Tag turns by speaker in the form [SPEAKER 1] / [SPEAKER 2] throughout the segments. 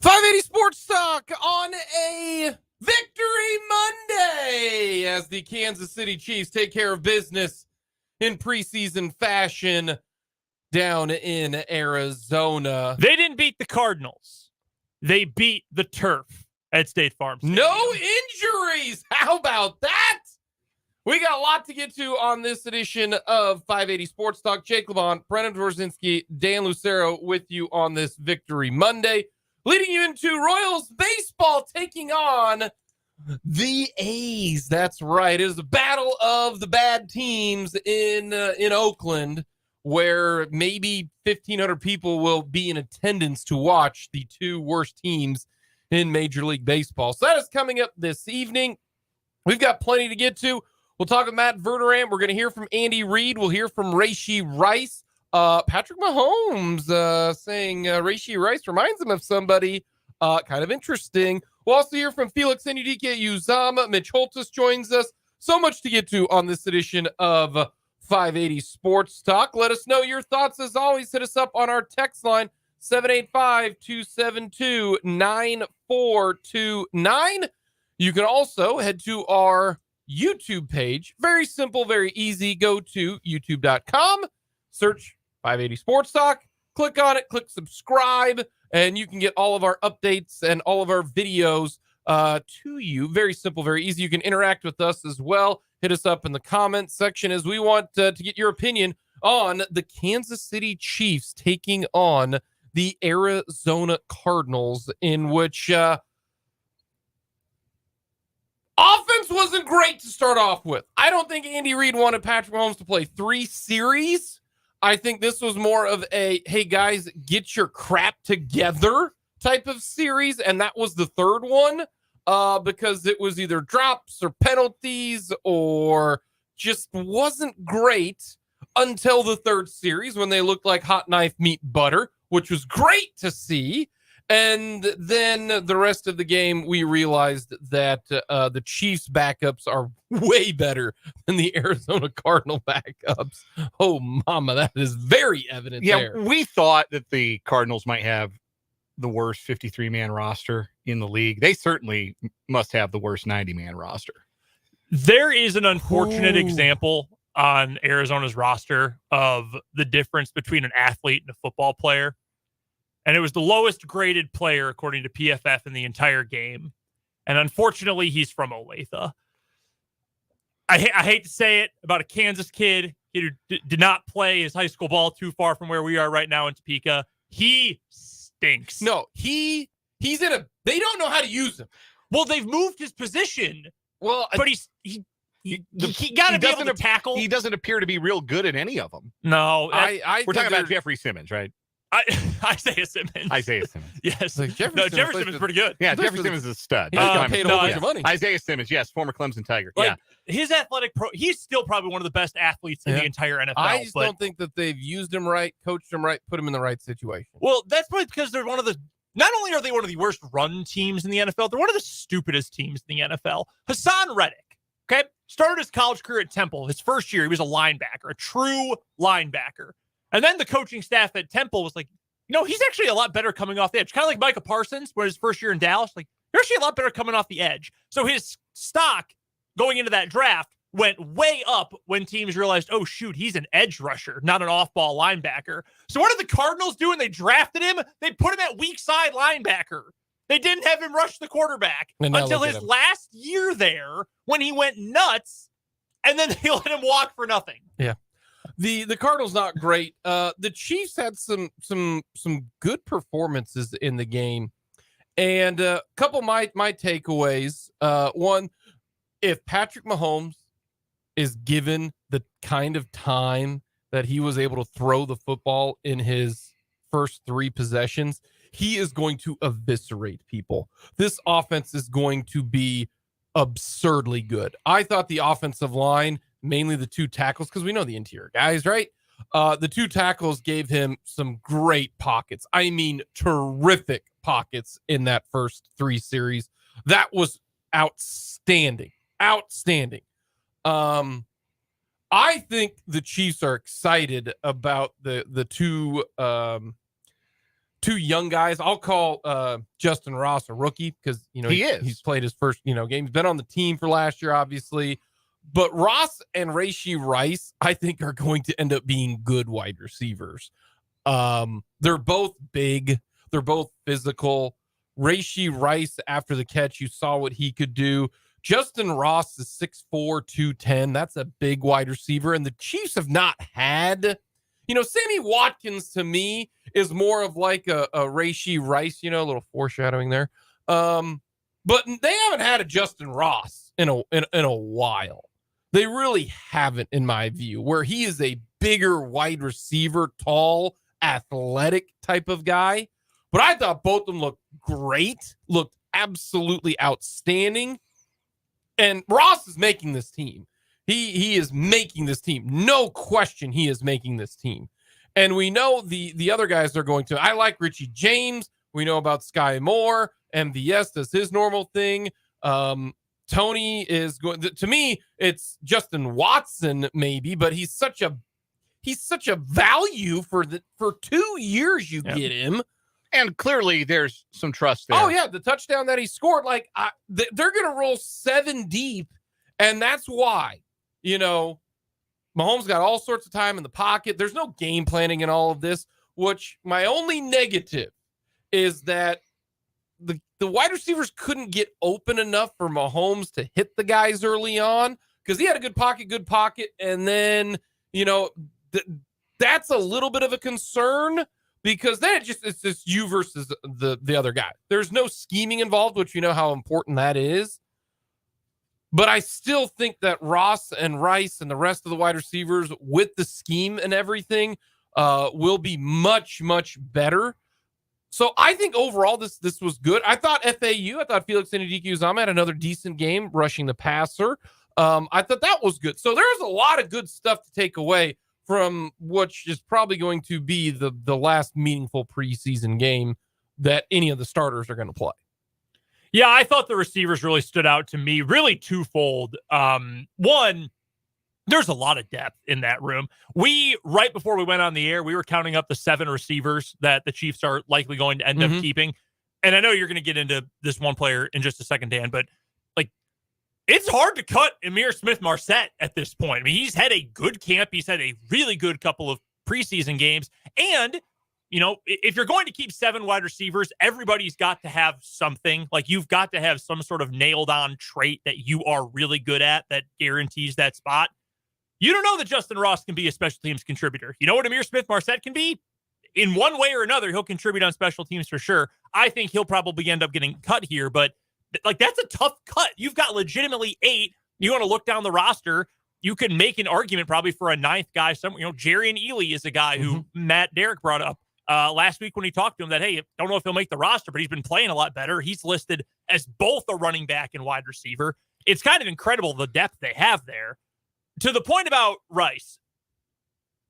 [SPEAKER 1] 580 Sports Talk on a Victory Monday as the Kansas City Chiefs take care of business in preseason fashion down in Arizona.
[SPEAKER 2] They didn't beat the Cardinals. They beat the turf at State Farm Stadium.
[SPEAKER 1] No injuries. How about that? We got a lot to get to on this edition of 580 Sports Talk. Jake LeBon, Brennan Dworzinski, Dan Lucero with you on this Victory Monday, leading you into Royals baseball taking on the A's. That's right. It is a battle of the bad teams in Oakland, where maybe 1,500 people will be in attendance to watch the two worst teams in Major League Baseball. So that is coming up this evening. We've got plenty to get to. We'll talk with Matt Verderame. We're going to hear from Andy Reid. We'll hear from Rashee Rice. Patrick Mahomes saying Rashee Rice reminds him of somebody kind of interesting. We'll also hear from Felix Uzama. Mitch Holthus joins us. So much to get to on this edition of 580 Sports Talk. Let us know your thoughts. As always, hit us up on our text line, 785-272-9429. You can also head to our YouTube page. Very simple, very easy. Go to youtube.com, search 580 Sports Talk, click on it, click subscribe, and you can get all of our updates and all of our videos to you. Very simple, very easy. You can interact with us as well. Hit us up in the comments section as we want to get your opinion on the Kansas City Chiefs taking on the Arizona Cardinals, in which offense wasn't great to start off with. I don't think Andy Reid wanted Patrick Mahomes to play 3 series. I think this was more of a, hey, guys, get your crap together type of series, and that was the third one because it was either drops or penalties or just wasn't great until the third series when they looked like hot knife meat butter, which was great to see. And then the rest of the game, we realized that the Chiefs backups are way better than the Arizona Cardinal backups. Oh, mama, that is very evident there.
[SPEAKER 3] Yeah, we thought that the Cardinals might have the worst 53-man roster in the league. They certainly must have the worst 90-man roster.
[SPEAKER 2] There is an unfortunate example on Arizona's roster of the difference between an athlete and a football player. And it was the lowest graded player, according to PFF, in the entire game. And unfortunately, he's from Olathe. I hate to say it about a Kansas kid who did not play his high school ball too far from where we are right now in Topeka. He stinks.
[SPEAKER 1] No, he's in a, they don't know how to use him.
[SPEAKER 2] Well, they've moved his position.
[SPEAKER 1] Well,
[SPEAKER 2] but he got to be able to tackle.
[SPEAKER 3] He doesn't appear to be real good at any of them.
[SPEAKER 2] No.
[SPEAKER 3] We're talking about Jeffrey Simmons, right?
[SPEAKER 2] Isaiah Simmons. Yes.
[SPEAKER 1] Like
[SPEAKER 2] Jeffrey Simmons is pretty good.
[SPEAKER 3] Yeah, Jeffrey Simmons is a stud.
[SPEAKER 1] He got paid a whole bunch of money.
[SPEAKER 3] Isaiah Simmons, yes, former Clemson Tiger.
[SPEAKER 2] Like, his athletic he's still probably one of the best athletes in the entire NFL.
[SPEAKER 1] I just don't think that they've used him right, coached him right, put him in the right situation.
[SPEAKER 2] Well, that's probably because they're one of the, not only are they one of the worst run teams in the NFL, they're one of the stupidest teams in the NFL. Hassan Reddick, okay, started his college career at Temple. His first year, he was a linebacker, a true linebacker. And then the coaching staff at Temple was like, he's actually a lot better coming off the edge. Kind of like Micah Parsons, where his first year in Dallas, like, you're actually a lot better coming off the edge. So his stock going into that draft went way up when teams realized, oh, shoot, he's an edge rusher, not an off-ball linebacker. So what did the Cardinals do when they drafted him? They put him at weak side linebacker. They didn't have him rush the quarterback until his last year there when he went nuts, and then they let him walk for nothing.
[SPEAKER 1] Yeah. The Cardinals not great. The Chiefs had some good performances in the game, and a couple of my takeaways. One, if Patrick Mahomes is given the kind of time that he was able to throw the football in his first 3 possessions, he is going to eviscerate people. This offense is going to be absurdly good. I thought the offensive line, mainly the 2 tackles, because we know the interior guys, right? The 2 tackles gave him some great pockets. I mean, terrific pockets in that first 3 series. That was outstanding. Outstanding. I think the Chiefs are excited about the two two young guys. I'll call Justin Ross a rookie because, he's played his first, game. He's been on the team for last year, obviously. But Ross and Rashee Rice, I think, are going to end up being good wide receivers. They're both big. They're both physical. Rashee Rice, after the catch, you saw what he could do. Justin Ross is 6'4", 210. That's a big wide receiver. And the Chiefs have not had, Sammy Watkins to me is more of like a Rashee Rice, a little foreshadowing there. But they haven't had a Justin Ross in a while. They really haven't, in my view, where he is a bigger wide receiver, tall, athletic type of guy. But I thought both of them looked great, looked absolutely outstanding. And Ross is making this team. He is making this team. No question he is making this team. And we know the other guys are going to. I like Richie James. We know about Sky Moore. MVS does his normal thing. Tony is going to me, it's Justin Watson, maybe, but he's such a value for 2 years you get him.
[SPEAKER 3] And clearly there's some trust there.
[SPEAKER 1] Oh, yeah. The touchdown that he scored, they're going to roll 7 deep. And that's why, Mahomes got all sorts of time in the pocket. There's no game planning in all of this, which my only negative is that the wide receivers couldn't get open enough for Mahomes to hit the guys early on because he had a good pocket. And then, that's a little bit of a concern. Because then it's just you versus the other guy. There's no scheming involved, which you know how important that is. But I still think that Ross and Rice and the rest of the wide receivers with the scheme and everything will be much, much better. So I think overall this was good. I thought FAU, Felix Anudike-Uzomah had another decent game rushing the passer. I thought that was good. So there's a lot of good stuff to take away from which is probably going to be the last meaningful preseason game that any of the starters are going to play.
[SPEAKER 2] Yeah, I thought the receivers really stood out to me, really twofold. One, there's a lot of depth in that room. Right before we went on the air, we were counting up the 7 receivers that the Chiefs are likely going to end up keeping. And I know you're going to get into this one player in just a second, Dan, but it's hard to cut Ihmir Smith-Marsette at this point. I mean, he's had a good camp. He's had a really good couple of preseason games. And, if you're going to keep 7 wide receivers, everybody's got to have something. You've got to have some sort of nailed-on trait that you are really good at that guarantees that spot. You don't know that Justin Ross can be a special teams contributor. You know what Ihmir Smith-Marsette can be? In one way or another, he'll contribute on special teams for sure. I think he'll probably end up getting cut here, but that's a tough cut. You've got legitimately 8. You want to look down the roster. You could make an argument probably for a 9th guy. Jarian Ealy is a guy who Matt Derrick brought up last week when he talked to him that, hey, don't know if he'll make the roster, but he's been playing a lot better. He's listed as both a running back and wide receiver. It's kind of incredible the depth they have there. To the point about Rice,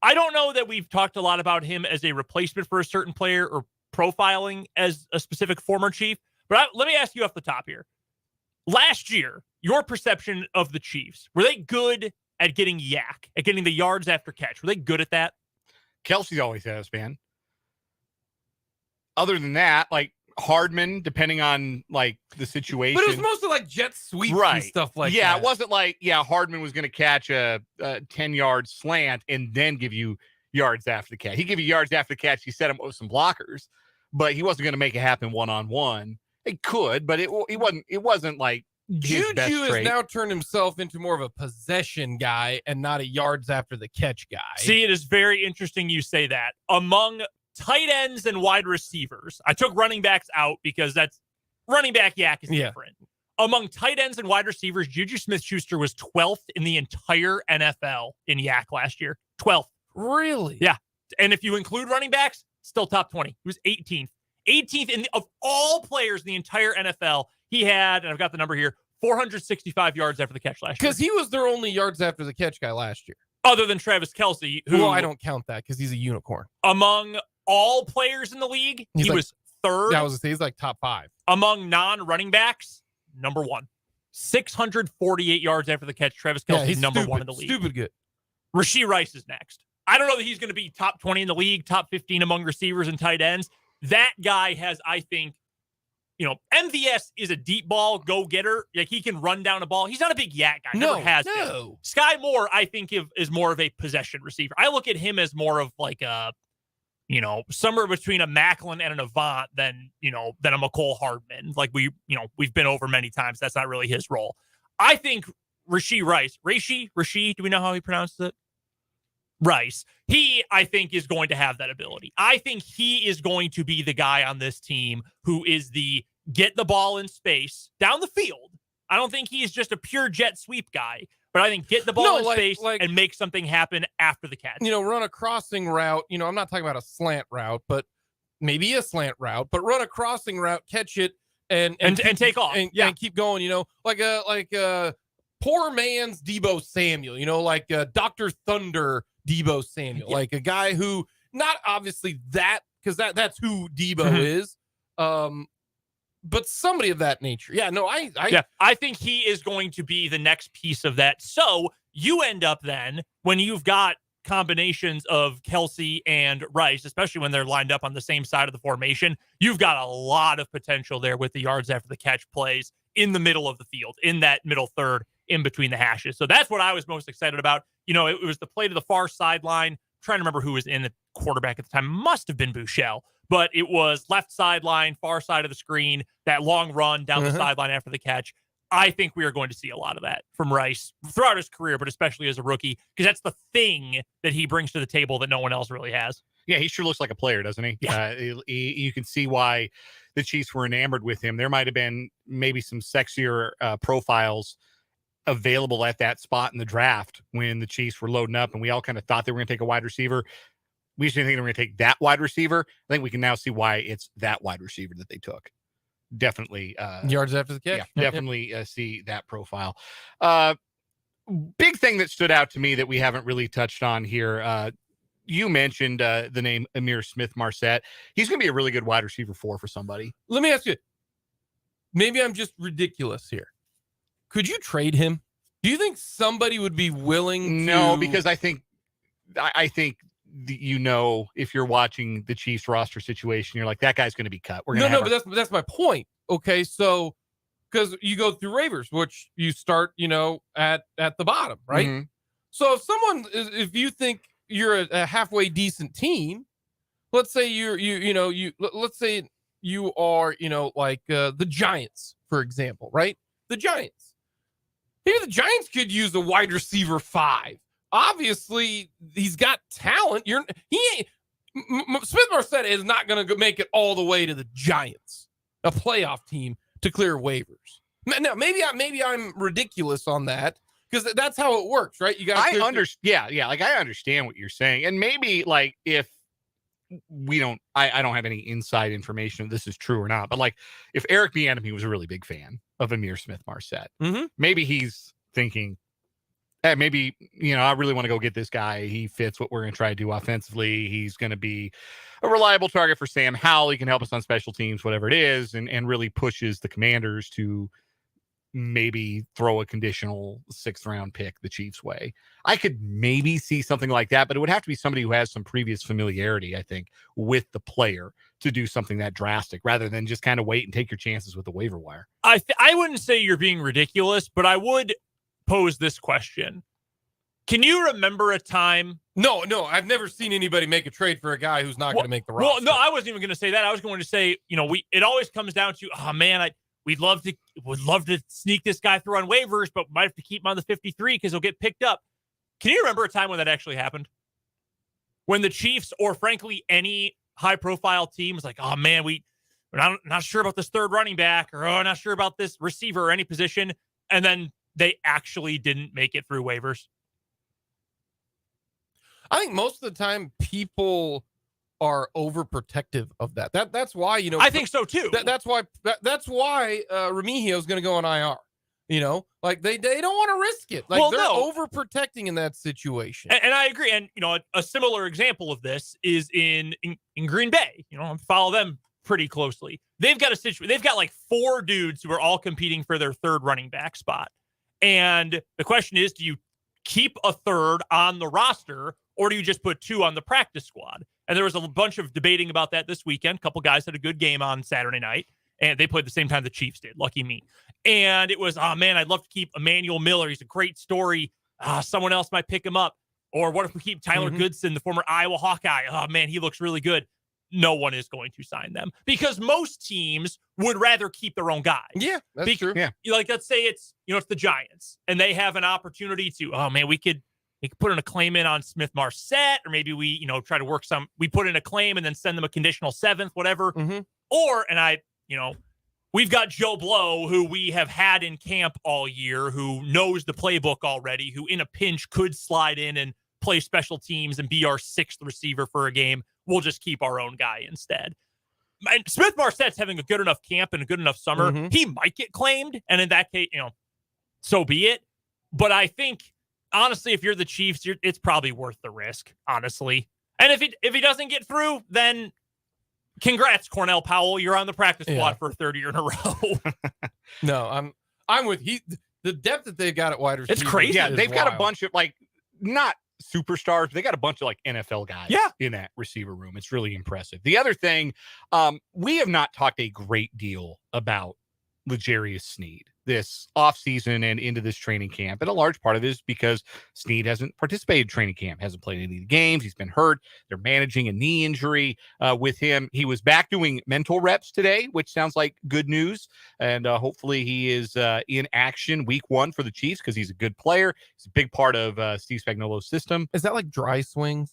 [SPEAKER 2] I don't know that we've talked a lot about him as a replacement for a certain player or profiling as a specific former Chief. But let me ask you off the top here. Last year, your perception of the Chiefs, were they good at getting yak, at getting the yards after catch? Were they good at that?
[SPEAKER 3] Kelsey always has, man. Other than that, Hardman, depending on the situation.
[SPEAKER 1] But it was mostly jet sweeps and stuff like that.
[SPEAKER 3] Yeah, it wasn't Hardman was going to catch a 10-yard slant and then give you yards after the catch. He gave you yards after the catch. He set him with some blockers, but he wasn't going to make it happen one-on-one. It could, but it wasn't
[SPEAKER 1] Juju has now turned himself into more of a possession guy and not a yards after the catch guy.
[SPEAKER 2] See, it is very interesting you say that. Among tight ends and wide receivers, I took running backs out because that's running back yak is different. Among tight ends and wide receivers, Juju Smith-Schuster was 12th in the entire NFL in yak last year. 12th.
[SPEAKER 1] Really?
[SPEAKER 2] Yeah. And if you include running backs, still top 20. He was 18th. 18th of all players in the entire NFL. He had, and I've got the number here, 465 yards after the catch last year.
[SPEAKER 1] Because he was their only yards after the catch guy last year.
[SPEAKER 2] Other than Travis Kelce, who...
[SPEAKER 1] Well, I don't count that because he's a unicorn.
[SPEAKER 2] Among all players in the league, he was 3rd.
[SPEAKER 1] Yeah, he's top 5.
[SPEAKER 2] Among non-running backs, number 1. 648 yards after the catch. Travis Kelce,
[SPEAKER 1] he's
[SPEAKER 2] number
[SPEAKER 1] stupid,
[SPEAKER 2] 1 in the league.
[SPEAKER 1] Stupid good.
[SPEAKER 2] Rashee Rice is next. I don't know that he's going to be top 20 in the league, top 15 among receivers and tight ends. that guy has, I think, MVS is a deep ball go-getter. Like, he can run down a ball. He's not a big yak guy. Never has been. Sky Moore, I think, is more of a possession receiver. I look at him as more of like a, somewhere between a Macklin and an Avant than a McCole Hardman. Like, we've been over many times. That's not really his role. I think Rashee Rice, do we know how he pronounces it? Rice. He, I think, is going to have that ability. I think he is going to be the guy on this team who is the get the ball in space down the field. I don't think he is just a pure jet sweep guy, but I think get the ball in space and make something happen after the catch.
[SPEAKER 1] Run a crossing route. I'm not talking about a slant route, but maybe a slant route, but run a crossing route, catch it, and
[SPEAKER 2] take off.
[SPEAKER 1] And keep going, like a poor man's Deebo Samuel, like Dr. Thunder Deebo Samuel, like a guy who, not obviously that, because that's who Deebo is, but somebody of that nature. I
[SPEAKER 2] think he is going to be the next piece of that. So you end up then, when you've got combinations of Kelsey and Rice, especially when they're lined up on the same side of the formation, you've got a lot of potential there with the yards after the catch plays in the middle of the field, in that middle third, in between the hashes. So that's what I was most excited about. It was the play to the far sideline. I'm trying to remember who was in the quarterback at the time. Must have been Bouchel, but it was left sideline, far side of the screen, that long run down the sideline after the catch. I think we are going to see a lot of that from Rice throughout his career, but especially as a rookie, because that's the thing that he brings to the table that no one else really has.
[SPEAKER 3] Yeah, he sure looks like a player, doesn't he?
[SPEAKER 2] Yeah.
[SPEAKER 3] You can see why the Chiefs were enamored with him. There might have been maybe some sexier profiles available at that spot in the draft when the Chiefs were loading up, and we all kind of thought they were going to take a wide receiver. We just didn't think they were going to take that wide receiver. I think we can now see why it's that wide receiver that they took. Definitely.
[SPEAKER 1] Yards after the catch.
[SPEAKER 3] Yeah, definitely see that profile. Big thing that stood out to me that we haven't really touched on here. You mentioned the name Amir Smith-Marset. He's going to be a really good wide receiver for somebody.
[SPEAKER 1] Let me ask you, maybe I'm just ridiculous here. Could you trade him? Do you think somebody would be willing to?
[SPEAKER 3] No, because I think if you're watching the Chiefs roster situation, you're like, that guy's going to be cut.
[SPEAKER 1] But that's my point. Okay, so because you go through waivers, which you start, at the bottom, right?
[SPEAKER 3] Mm-hmm.
[SPEAKER 1] So if you think you're a halfway decent team, let's say let's say you are, like the Giants, for example, right? The Giants. Maybe the Giants could use a wide receiver 5. Obviously, he's got talent. Smith-Marset is not going to make it all the way to the Giants, a playoff team, to clear waivers. Now, maybe I'm ridiculous on that, because that's how it works, right? You got.
[SPEAKER 3] I understand. Yeah. Like, I understand what you're saying, and maybe like if we don't, I don't have any inside information if this is true or not, but like if Eric Bieniemy was a really big fan of Amir Smith-Marset, maybe he's thinking, hey, maybe, I really want to go get this guy. He fits what we're going to try to do offensively. He's going to be a reliable target for Sam Howell. He can help us on special teams, whatever it is, and really pushes the Commanders to maybe throw a conditional 6th round pick the Chiefs' way. I could maybe see something like that, but it would have to be somebody who has some previous familiarity, I think, with the player to do something that drastic, rather than just kind of wait and take your chances with the waiver wire.
[SPEAKER 2] I wouldn't say you're being ridiculous, but I would pose this question. Can you remember a time?
[SPEAKER 1] No, I've never seen anybody make a trade for a guy who's not going to make the roster.
[SPEAKER 2] Well, no, I wasn't even going to say that. I was going to say, it always comes down to, oh man, would love to sneak this guy through on waivers, but might have to keep him on the 53 because he'll get picked up. Can you remember a time when that actually happened? When the Chiefs, or frankly any high-profile team, was like, oh man, we're not sure about this third running back, or not sure about this receiver or any position, and then they actually didn't make it through waivers?
[SPEAKER 1] I think most of the time people are overprotective of that. That's why,
[SPEAKER 2] I think so too.
[SPEAKER 1] That's why Remigio is going to go on IR. Like they don't want to risk it. Like they're overprotecting in that situation.
[SPEAKER 2] And I agree. And a similar example of this is in Green Bay. I follow them pretty closely. They've got they've got like 4 dudes who are all competing for their third running back spot. And the question is, do you keep a third on the roster, or do you just put 2 on the practice squad? And there was a bunch of debating about that this weekend. A couple guys had a good game on Saturday night, and they played the same time the Chiefs did. Lucky me. And it was, oh, man, I'd love to keep Emmanuel Miller. He's a great story. Someone else might pick him up. Or what if we keep Tyler Goodson, the former Iowa Hawkeye? Oh, man, he looks really good. No one is going to sign them because most teams would rather keep their own guys.
[SPEAKER 1] Yeah, that's true. Yeah.
[SPEAKER 2] Like, let's say it's the Giants, and they have an opportunity to, oh, man, we could put in a claim in on Smith Marset, or maybe we, try to work we put in a claim and then send them a conditional 7th, whatever. Or, we've got Joe Blow, who we have had in camp all year, who knows the playbook already, who in a pinch could slide in and play special teams and be our 6th receiver for a game. We'll just keep our own guy instead. And Smith Marset's having a good enough camp and a good enough summer. He might get claimed, and in that case, so be it. But I think, honestly, if you're the Chiefs, it's probably worth the risk, honestly. And if he doesn't get through, then congrats, Cornell Powell. You're on the practice squad for a 3rd year in a row.
[SPEAKER 1] No, I'm with the depth that they've got at wide receiver.
[SPEAKER 2] It's crazy.
[SPEAKER 3] Yeah, they've
[SPEAKER 1] wild.
[SPEAKER 3] got a bunch of not superstars, but they got a bunch of NFL guys in that receiver room. It's really impressive. The other thing, we have not talked a great deal about L'Jarius Sneed this offseason and into this training camp. And a large part of it is because Sneed hasn't participated in training camp, hasn't played any of the games. He's been hurt. They're managing a knee injury with him. He was back doing mental reps today, which sounds like good news. And hopefully he is in action week 1 for the Chiefs because he's a good player. He's a big part of Steve Spagnuolo's system.
[SPEAKER 1] Is that like dry swings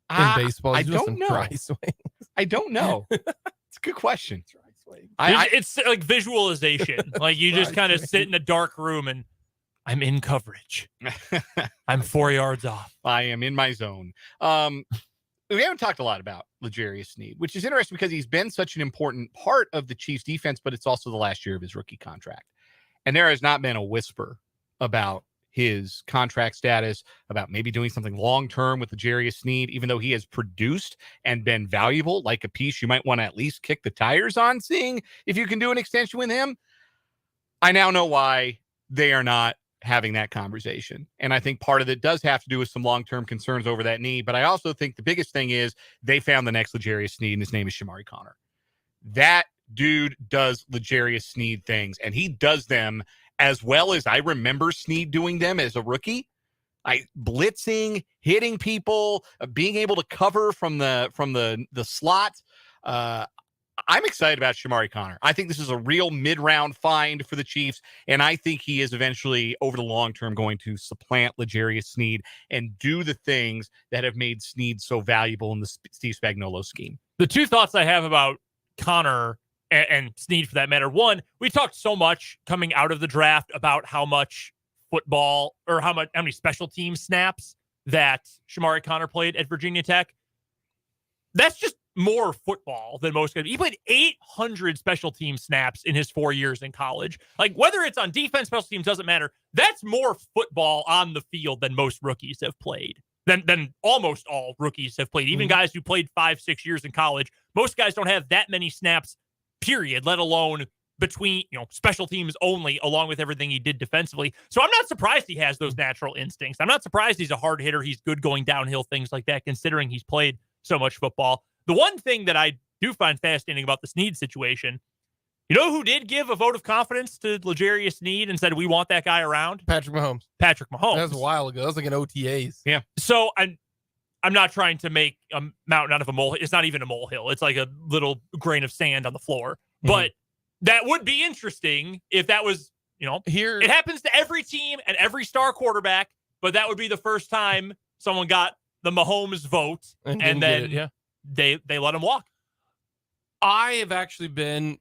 [SPEAKER 1] in baseball?
[SPEAKER 3] I don't know.
[SPEAKER 1] Dry swings.
[SPEAKER 3] I don't know. It's a good question.
[SPEAKER 2] It's like visualization. Like you just kind of sit in a dark room and I'm in coverage. I'm 4 yards off.
[SPEAKER 3] I am in my zone. We haven't talked a lot about L'Jarius Sneed, which is interesting because he's been such an important part of the Chiefs defense, but it's also the last year of his rookie contract. And there has not been a whisper about his contract status, about maybe doing something long-term with L'Jarius Sneed, even though he has produced and been valuable, like a piece you might want to at least kick the tires on, seeing if you can do an extension with him. I now know why they are not having that conversation. And I think part of it does have to do with some long-term concerns over that knee. But I also think the biggest thing is they found the next L'Jarius Sneed, and his name is Shamari Connor. That dude does L'Jarius Sneed things, and he does them as well as I remember Sneed doing them as a rookie. Blitzing, hitting people, being able to cover from the slot. I'm excited about Shamari Connor. I think this is a real mid-round find for the Chiefs, and I think he is eventually, over the long term, going to supplant L'Jarius Sneed and do the things that have made Sneed so valuable in the Steve Spagnuolo scheme.
[SPEAKER 2] The two thoughts I have about Connor and Sneed, for that matter. One, we talked so much coming out of the draft about how much football or how many special team snaps that Shamari Connor played at Virginia Tech. That's just more football than most guys. He played 800 special team snaps in his 4 years in college. Like, whether it's on defense, special teams, doesn't matter. That's more football on the field than most rookies have played. Than almost all rookies have played. Even guys who played 5-6 years in college. Most guys don't have that many snaps, period, let alone between, special teams only, along with everything he did defensively. So I'm not surprised he has those natural instincts. I'm not surprised he's a hard hitter. He's good going downhill, things like that, considering he's played so much football. The one thing that I do find fascinating about the Sneed situation, you know who did give a vote of confidence to L'Jarius Sneed and said, we want that guy around?
[SPEAKER 1] Patrick Mahomes.
[SPEAKER 2] That
[SPEAKER 1] was a while ago. That was like an OTAs.
[SPEAKER 2] Yeah. So I'm not trying to make a mountain out of a molehill. It's not even a molehill. It's like a little grain of sand on the floor. Mm-hmm. But that would be interesting if that was, here. It happens to every team and every star quarterback, but that would be the first time someone got the Mahomes vote and then they let him walk.
[SPEAKER 1] I have actually been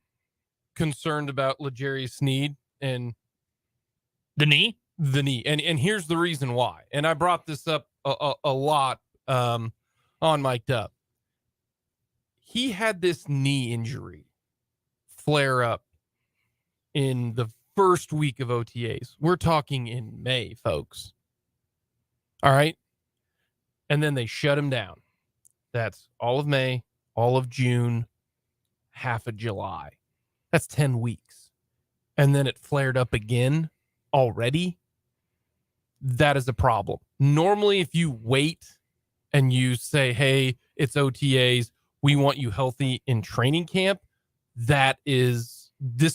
[SPEAKER 1] concerned about L'Jarius Sneed and
[SPEAKER 2] the knee.
[SPEAKER 1] And here's the reason why. And I brought this up a lot on Mic'd Up. He had this knee injury flare up in the first week of OTAs. We're talking in May, folks. All right. And then they shut him down. That's all of May, all of June, half of July. That's 10 weeks. And then it flared up again already. That is a problem. Normally, if you wait and you say, hey, it's OTAs. We want you healthy in training camp. This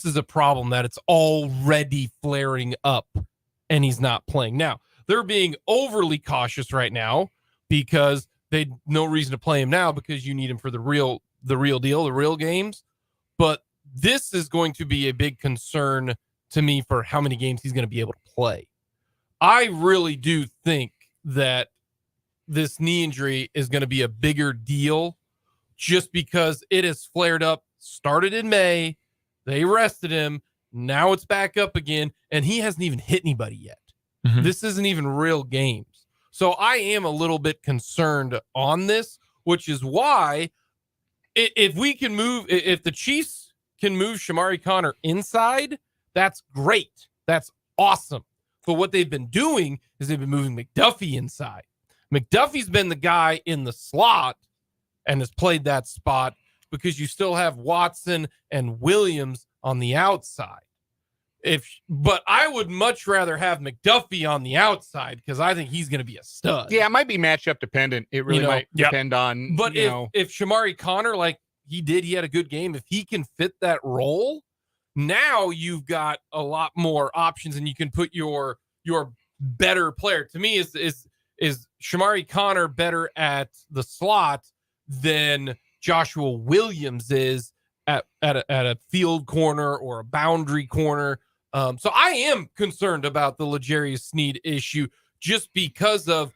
[SPEAKER 1] is a problem that it's already flaring up and he's not playing. Now, they're being overly cautious right now because they no reason to play him now because you need him for the real deal, the real games. But this is going to be a big concern to me for how many games he's going to be able to play. I really do think that this knee injury is going to be a bigger deal just because it has flared up, started in May. They rested him. Now it's back up again, and he hasn't even hit anybody yet.
[SPEAKER 2] Mm-hmm.
[SPEAKER 1] This isn't even real games. So I am a little bit concerned on this, which is why if the Chiefs can move Shamari Connor inside, that's great. That's awesome. But what they've been doing is they've been moving McDuffie inside. McDuffie's been the guy in the slot and has played that spot because you still have Watson and Williams on the outside. But I would much rather have McDuffie on the outside because I think he's going to be a stud.
[SPEAKER 3] Yeah, it might be matchup dependent. It really might depend on.
[SPEAKER 1] But if Shamari Connor, like he had a good game. If he can fit that role, now you've got a lot more options, and you can put your better player. To me, is Shamari Connor better at the slot than Joshua Williams is at a field corner or a boundary corner. So I am concerned about the L'Jarius Sneed issue just because of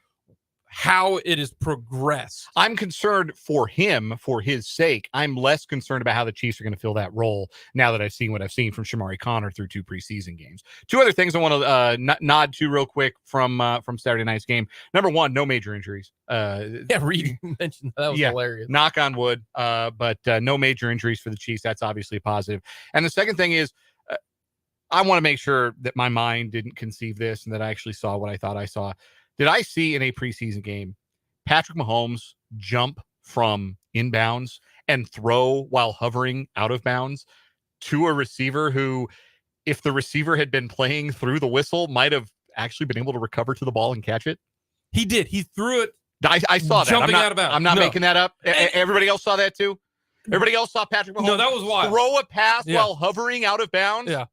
[SPEAKER 1] how it has progressed.
[SPEAKER 3] I'm concerned for him, for his sake. I'm less concerned about how the Chiefs are going to fill that role now that I've seen what I've seen from Shamari Connor through 2 preseason games. 2 other things I want to nod to real quick from Saturday night's game. Number 1, no major injuries.
[SPEAKER 1] Reid mentioned that was hilarious.
[SPEAKER 3] Knock on wood, but no major injuries for the Chiefs. That's obviously a positive. And the second thing is, I want to make sure that my mind didn't conceive this and that I actually saw what I thought I saw. Did I see in a preseason game Patrick Mahomes jump from inbounds and throw while hovering out of bounds to a receiver who, if the receiver had been playing through the whistle, might have actually been able to recover to the ball and catch it?
[SPEAKER 1] He did. He threw it.
[SPEAKER 3] I saw that.
[SPEAKER 1] Jumping out of bounds.
[SPEAKER 3] I'm not making that up. Everybody else saw that too? Everybody else saw Patrick Mahomes
[SPEAKER 1] that was wild.
[SPEAKER 3] Throw a pass while hovering out of bounds?
[SPEAKER 1] Yeah.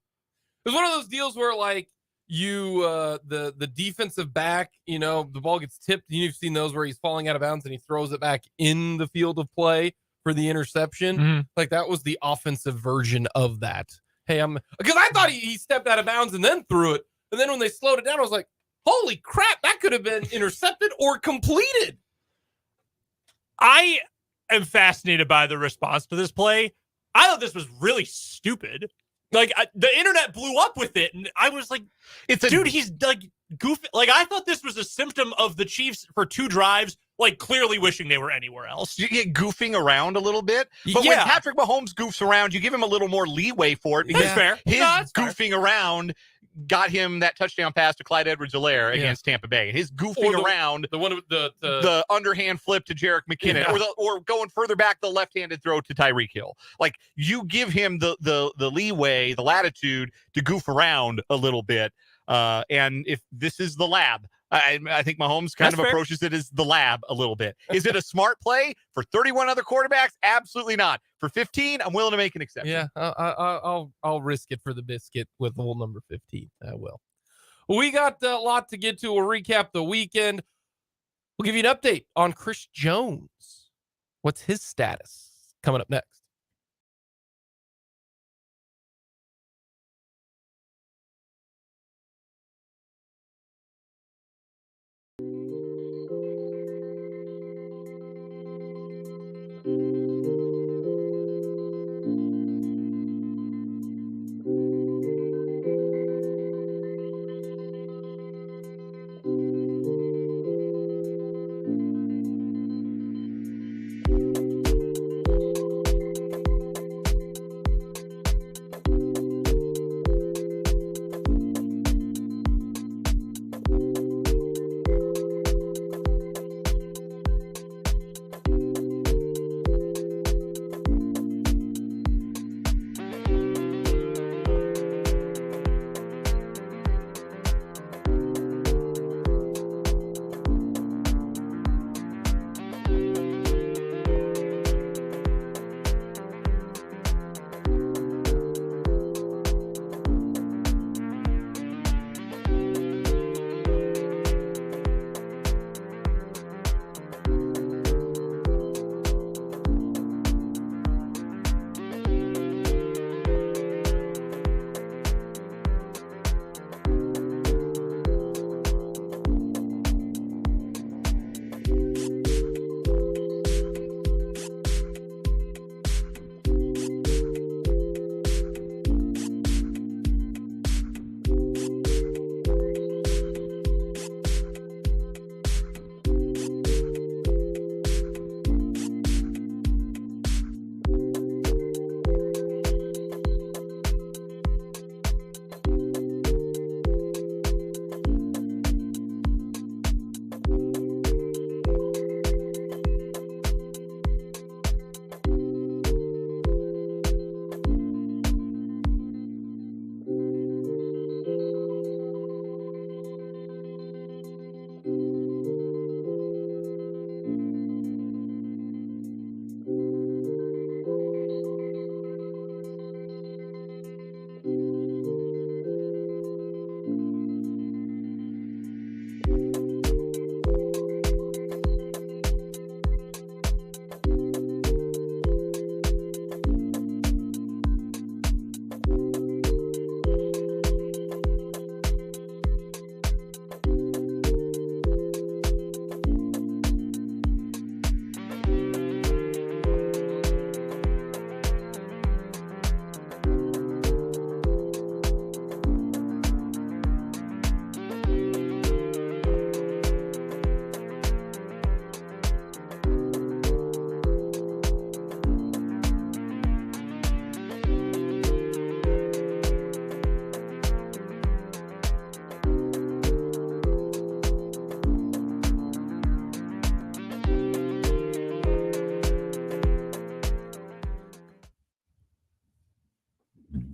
[SPEAKER 1] It was one of those deals where, like, the defensive back, the ball gets tipped. You've seen those where he's falling out of bounds and he throws it back in the field of play for the interception.
[SPEAKER 2] Mm-hmm.
[SPEAKER 1] Like, that was the offensive version of that. Hey, because I thought he stepped out of bounds and then threw it. And then when they slowed it down, I was like, holy crap, that could have been intercepted or completed.
[SPEAKER 2] I am fascinated by the response to this play. I thought this was really stupid. Like, the internet blew up with it, and I was like, dude, he's like goofy. Like, I thought this was a symptom of the Chiefs for 2 drives, like, clearly wishing they were anywhere else.
[SPEAKER 3] You get goofing around a little bit. But when Patrick Mahomes goofs around, you give him a little more leeway for it. Because
[SPEAKER 2] fair.
[SPEAKER 3] His goofing around got him that touchdown pass to Clyde Edwards-Helaire against Tampa Bay. His goofing around,
[SPEAKER 1] the one with
[SPEAKER 3] the underhand flip to Jerick McKinnon, or going further back, the left-handed throw to Tyreek Hill. Like, you give him the leeway, the latitude to goof around a little bit. And if this is the lab, I think Mahomes kind of approaches it as the lab a little bit. Is it a smart play for 31 other quarterbacks? Absolutely not. For 15, I'm willing to make an exception.
[SPEAKER 1] Yeah, I'll risk it for the biscuit with old number 15. I will. We got a lot to get to. We'll recap the weekend. We'll give you an update on Chris Jones. What's his status? Coming up next.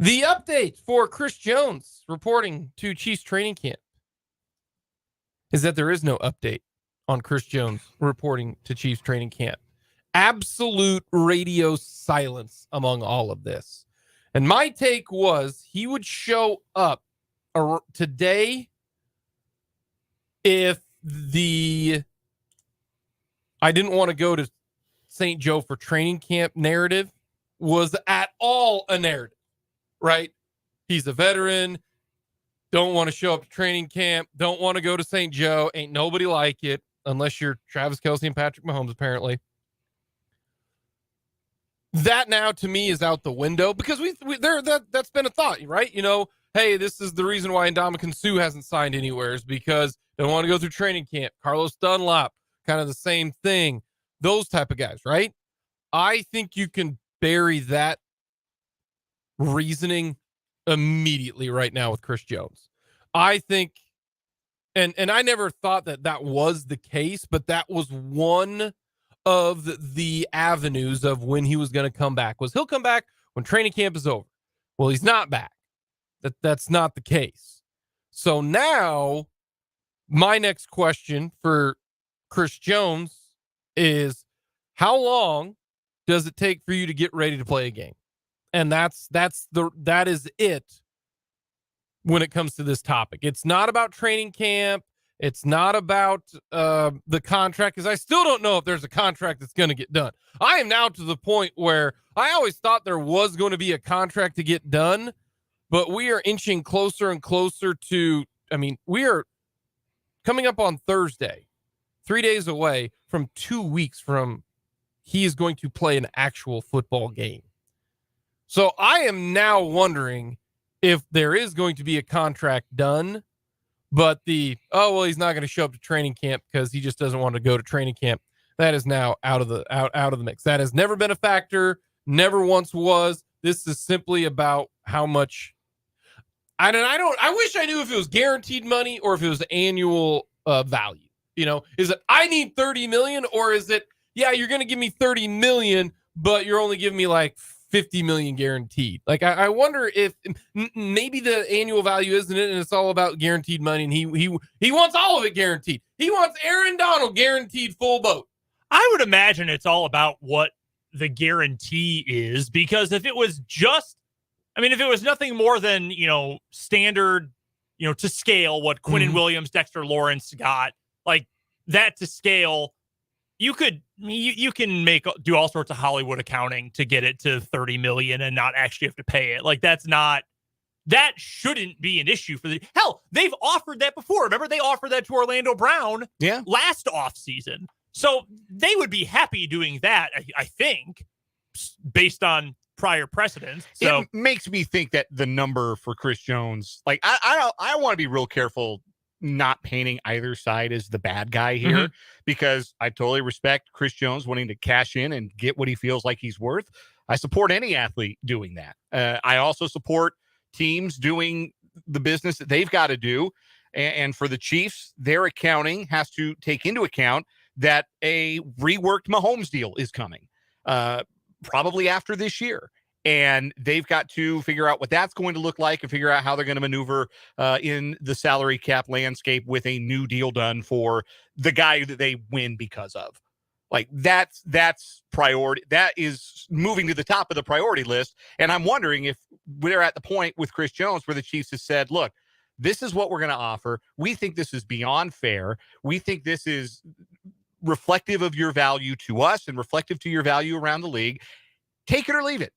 [SPEAKER 1] The update for Chris Jones reporting to Chiefs training camp is that there is no update on Chris Jones reporting to Chiefs training camp. Absolute radio silence among all of this. And my take was he would show up today if I didn't want to go to St. Joe for training camp narrative was at all a narrative, right? He's a veteran, don't want to show up to training camp, don't want to go to St. Joe, ain't nobody like it, unless you're Travis Kelce and Patrick Mahomes, apparently. That now to me is out the window because that's been a thought, right? You know, hey, this is the reason why Ndamukong Suh hasn't signed anywhere is because they don't want to go through training camp. Carlos Dunlap, kind of the same thing. Those type of guys, right? I think you can bury that reasoning immediately right now with Chris Jones. I think, and I never thought that was the case, but that was one of the avenues of when he was going to come back. Was he'll come back when training camp is over. Well, he's not back. That's not the case. So now my next question for Chris Jones is, how long does it take for you to get ready to play a game? And that is it when it comes to this topic. It's not about training camp. It's not about the contract, because I still don't know if there's a contract that's going to get done. I am now to the point where I always thought there was going to be a contract to get done, but we are inching closer and closer to, we are coming up on Thursday, 3 days away from 2 weeks from he is going to play an actual football game. So I am now wondering if there is going to be a contract done, but he's not going to show up to training camp because he just doesn't want to go to training camp. That is now out of the mix. That has never been a factor, never once was. This is simply about how much. I wish I knew if it was guaranteed money or if it was annual value. You know, is it I need 30 million, or is it, yeah, you're going to give me 30 million, but you're only giving me like 50 million guaranteed. Like, I wonder if maybe the annual value isn't it, and it's all about guaranteed money, and he wants all of it guaranteed. He wants Aaron Donald guaranteed full boat.
[SPEAKER 2] I would imagine it's all about what the guarantee is, because if it was just, if it was nothing more than, standard, to scale what Quinnen Williams, Dexter Lawrence got, like that to scale, you can do all sorts of Hollywood accounting to get it to 30 million and not actually have to pay it. Like that shouldn't be an issue for hell. They've offered that before. Remember, they offered that to Orlando Brown last offseason. So they would be happy doing that, I think, based on prior precedents. So
[SPEAKER 3] it makes me think that the number for Chris Jones, like I want to be real careful not painting either side as the bad guy here, because I totally respect Chris Jones wanting to cash in and get what he feels like he's worth. I support any athlete doing that. I also support teams doing the business that they've got to do. And for the Chiefs, their accounting has to take into account that a reworked Mahomes deal is coming probably after this year. And they've got to figure out what that's going to look like and figure out how they're going to maneuver in the salary cap landscape with a new deal done for the guy that they win because of. Like that's priority. That is moving to the top of the priority list. And I'm wondering if we're at the point with Chris Jones where the Chiefs has said, look, this is what we're going to offer. We think this is beyond fair. We think this is reflective of your value to us and reflective to your value around the league. Take it or leave it.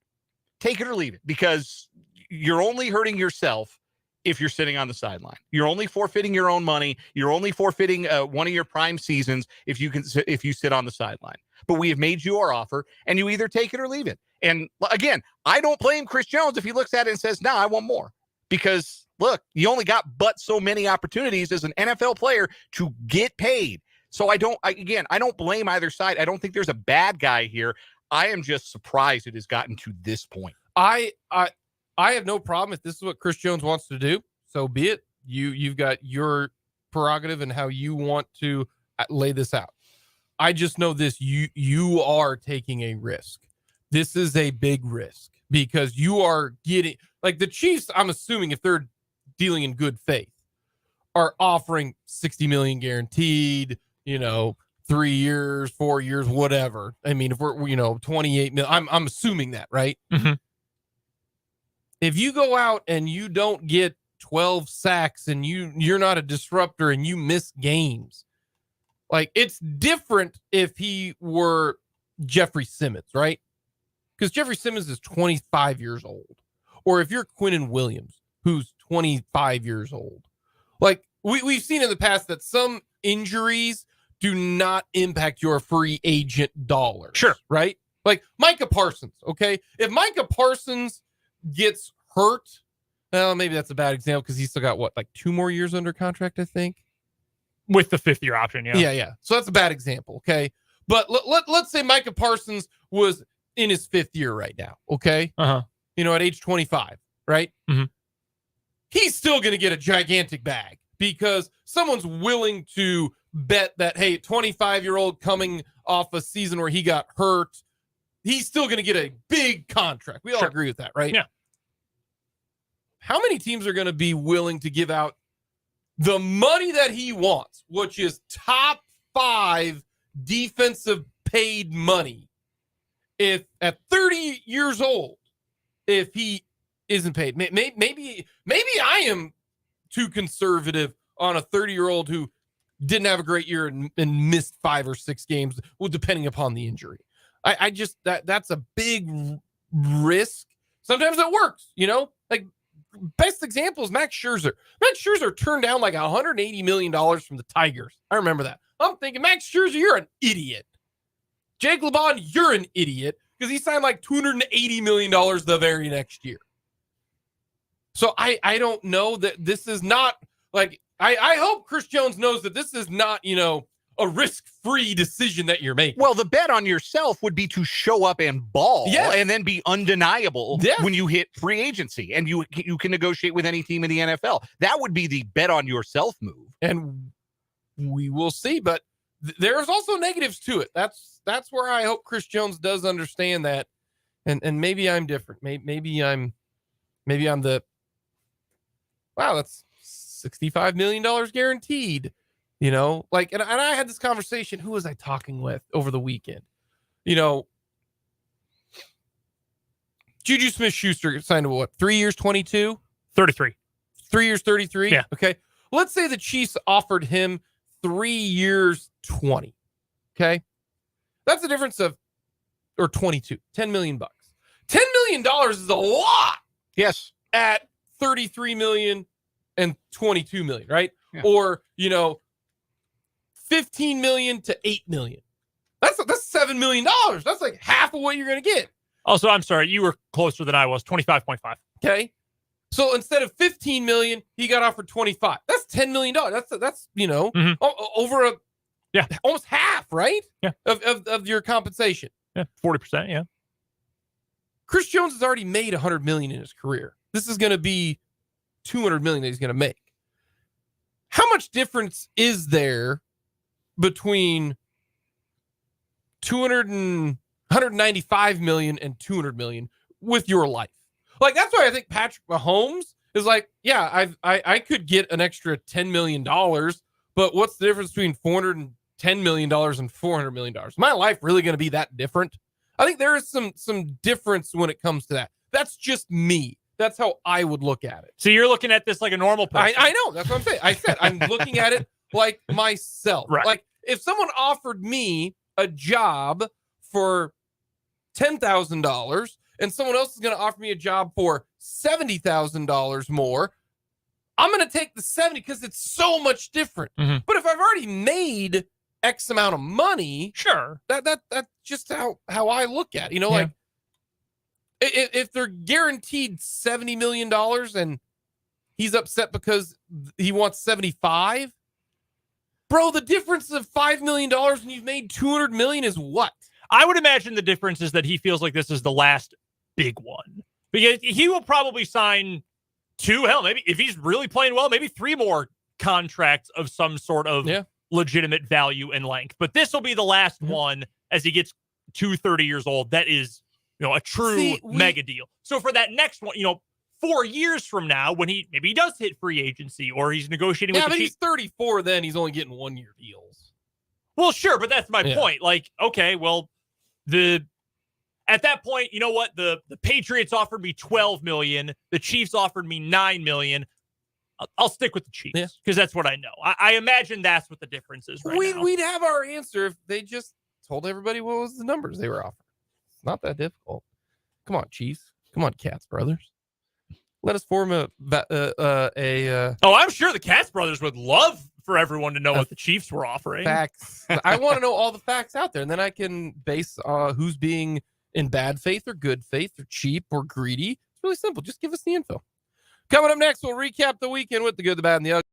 [SPEAKER 3] Take it or leave it, because you're only hurting yourself if you're sitting on the sideline. You're only forfeiting your own money. You're only forfeiting one of your prime seasons if you sit on the sideline. But we have made you our offer, and you either take it or leave it. And again, I don't blame Chris Jones if he looks at it and says, "No, I want more," because look, you only got but so many opportunities as an NFL player to get paid. So I don't blame either side. I don't think there's a bad guy here. I am just surprised it has gotten to this point.
[SPEAKER 1] I have no problem if this is what Chris Jones wants to do. So be it. You've got your prerogative and how you want to lay this out. I just know this. You are taking a risk. This is a big risk because you are getting Like the Chiefs, I'm assuming if they're dealing in good faith, are offering $60 million guaranteed, 3 years, 4 years, whatever. I mean, if we're, $28 million, I'm assuming that, right?
[SPEAKER 2] Mhm.
[SPEAKER 1] If you go out and you don't get 12 sacks and you're not a disruptor and you miss games, like it's different if he were Jeffrey Simmons, right? Because Jeffrey Simmons is 25 years old. Or if you're Quinnen Williams, who's 25 years old. Like we've seen in the past that some injuries do not impact your free agent dollars.
[SPEAKER 2] Sure.
[SPEAKER 1] Right? Like Micah Parsons, okay? If Micah Parsons gets hurt, well, maybe that's a bad example because he's still got, 2 more years under contract, I think?
[SPEAKER 2] With the 5th-year option, yeah.
[SPEAKER 1] Yeah. So that's a bad example, okay? But let's say Micah Parsons was in his 5th year right now, okay?
[SPEAKER 2] Uh-huh.
[SPEAKER 1] At age 25, right?
[SPEAKER 2] Mm-hmm.
[SPEAKER 1] He's still going to get a gigantic bag because someone's willing to bet that, hey, 25-year-old coming off a season where he got hurt, he's still going to get a big contract. We all agree with that, right?
[SPEAKER 2] Yeah.
[SPEAKER 1] How many teams are going to be willing to give out the money that he wants, which is top 5 defensive paid money, if at 30 years old, if he isn't paid? Maybe I am too conservative on a 30-year-old who didn't have a great year and missed 5 or 6 games, well, depending upon the injury. I just that's a big risk. Sometimes it works, like best example is Max Scherzer. Max Scherzer turned down like $180 million from the Tigers. I remember that. I'm thinking, Max Scherzer, you're an idiot. Jake LeBon, you're an idiot because he signed like $280 million the very next year. So I don't know that this is not like, I hope Chris Jones knows that this is not, a risk-free decision that you're making.
[SPEAKER 3] Well, the bet on yourself would be to show up and ball and then be undeniable when you hit free agency and you can negotiate with any team in the NFL. That would be the bet on yourself move.
[SPEAKER 1] And we will see, but there's also negatives to it. That's where I hope Chris Jones does understand that. And maybe I'm different. Maybe I'm the, wow, that's $65 million guaranteed. And I had this conversation. Who was I talking with over the weekend? Juju Smith-Schuster signed to 3 years, 22?
[SPEAKER 2] 33.
[SPEAKER 1] 3 years, 33?
[SPEAKER 2] Yeah.
[SPEAKER 1] Okay. Let's say the Chiefs offered him 3 years, 20. Okay. That's the difference of, or 22, $10 million. $10 million is a lot.
[SPEAKER 3] Yes.
[SPEAKER 1] At 33 million and 22 million, right?
[SPEAKER 3] Yeah.
[SPEAKER 1] Or, 15 million to 8 million. That's $7 million. That's like half of what you're going to get.
[SPEAKER 2] Also, I'm sorry, you were closer than I was, 25.5.
[SPEAKER 1] Okay. So instead of 15 million, he got offered 25. That's $10 million. That's over almost half, right?
[SPEAKER 2] Yeah.
[SPEAKER 1] Of your compensation.
[SPEAKER 2] Yeah, 40%, yeah.
[SPEAKER 1] Chris Jones has already made $100 million in his career. This is going to be $200 million that he's going to make. How much difference is there between 195 million and 200 million with your life? Like, that's why I think Patrick Mahomes is like, yeah, I could get an extra $10 million, but what's the difference between $410 million and $400 million? Is my life really going to be that different? I think there is some difference when it comes to that. That's just me. That's how I would look at it.
[SPEAKER 2] So you're looking at this like a normal person.
[SPEAKER 1] I know. That's what I'm saying. I said I'm looking at it like myself.
[SPEAKER 2] Right.
[SPEAKER 1] Like if someone offered me a job for $10,000 and someone else is going to offer me a job for $70,000 more, I'm going to take the 70 because it's so much different.
[SPEAKER 2] Mm-hmm.
[SPEAKER 1] But if I've already made X amount of money,
[SPEAKER 2] sure,
[SPEAKER 1] that's just how I look at it. Like if they're guaranteed $70 million and he's upset because he wants 75, bro, the difference of $5 million when you've made $200 million is what?
[SPEAKER 2] I would imagine the difference is that he feels like this is the last big one. Because he will probably sign 2, maybe if he's really playing well, maybe 3 more contracts of some sort of legitimate value and length. But this will be the last one as he gets to 30 years old. That is, a true mega deal. So for that next one, 4 years from now, when maybe he does hit free agency or he's negotiating with the Chiefs.
[SPEAKER 1] He's 34 then. He's only getting 1-year deals.
[SPEAKER 2] Well, sure, but that's my point. Like, okay, well, at that point, you know what? The Patriots offered me $12 million. The Chiefs offered me $9 million. I'll stick with the Chiefs because that's what I know. I imagine that's what the difference is right now.
[SPEAKER 1] We'd have our answer if they just told everybody what was the numbers they were offering. It's not that difficult. Come on, Chiefs. Come on, Katz brothers. Let us form
[SPEAKER 2] Oh, I'm sure the Katz brothers would love for everyone to know what the Chiefs were offering.
[SPEAKER 1] Facts. I want to know all the facts out there, and then I can base who's being in bad faith or good faith or cheap or greedy. It's really simple. Just give us the info. Coming up next, we'll recap the weekend with the good, the bad, and the ugly.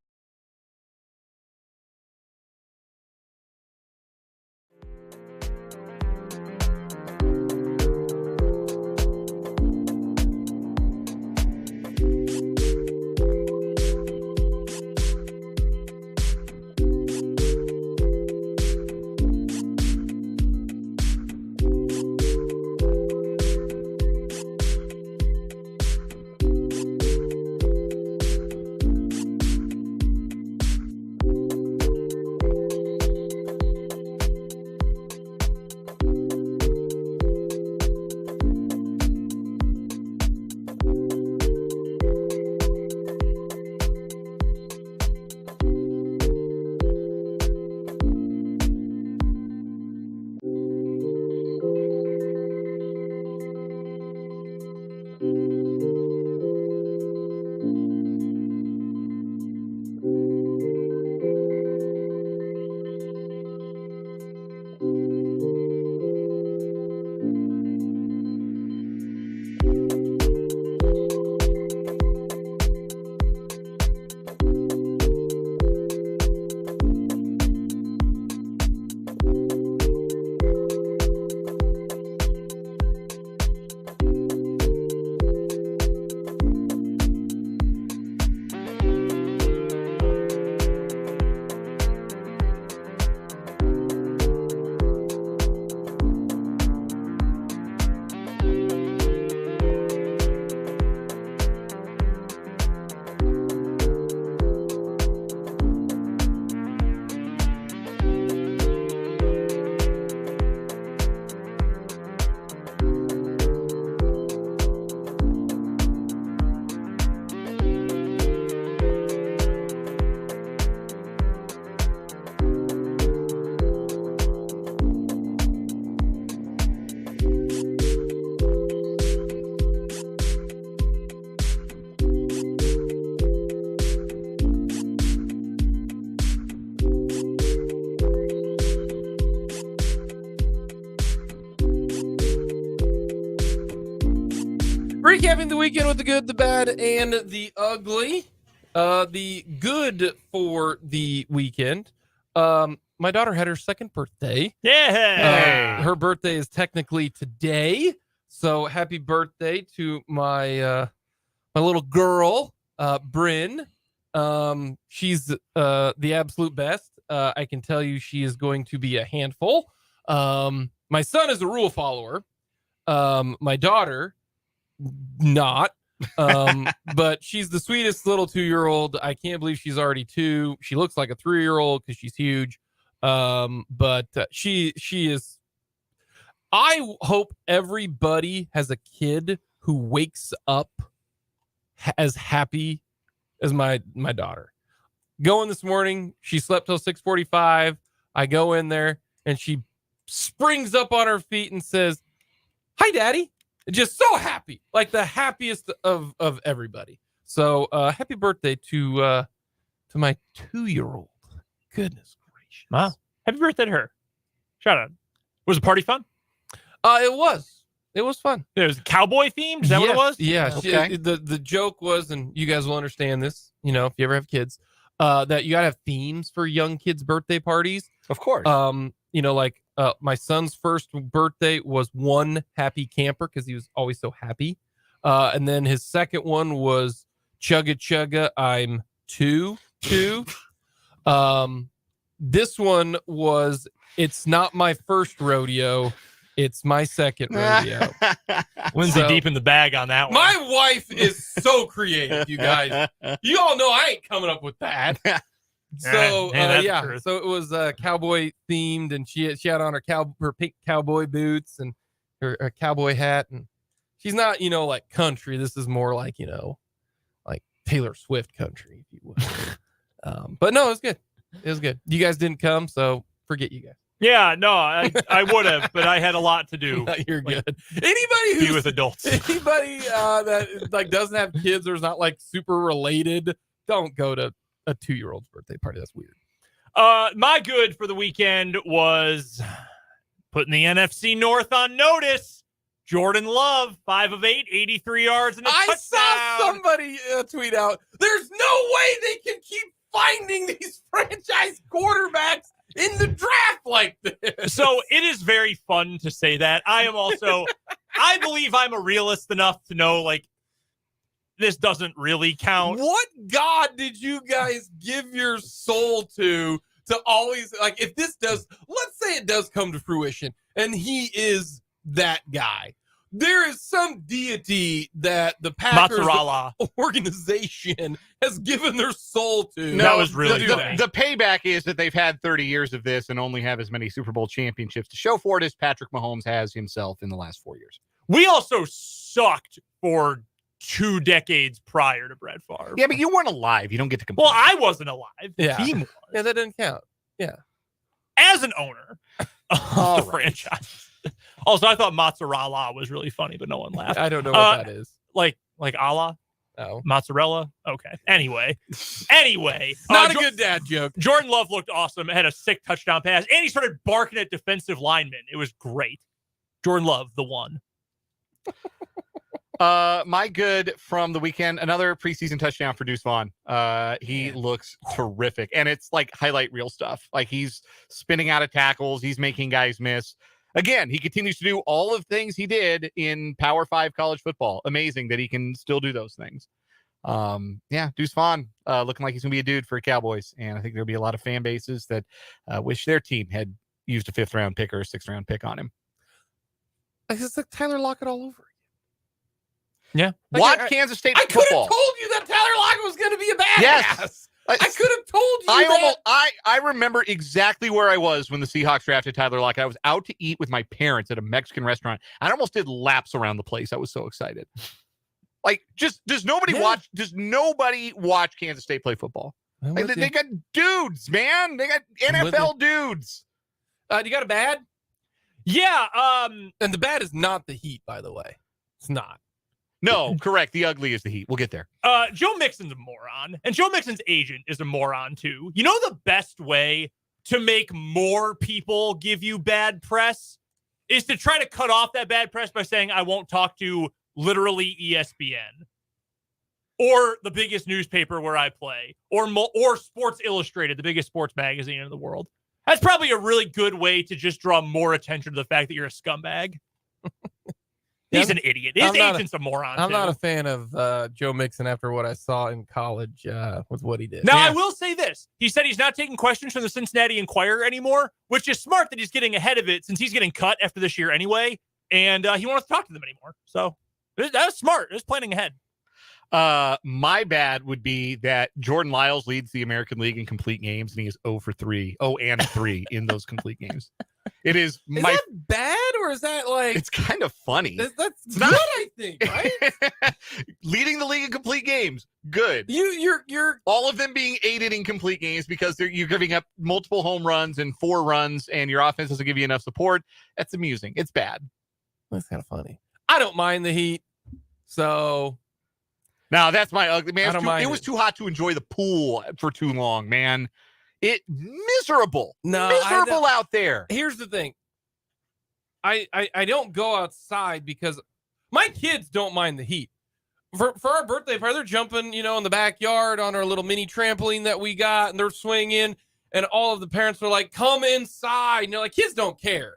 [SPEAKER 1] Recapping the weekend with the good, the bad, and the ugly. The good for the weekend. My daughter had her second birthday.
[SPEAKER 2] Yeah.
[SPEAKER 1] Her birthday is technically today. So happy birthday to my my little girl, Bryn. She's the absolute best. I can tell you she is going to be a handful. My son is a rule follower. My daughter, not. But she's the sweetest little 2-year-old. I can't believe she's already 2. She looks like a 3-year-old because she's huge. But she is. I hope everybody has a kid who wakes up as happy as my daughter. Going this morning, she slept till 6:45. I go in there and she springs up on her feet and says, "Hi, Daddy." Just so happy, like the happiest of everybody. So happy birthday to my 2-year-old. Goodness gracious.
[SPEAKER 2] Wow. Happy birthday to her. Shout out. Was the party fun?
[SPEAKER 1] It was fun.
[SPEAKER 2] It was cowboy themed. Is that what it was?
[SPEAKER 1] Yeah.
[SPEAKER 3] Okay.
[SPEAKER 1] The joke was, and you guys will understand this, if you ever have kids, that you gotta have themes for young kids' birthday parties.
[SPEAKER 3] Of course.
[SPEAKER 1] My son's first birthday was One Happy Camper because he was always so happy. And then his second one was Chugga Chugga, I'm 2. This one was It's Not My First Rodeo. It's my second rodeo.
[SPEAKER 2] Lindsay
[SPEAKER 1] So-
[SPEAKER 2] deep in the bag on that one.
[SPEAKER 1] My wife is so creative, you guys. You all know I ain't coming up with that. So
[SPEAKER 2] that's the truth.
[SPEAKER 1] so it was cowboy themed, and she had on her pink cowboy boots and her cowboy hat, and she's not like country. This is more like like Taylor Swift country, if you will. But no, it was good. It was good. You guys didn't come, so forget you guys.
[SPEAKER 2] Yeah, no, I would have, but I had a lot to do.
[SPEAKER 1] No, you're
[SPEAKER 2] Like,
[SPEAKER 1] good. Anybody
[SPEAKER 2] Be
[SPEAKER 1] who's
[SPEAKER 2] with adults.
[SPEAKER 1] anybody that like doesn't have kids or is not like super related, don't go to a 2-year-old's birthday party. That's weird.
[SPEAKER 2] My good for the weekend was putting the NFC North on notice. Jordan Love, 5 of 8, 83 yards and a touchdown.
[SPEAKER 1] I saw somebody tweet out, there's no way they can keep finding these franchise quarterbacks in the draft like this.
[SPEAKER 2] So it is very fun to say that. I am also, I believe I'm a realist enough to know, like, this doesn't really count.
[SPEAKER 1] What God did you guys give your soul to always, like, if this does, let's say it does come to fruition and he is that guy, there is some deity that the Packers
[SPEAKER 2] Mozzarella.
[SPEAKER 1] organization has given their soul to.
[SPEAKER 2] That was really
[SPEAKER 3] the payback is that they've had 30 years of this and only have as many Super Bowl championships to show for it as Patrick Mahomes has himself in the last 4 years.
[SPEAKER 2] We also sucked for 2 decades prior to Brett Favre.
[SPEAKER 3] Yeah, but you weren't alive. You don't get to complain.
[SPEAKER 2] Well, I wasn't alive. The
[SPEAKER 1] Yeah.
[SPEAKER 2] team was.
[SPEAKER 1] Yeah, that didn't count.
[SPEAKER 2] As an owner of
[SPEAKER 3] All
[SPEAKER 2] the
[SPEAKER 3] right.
[SPEAKER 2] franchise. Also, I thought mozzarella was really funny, but no one laughed.
[SPEAKER 1] I don't know what that is.
[SPEAKER 2] Like Allah?
[SPEAKER 1] Oh,
[SPEAKER 2] Mozzarella? Okay. Anyway.
[SPEAKER 1] not a good dad joke.
[SPEAKER 2] Jordan Love looked awesome. Had a sick touchdown pass, and he started barking at defensive linemen. It was great. Jordan Love, the one.
[SPEAKER 3] My good from the weekend, another preseason touchdown for Deuce Vaughn. He looks terrific, and it's like highlight reel stuff. Like, he's spinning out of tackles, he's making guys miss. Again, he continues to do all of the things he did in Power 5 college football. Amazing that he can still do those things. Deuce Vaughn looking like he's gonna be a dude for Cowboys, and I think there'll be a lot of fan bases that wish their team had used a 5th round pick or a 6th round pick on him.
[SPEAKER 1] It's like Tyler Lockett all over.
[SPEAKER 2] Yeah.
[SPEAKER 1] Like,
[SPEAKER 3] Watch Kansas State
[SPEAKER 1] I could have
[SPEAKER 3] football.
[SPEAKER 1] told you that Tyler Lockett was going to be a badass.
[SPEAKER 3] Yes.
[SPEAKER 1] I could have told you that.
[SPEAKER 3] I remember exactly where I was when the Seahawks drafted Tyler Lockett. I was out to eat with my parents at a Mexican restaurant. I almost did laps around the place. I was so excited. Like, just does nobody watch Kansas State play football?
[SPEAKER 1] I'm
[SPEAKER 3] Like,
[SPEAKER 1] with
[SPEAKER 3] they
[SPEAKER 1] you.
[SPEAKER 3] got dudes, man. They got
[SPEAKER 1] I'm with
[SPEAKER 3] NFL dudes.
[SPEAKER 1] You got a bad?
[SPEAKER 2] Yeah.
[SPEAKER 1] And the bad is not the Heat, by the way. It's not.
[SPEAKER 3] No, correct. The ugly is the Heat. We'll get there.
[SPEAKER 2] Joe Mixon's a moron, and Joe Mixon's agent is a moron too. You know the best way to make more people give you bad press is to try to cut off that bad press by saying, I won't talk to literally ESPN or the biggest newspaper where I play or Sports Illustrated, the biggest sports magazine in the world. That's probably a really good way to just draw more attention to the fact that you're a scumbag. He's an idiot. His agent's a moron.
[SPEAKER 1] I'm
[SPEAKER 2] too.
[SPEAKER 1] not a fan of Joe Mixon after what I saw in college with what he did.
[SPEAKER 2] Now, I will say this. He said he's not taking questions from the Cincinnati Enquirer anymore, which is smart that he's getting ahead of it since he's getting cut after this year anyway, and he won't have to talk to them anymore. So that's smart. It's planning ahead.
[SPEAKER 3] My bad would be that Jordan Lyles leads the American League in complete games, and he is 0 and 3 in those complete games. It is
[SPEAKER 1] that bad, or is that like
[SPEAKER 3] it's kind of funny.
[SPEAKER 1] That's
[SPEAKER 3] not-
[SPEAKER 1] good, I think, right?
[SPEAKER 3] Leading the league in complete games, good.
[SPEAKER 1] You're
[SPEAKER 3] All of them being aided in complete games because you're giving up multiple home runs and 4 runs, and your offense doesn't give you enough support. That's amusing. It's bad.
[SPEAKER 1] that's kind of funny. I don't mind the Heat, so
[SPEAKER 3] Now that's my ugly man.
[SPEAKER 1] I don't mind
[SPEAKER 3] It was
[SPEAKER 1] it.
[SPEAKER 3] too hot to enjoy the pool for too long, man. It miserable.
[SPEAKER 1] No,
[SPEAKER 3] miserable out there.
[SPEAKER 1] here's the thing. I don't go outside because my kids don't mind the heat. For our birthday party, they're jumping, in the backyard on our little mini trampoline that we got, and they're swinging, and all of the parents are like, come inside. And like, kids don't care.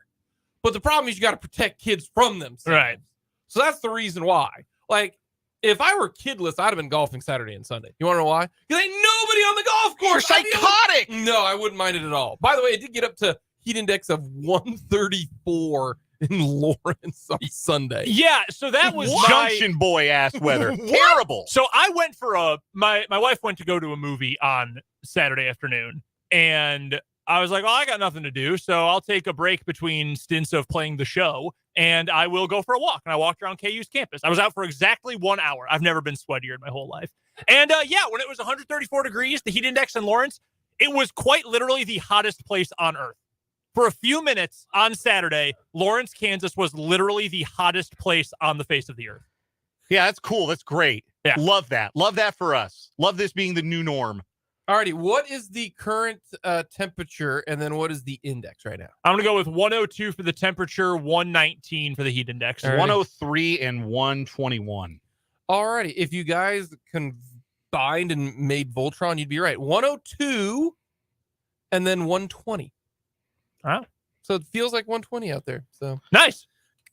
[SPEAKER 1] But the problem is you got to protect kids from themselves.
[SPEAKER 2] Right.
[SPEAKER 1] So that's the reason why. Like, if I were kidless, I'd have been golfing Saturday and Sunday. You want to know why? Because ain't nobody on the golf
[SPEAKER 3] You're
[SPEAKER 1] course. I'd be
[SPEAKER 3] psychotic.
[SPEAKER 1] no, I wouldn't mind it at all. By the way, it did get up to heat index of 134 in Lawrence on Sunday.
[SPEAKER 2] Yeah, so that was
[SPEAKER 3] Junction boy ass weather. Terrible.
[SPEAKER 2] So I went for my wife went to go to a movie on Saturday afternoon, and I was like, oh, I got nothing to do, so I'll take a break between stints of playing the show, and I will go for a walk. And I walked around KU's campus. I was out for exactly 1 hour. I've never been sweatier in my whole life. And when it was 134 degrees, the heat index in Lawrence, it was quite literally the hottest place on earth. For a few minutes on Saturday, Lawrence, Kansas was literally the hottest place on the face of the earth.
[SPEAKER 3] Yeah, that's cool. That's great.
[SPEAKER 2] Yeah.
[SPEAKER 3] Love that. Love that for us. Love this being the new norm.
[SPEAKER 1] Alrighty, what is the current temperature, and then what is the index right now?
[SPEAKER 2] I'm going to go with 102 for the temperature, 119 for the heat index.
[SPEAKER 1] Alrighty.
[SPEAKER 3] 103 and 121.
[SPEAKER 1] Alrighty, if you guys combined and made Voltron, you'd be right. 102 and then 120.
[SPEAKER 2] Wow.
[SPEAKER 1] So it feels like 120 out there. So
[SPEAKER 2] Nice.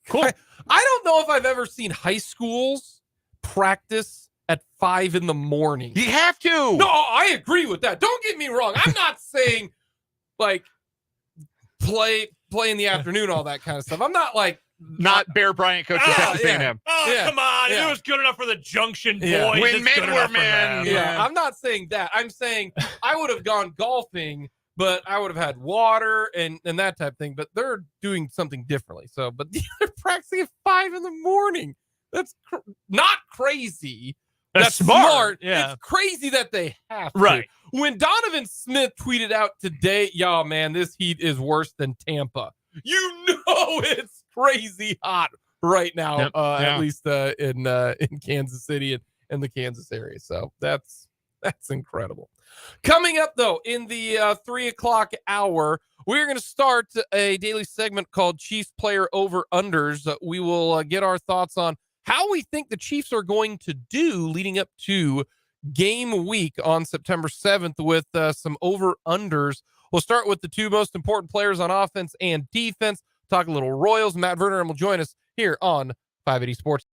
[SPEAKER 2] Cool.
[SPEAKER 1] I don't know if I've ever seen high schools practice at 5 a.m.
[SPEAKER 3] You have to.
[SPEAKER 1] No, I agree with that. Don't get me wrong. I'm not saying like play in the afternoon, all that kind of stuff. I'm not like
[SPEAKER 3] Not Bear Bryant coach of Texas A&M.
[SPEAKER 2] Oh,
[SPEAKER 1] Yeah.
[SPEAKER 2] come on.
[SPEAKER 1] Yeah.
[SPEAKER 2] If it was good enough for the Junction boys,
[SPEAKER 1] Yeah.
[SPEAKER 3] When
[SPEAKER 2] it's
[SPEAKER 3] men
[SPEAKER 2] good
[SPEAKER 3] were
[SPEAKER 2] enough for
[SPEAKER 3] men.
[SPEAKER 2] them.
[SPEAKER 1] Yeah, I'm not saying that. I'm saying I would have gone golfing, but I would have had water and that type of thing. But they're doing something differently. So, but they're practicing at 5 a.m. That's not crazy.
[SPEAKER 2] That's smart.
[SPEAKER 1] Yeah. It's crazy that they have to.
[SPEAKER 2] Right.
[SPEAKER 1] When Donovan Smith tweeted out today, y'all, man, this heat is worse than Tampa. You know it's crazy hot right now,
[SPEAKER 2] Yep.
[SPEAKER 1] at least in Kansas City and the Kansas area. So that's incredible. Coming up, though, in the 3 o'clock hour, we're going to start a daily segment called Chiefs Player Over-Unders. We will get our thoughts on how we think the Chiefs are going to do leading up to game week on September 7th with some over-unders. We'll start with the two most important players on offense and defense. Talk a little Royals. Matt Verderame will join us here on 580 Sports.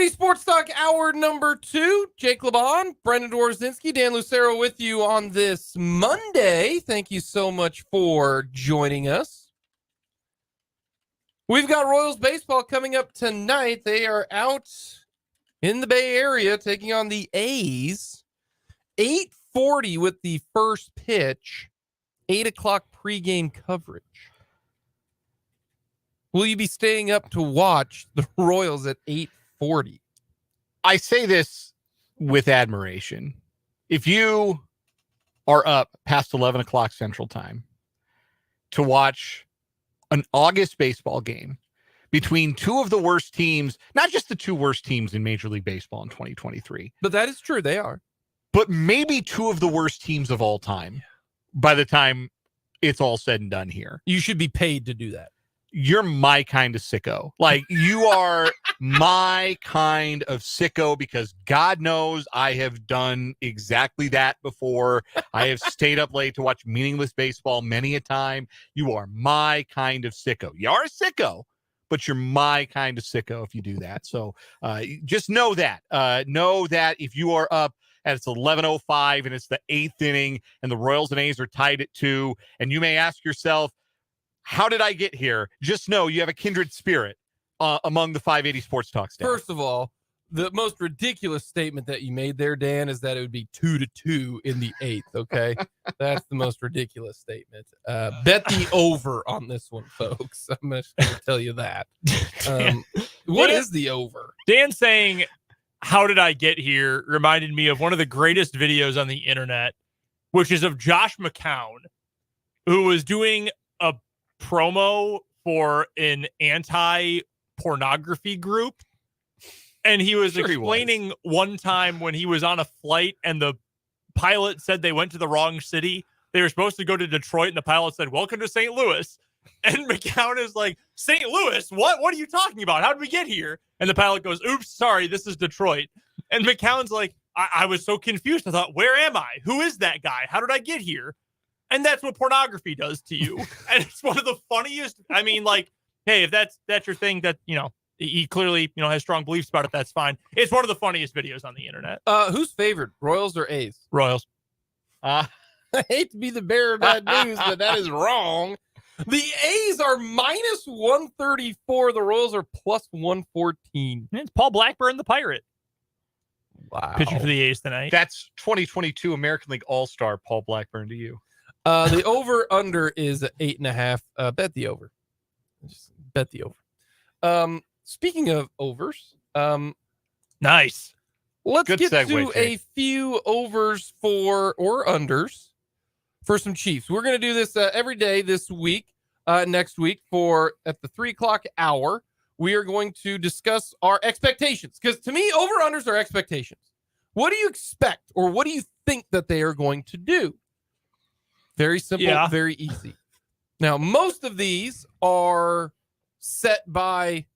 [SPEAKER 1] 580 Sports Talk, hour number 2. Jake LeBon, Brendan Dworzinski, Dan Lucero with you on this Monday. Thank you so much for joining us. We've got Royals baseball coming up tonight. They are out in the Bay Area taking on the A's. 8:40 with the first pitch. 8 o'clock pregame coverage. Will you be staying up to watch the Royals at 8:40?
[SPEAKER 3] I say this with admiration. If you are up past 11 o'clock Central Time to watch an August baseball game between two of the worst teams, not just the two worst teams in Major League Baseball in 2023,
[SPEAKER 1] But that is true. They are.
[SPEAKER 3] but maybe two of the worst teams of all time by the time it's all said and done here.
[SPEAKER 1] You should be paid to do that.
[SPEAKER 3] You're my kind of sicko. Like, you are my kind of sicko, because God knows I have done exactly that before. I have stayed up late to watch meaningless baseball many a time. You are my kind of sicko. You are a sicko, but you're my kind of sicko if you do that. So just know that. Know that if you are up and it's 11:05 and it's the 8th inning and the Royals and A's are tied at 2, and you may ask yourself, how did I get here? Just know you have a kindred spirit among the 580 Sports Talk staff.
[SPEAKER 1] First of all, the most ridiculous statement that you made there, Dan, is that it would be 2-2 in the 8th. Okay, that's the most ridiculous statement. Bet the over on this one, folks. I'm just going to tell you that. What is the over?
[SPEAKER 2] Dan saying, "How did I get here?" reminded me of one of the greatest videos on the internet, which is of Josh McCown, who was doing a promo for an anti-pornography group. And he was explaining one time when he was on a flight and the pilot said they went to the wrong city. They were supposed to go to Detroit, and the pilot said, "Welcome to St. Louis." And McCown is like, "St. Louis? What are you talking about? How did we get here?" And the pilot goes, "Oops, sorry, this is Detroit." And McCown's like, I was so confused. I thought, where am I? Who is that guy? How did I get here? And that's what pornography does to you. And it's one of the funniest. I mean, like, hey, if that's your thing, that, he clearly, has strong beliefs about it, that's fine. It's one of the funniest videos on the internet.
[SPEAKER 1] Who's favored, Royals or A's?
[SPEAKER 2] Royals.
[SPEAKER 1] I hate to be the bearer of bad news, but that is wrong. The A's are minus 134. The Royals are plus 114.
[SPEAKER 2] It's Paul Blackburn, the Pirate.
[SPEAKER 1] Wow.
[SPEAKER 2] Pitching for the A's tonight.
[SPEAKER 3] That's 2022 American League All-Star Paul Blackburn to you.
[SPEAKER 1] The over-under is 8.5. Bet the over. Just bet the over. Speaking of overs,
[SPEAKER 2] nice.
[SPEAKER 1] Let's
[SPEAKER 3] Good
[SPEAKER 1] get
[SPEAKER 3] segue,
[SPEAKER 1] to
[SPEAKER 3] Jake.
[SPEAKER 1] a few overs or unders for some Chiefs. We're going to do this every day this week, next week at the 3 o'clock hour. We are going to discuss our expectations, because to me, over-unders are expectations. What do you expect, or what do you think that they are going to do? Very simple, very easy. Now, most of these are set by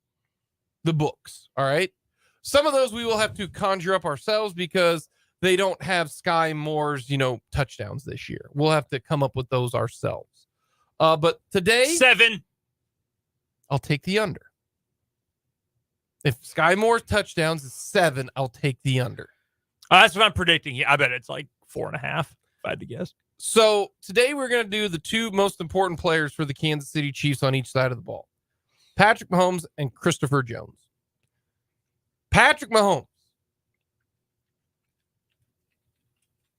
[SPEAKER 1] the books, all right? Some of those we will have to conjure up ourselves because they don't have Sky Moore's, touchdowns this year. We'll have to come up with those ourselves. But today,
[SPEAKER 2] 7.
[SPEAKER 1] I'll take the under. If Sky Moore's touchdowns is 7, I'll take the under.
[SPEAKER 2] That's what I'm predicting. I bet it's like 4.5, if I had to guess.
[SPEAKER 1] So today we're going to do the two most important players for the Kansas City Chiefs on each side of the ball. Patrick Mahomes and Christopher Jones. Patrick Mahomes.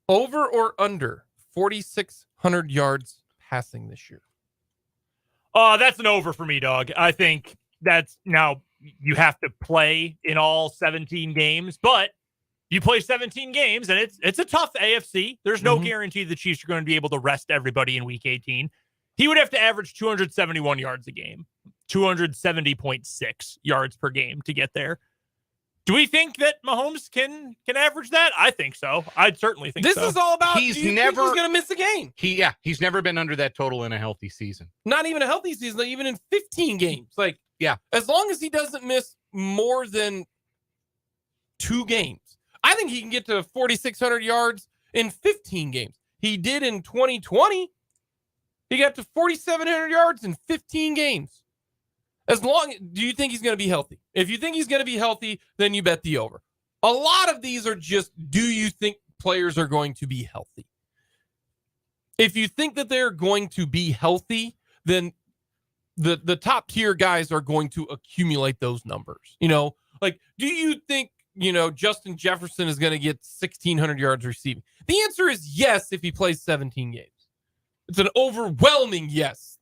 [SPEAKER 1] Over or under 4,600 yards passing this year?
[SPEAKER 2] That's an over for me, dog. I think that's, now you have to play in all 17 games, but you play 17 games, and it's a tough AFC. There's no guarantee the Chiefs are going to be able to rest everybody in Week 18. He would have to average 271 yards a game, 270.6 yards per game to get there. Do we think that Mahomes can average that? I think so. I'd certainly think so.
[SPEAKER 1] This is all about
[SPEAKER 3] He's
[SPEAKER 1] he's
[SPEAKER 3] never
[SPEAKER 1] going to miss a game.
[SPEAKER 3] He's never been under that total in a healthy season.
[SPEAKER 1] Not even a healthy season, like even in 15 games. Like,
[SPEAKER 3] yeah,
[SPEAKER 1] as long as he doesn't miss more than 2 games. I think he can get to 4,600 yards in 15 games. He did in 2020. He got to 4,700 yards in 15 games. Do you think he's going to be healthy? If you think he's going to be healthy, then you bet the over. A lot of these are just, do you think players are going to be healthy? If you think that they're going to be healthy, then the top tier guys are going to accumulate those numbers. Like, do you think, Justin Jefferson is going to get 1,600 yards receiving? The answer is yes if he plays 17 games. It's an overwhelming yes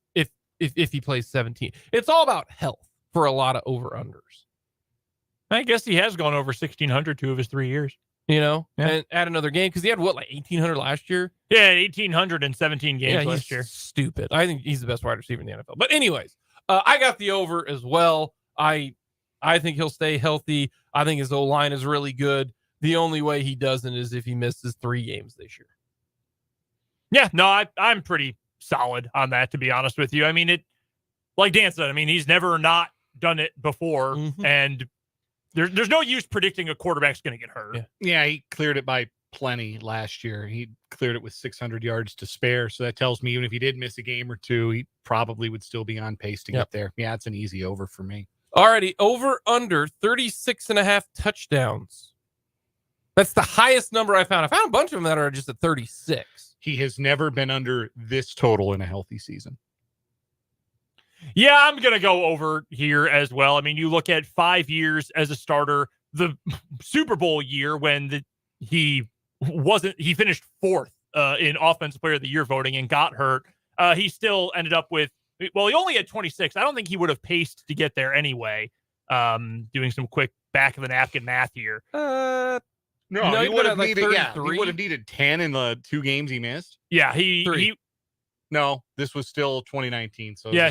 [SPEAKER 1] if he plays 17. It's all about health for a lot of over-unders.
[SPEAKER 2] I guess he has gone over 1,600 2 of his 3 years.
[SPEAKER 1] And add another game because he had 1,800 last year?
[SPEAKER 2] Yeah, 1,817 games last year.
[SPEAKER 1] Stupid. I think he's the best wide receiver in the NFL. But anyways, I got the over as well. I think he'll stay healthy. I think his O-line is really good. The only way he doesn't is if he misses 3 games this year.
[SPEAKER 2] Yeah, no, I'm pretty solid on that, to be honest with you. I mean, like Dan said, he's never not done it before, and there's no use predicting a quarterback's going to get hurt.
[SPEAKER 3] Yeah, he cleared it by plenty last year. He cleared it with 600 yards to spare, so that tells me even if he did miss a game or two, he probably would still be on pace to get there. Yeah, it's an easy over for me.
[SPEAKER 1] Alrighty, over under 36.5 touchdowns. That's the highest number I found. I found a bunch of them that are just at 36.
[SPEAKER 3] He has never been under this total in a healthy season.
[SPEAKER 2] Yeah, I'm going to go over here as well. You look at 5 years as a starter, the Super Bowl year when he finished 4th in Offensive Player of the Year voting and got hurt. He still ended up with, he only had 26. I don't think he would have paced to get there anyway. Doing some quick back of the napkin math here.
[SPEAKER 3] No, he would have needed. Yeah, he would have needed 10 in the 2 games he missed.
[SPEAKER 2] Yeah, he.
[SPEAKER 3] No, this was still 2019. So
[SPEAKER 2] yeah,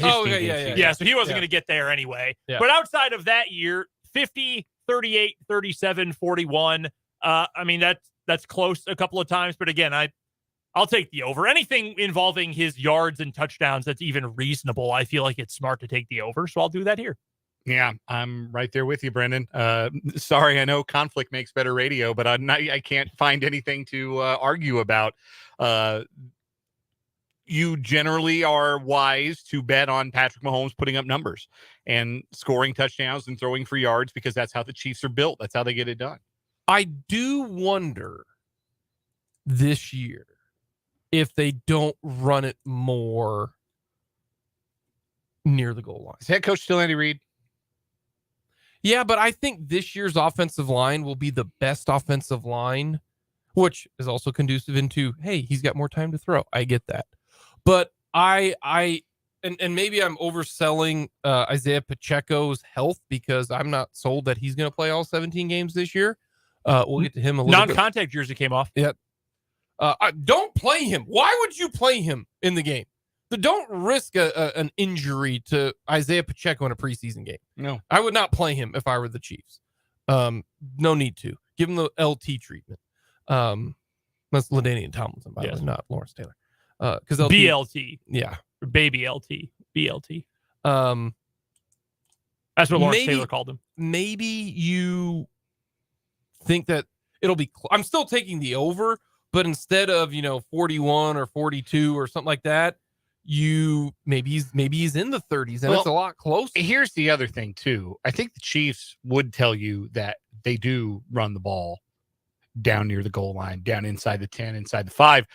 [SPEAKER 1] yeah.
[SPEAKER 2] So he wasn't going to get there anyway.
[SPEAKER 1] Yeah.
[SPEAKER 2] But outside of that year, 50, 38, 37, 41. That's close a couple of times. But again, I'll take the over. Anything involving his yards and touchdowns that's even reasonable, I feel like it's smart to take the over. So I'll do that here.
[SPEAKER 3] Yeah, I'm right there with you, Brendan. Sorry, I know conflict makes better radio, but I can't find anything to argue about. You generally are wise to bet on Patrick Mahomes putting up numbers and scoring touchdowns and throwing for yards because that's how the Chiefs are built. That's how they get it done.
[SPEAKER 1] I do wonder this year if they don't run it more near the goal line.
[SPEAKER 3] Is head coach still Andy Reid?
[SPEAKER 1] Yeah, but I think this year's offensive line will be the best offensive line, which is also conducive into, hey, he's got more time to throw. I get that. But and maybe I'm overselling Isaiah Pacheco's health because I'm not sold that he's going to play all 17 games this year. We'll get to him a little bit.
[SPEAKER 2] Non-contact jersey came off.
[SPEAKER 1] Yeah. Don't play him. Why would you play him in the game? Don't risk an injury to Isaiah Pacheco in a preseason game.
[SPEAKER 3] No.
[SPEAKER 1] I would not play him if I were the Chiefs. No need to. Give him the LT treatment. That's LaDainian Tomlinson, by the way, not Lawrence Taylor. Because
[SPEAKER 2] BLT.
[SPEAKER 1] Yeah.
[SPEAKER 2] Or baby LT. BLT. That's what Lawrence Taylor called him.
[SPEAKER 1] Maybe you think that it'll be I'm still taking the over, but instead of 41 or 42 or something like that, maybe he's in the 30s, and it's a lot closer.
[SPEAKER 3] Here's the other thing too. I think the Chiefs would tell you that they do run the ball down near the goal line, down inside the 10, inside the 5.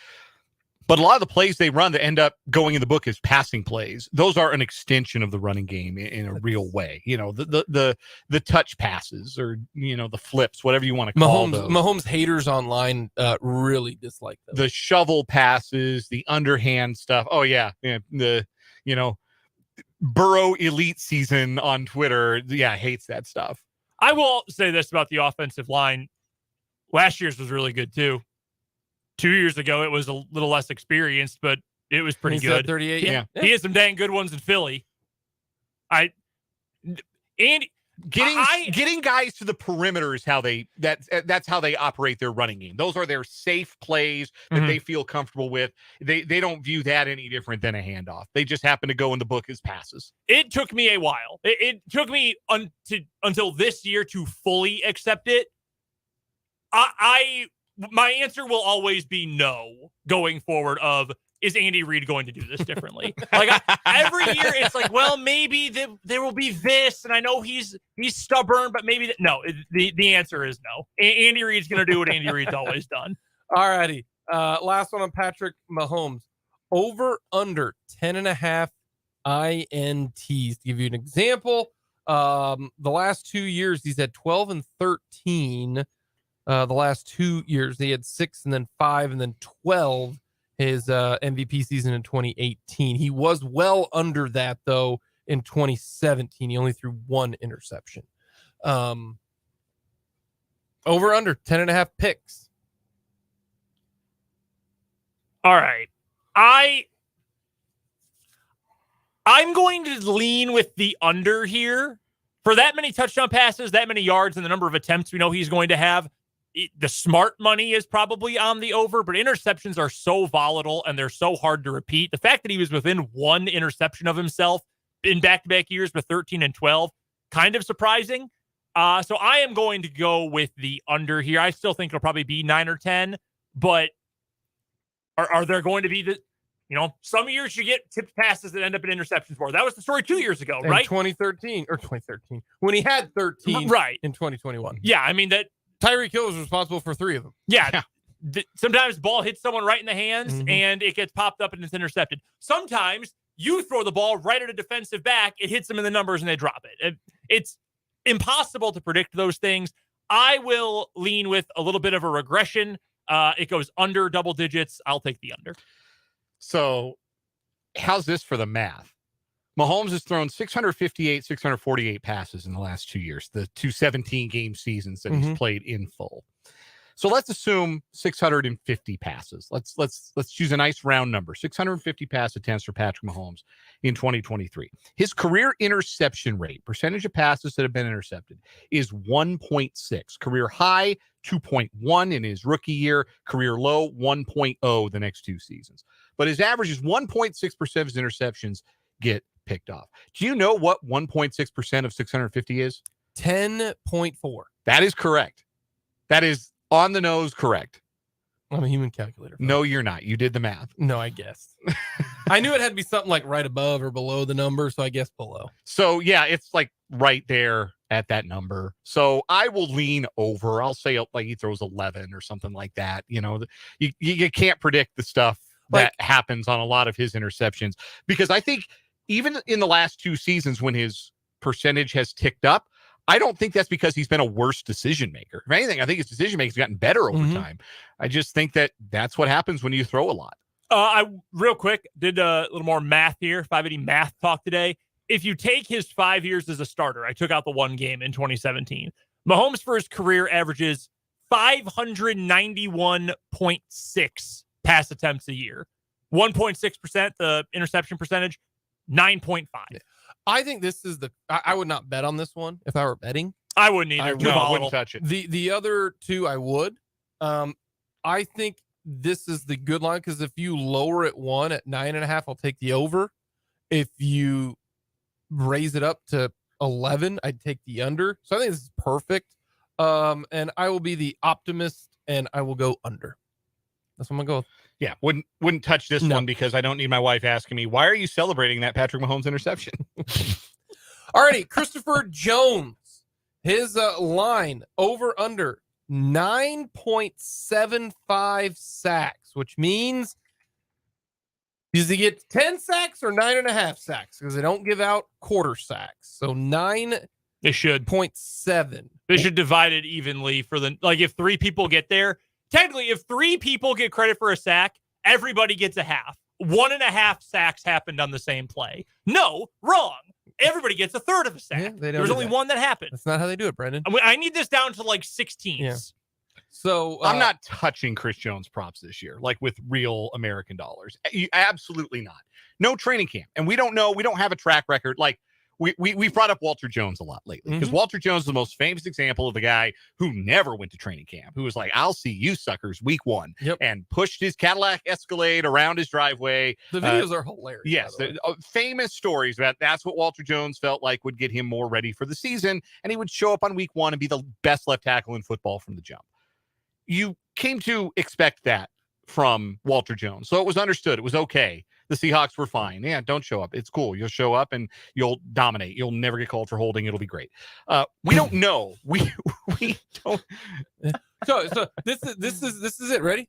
[SPEAKER 3] But a lot of the plays they run that end up going in the book as passing plays, those are an extension of the running game in a real way. The touch passes or the flips, whatever you want to call those.
[SPEAKER 1] Mahomes haters online really dislike those.
[SPEAKER 3] The shovel passes, the underhand stuff. Oh yeah, the Burrow elite season on Twitter. Yeah, hates that stuff.
[SPEAKER 2] I will say this about the offensive line: last year's was really good too. 2 years ago, it was a little less experienced, but it was pretty good.
[SPEAKER 1] 38,
[SPEAKER 2] yeah. He had some dang good ones in Philly.
[SPEAKER 3] Getting guys to the perimeter is how that's how they operate their running game. Those are their safe plays that they feel comfortable with. They don't view that any different than a handoff. They just happen to go in the book as passes.
[SPEAKER 2] It took me a while. It took me until this year to fully accept it. My answer will always be no going forward of is Andy Reid going to do this differently? Every year it's like, well, maybe there will be this, and I know he's stubborn, but maybe no. The answer is no. Andy Reid's going to do what Andy Reid's always done.
[SPEAKER 1] All righty. Last one on Patrick Mahomes. Over under 10.5 INTs. To give you an example, the last 2 years he's had 12 and 13. The last 2 years he had 6 and then 5 and then 12. His MVP season in 2018. He was well under that though in 2017. He only threw 1 interception. Over under 10.5 picks.
[SPEAKER 2] All right. I'm going to lean with the under here. For that many touchdown passes, that many yards, and the number of attempts we know he's going to have, the smart money is probably on the over, but interceptions are so volatile and they're so hard to repeat. The fact that he was within 1 interception of himself in back-to-back years with 13 and 12, kind of surprising. So I am going to go with the under here. I still think it'll probably be 9 or 10, but are there going to be some years you get tipped passes that end up in interceptions more. That was the story 2 years ago, right?
[SPEAKER 1] 2013 when he had 13
[SPEAKER 2] right
[SPEAKER 1] in 2021.
[SPEAKER 2] Yeah. I mean that
[SPEAKER 1] Tyreek Hill was responsible for 3 of them.
[SPEAKER 2] Yeah. Sometimes the ball hits someone right in the hands and it gets popped up and it's intercepted. Sometimes you throw the ball right at a defensive back, it hits them in the numbers and they drop it. It's impossible to predict those things. I will lean with a little bit of a regression. It goes under double digits. I'll take the under.
[SPEAKER 3] So how's this for the math? Mahomes has thrown 648 passes in the last 2 years, the 217-game seasons that he's played in full. So let's assume 650 passes. Let's choose a nice round number. 650 pass attempts for Patrick Mahomes in 2023. His career interception rate, percentage of passes that have been intercepted, is 1.6. Career high, 2.1 in his rookie year. Career low, 1.0 the next 2 seasons. But his average is 1.6% of his interceptions get picked off. Do you know what 1.6% of 650 is?
[SPEAKER 1] 10.4.
[SPEAKER 3] That is correct. That is on the nose correct.
[SPEAKER 1] I'm a human calculator.
[SPEAKER 3] No, you're not. You did the math.
[SPEAKER 1] No, I guessed. I knew it had to be something like right above or below the number, so I guess below.
[SPEAKER 3] So, yeah, it's like right there at that number. So I will lean over. I'll say like he throws 11 or something like that. You can't predict the stuff that happens on a lot of his interceptions, because I think even in the last 2 seasons when his percentage has ticked up, I don't think that's because he's been a worse decision maker. If anything, I think his decision making has gotten better over time. I just think that's what happens when you throw a lot.
[SPEAKER 2] I real quick did a little more math here. 580 math talk today. If you take his 5 years as a starter, I took out the 1 game in 2017. Mahomes for his career averages 591.6 pass attempts a year. 1.6%, the interception percentage, 9.5.
[SPEAKER 1] I think this is I would not bet on this one if I were betting.
[SPEAKER 2] I wouldn't either.
[SPEAKER 3] I wouldn't touch it.
[SPEAKER 1] The other 2 I would. I think this is the good line, because if you lower it 1 at 9.5, I'll take the over. If you raise it up to 11, I'd take the under. So I think this is perfect. And I will be the optimist and I will go under. That's what I'm gonna go with.
[SPEAKER 3] Yeah, wouldn't touch this one, because I don't need my wife asking me, why are you celebrating that Patrick Mahomes interception?
[SPEAKER 1] All righty, Christopher Jones. His line over under 9.75 sacks, which means does he get 10 sacks or 9.5 sacks? Because they don't give out quarter sacks. So 9.
[SPEAKER 2] They should
[SPEAKER 1] 0.7.
[SPEAKER 2] They should divide it evenly for if 3 people get there. Technically, if 3 people get credit for a sack, everybody gets a half. 1.5 sacks happened on the same play. No, wrong. Everybody gets a third of a sack.
[SPEAKER 1] Yeah,
[SPEAKER 2] there was only 1 that happened.
[SPEAKER 1] That's not how they do it, Brendan.
[SPEAKER 2] I need this down to like 16s.
[SPEAKER 1] Yeah. So
[SPEAKER 3] I'm not touching Chris Jones props this year, like with real American dollars. Absolutely not. No training camp. And we don't have a track record. Like we've brought up Walter Jones a lot lately, because Walter Jones is the most famous example of the guy who never went to training camp, who was like, I'll see you suckers week 1, and pushed his Cadillac Escalade around his driveway.
[SPEAKER 1] The videos are hilarious.
[SPEAKER 3] Yes. Famous stories about that's what Walter Jones felt like would get him more ready for the season. And he would show up on week 1 and be the best left tackle in football from the jump. You came to expect that from Walter Jones. So it was understood. It was okay. The Seahawks were fine. Yeah, don't show up. It's cool. You'll show up and you'll dominate. You'll never get called for holding. It'll be great. We don't know. We don't.
[SPEAKER 1] So this is it. Ready?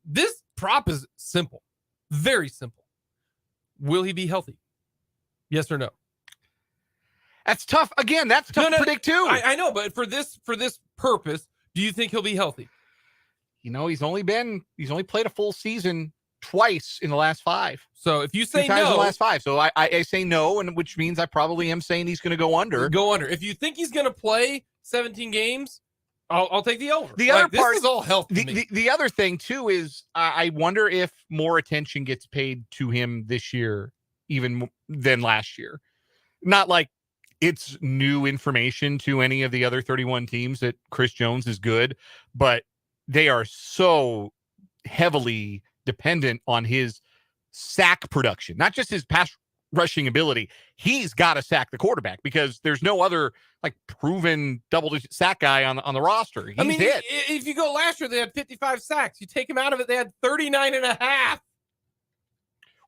[SPEAKER 1] This prop is simple, very simple. Will he be healthy? Yes or no?
[SPEAKER 3] That's tough. Again, that's tough to predict too.
[SPEAKER 1] I know, but for this purpose, do you think he'll be healthy?
[SPEAKER 3] He's only played a full season twice in the last 5.
[SPEAKER 1] So if you say
[SPEAKER 3] no, in the
[SPEAKER 1] no,
[SPEAKER 3] last 5. So I say no, and which means I probably am saying he's going to go under.
[SPEAKER 1] Go under. If you think he's going to play 17 games, I'll take the over.
[SPEAKER 3] The other part
[SPEAKER 1] this is all health to me.
[SPEAKER 3] The other thing too is I wonder if more attention gets paid to him this year even than last year. Not like it's new information to any of the other 31 teams that Chris Jones is good, but they are so heavily dependent on his sack production, not just his pass rushing ability. He's got to sack the quarterback because there's no other like proven double-digit sack guy on the roster. He's it.
[SPEAKER 1] If you go last year, they had 55 sacks. You take him out of it, they had 39 and a half.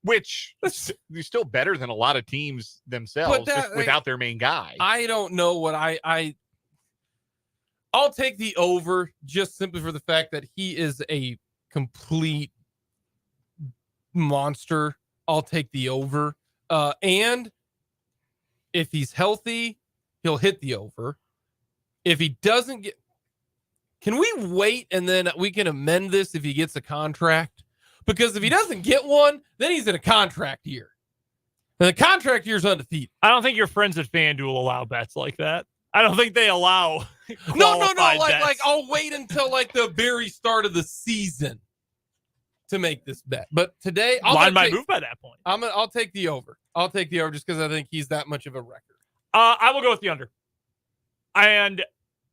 [SPEAKER 3] Which is still better than a lot of teams themselves without their main guy.
[SPEAKER 1] I don't know what I'll take the over just simply for the fact that he is a complete monster. I'll take the over. And if he's healthy, he'll hit the over. If he doesn't get, can we wait and then we can amend this if he gets a contract? Because if he doesn't get one, then he's in a contract year. And the contract year's undefeated.
[SPEAKER 2] I don't think your friends at FanDuel allow bets like that. I don't think they allow.
[SPEAKER 1] No.
[SPEAKER 2] Bets.
[SPEAKER 1] Like I'll wait until like the very start of the season to make this bet. But today,
[SPEAKER 2] line might move by that point.
[SPEAKER 1] I'll take the over. I'll take the over just because I think he's that much of a record.
[SPEAKER 2] I will go with the under. And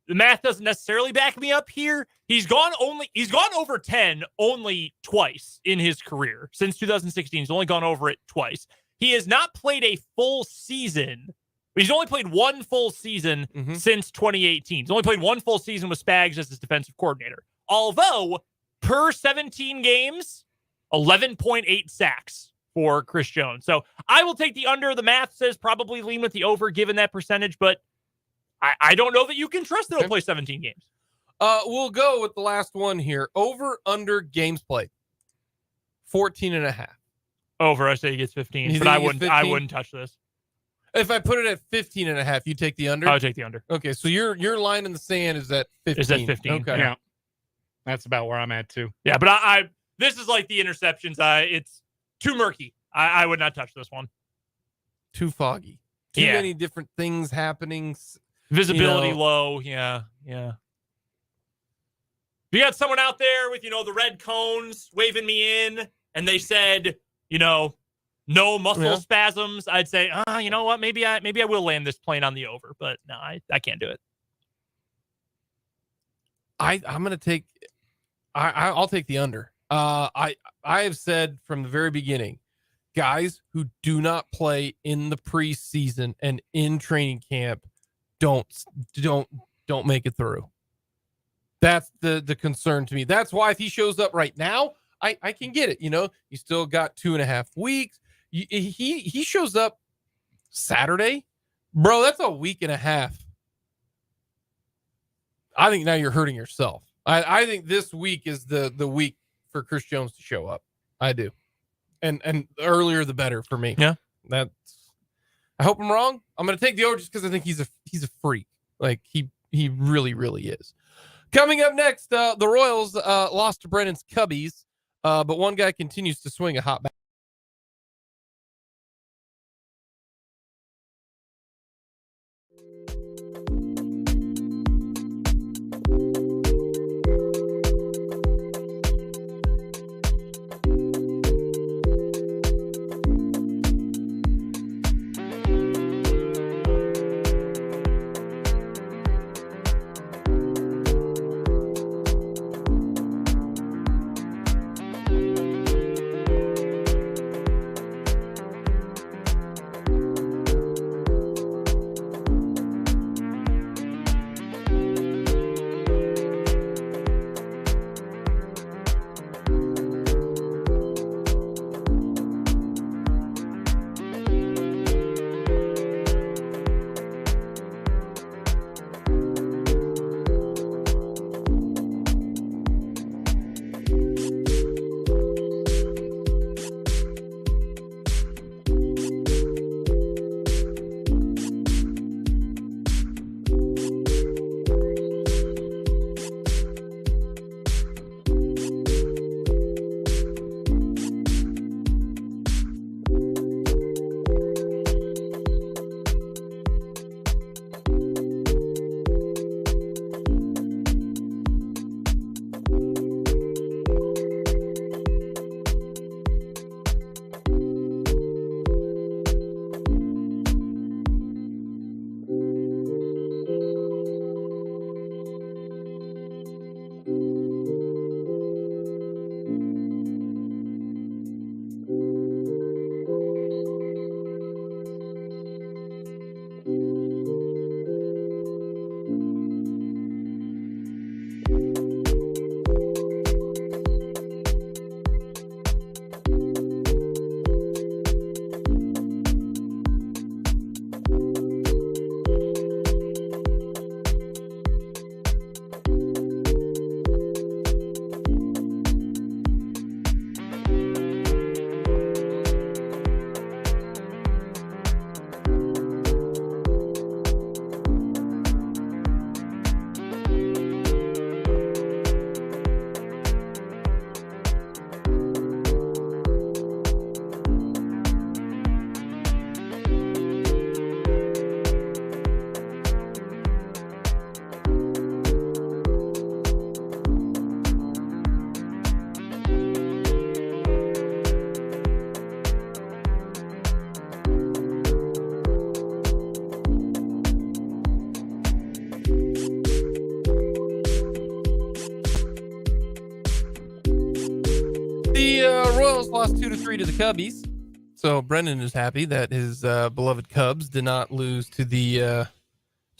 [SPEAKER 2] the math doesn't necessarily back me up here. He's gone over 10 only twice in his career since 2016. He's only gone over it twice. He has not played a full season. He's only played one full season since 2018. He's only played one full season with Spags as his defensive coordinator. Although, per 17 games, 11.8 sacks for Chris Jones. So I will take the under. The math says probably lean with the over given that percentage, but I don't know that you can trust that he'll play 17 games.
[SPEAKER 1] We'll go with the last one here. Over, under, games played. 14 and a half.
[SPEAKER 2] Over, I say he gets 15, but I wouldn't touch this.
[SPEAKER 1] If I put it at 15 and a half, you take the under?
[SPEAKER 2] I would take the under.
[SPEAKER 1] Okay, so your line in the sand is at 15.
[SPEAKER 2] Is at 15.
[SPEAKER 1] Okay.
[SPEAKER 3] Yeah. That's about where I'm at too.
[SPEAKER 2] Yeah, but I this is like the interceptions. It's too murky. I would not touch this one.
[SPEAKER 1] Too foggy. Too many different things happening.
[SPEAKER 2] Visibility low. Yeah. You got someone out there with, the red cones waving me in, and they said, no muscle spasms. I'd say, you know what? Maybe I will land this plane on the over, but no, I can't do it.
[SPEAKER 1] I'm going to take, I'll take the under. I have said from the very beginning, guys who do not play in the preseason and in training camp don't make it through. That's the concern to me. That's why if he shows up right now, I can get it. You still got 2.5 weeks. He shows up Saturday, bro. That's a week and a half. I think now you're hurting yourself. I think this week is the week for Chris Jones to show up. I do, and earlier the better for me.
[SPEAKER 2] Yeah,
[SPEAKER 1] I hope I'm wrong. I'm going to take the over just because I think he's a freak. Like he really, really is. Coming up next, the Royals lost to Brennan's Cubbies, but one guy continues to swing a hot bat. Royals lost 2-3 to the Cubbies. So Brendan is happy that his beloved Cubs did not lose to the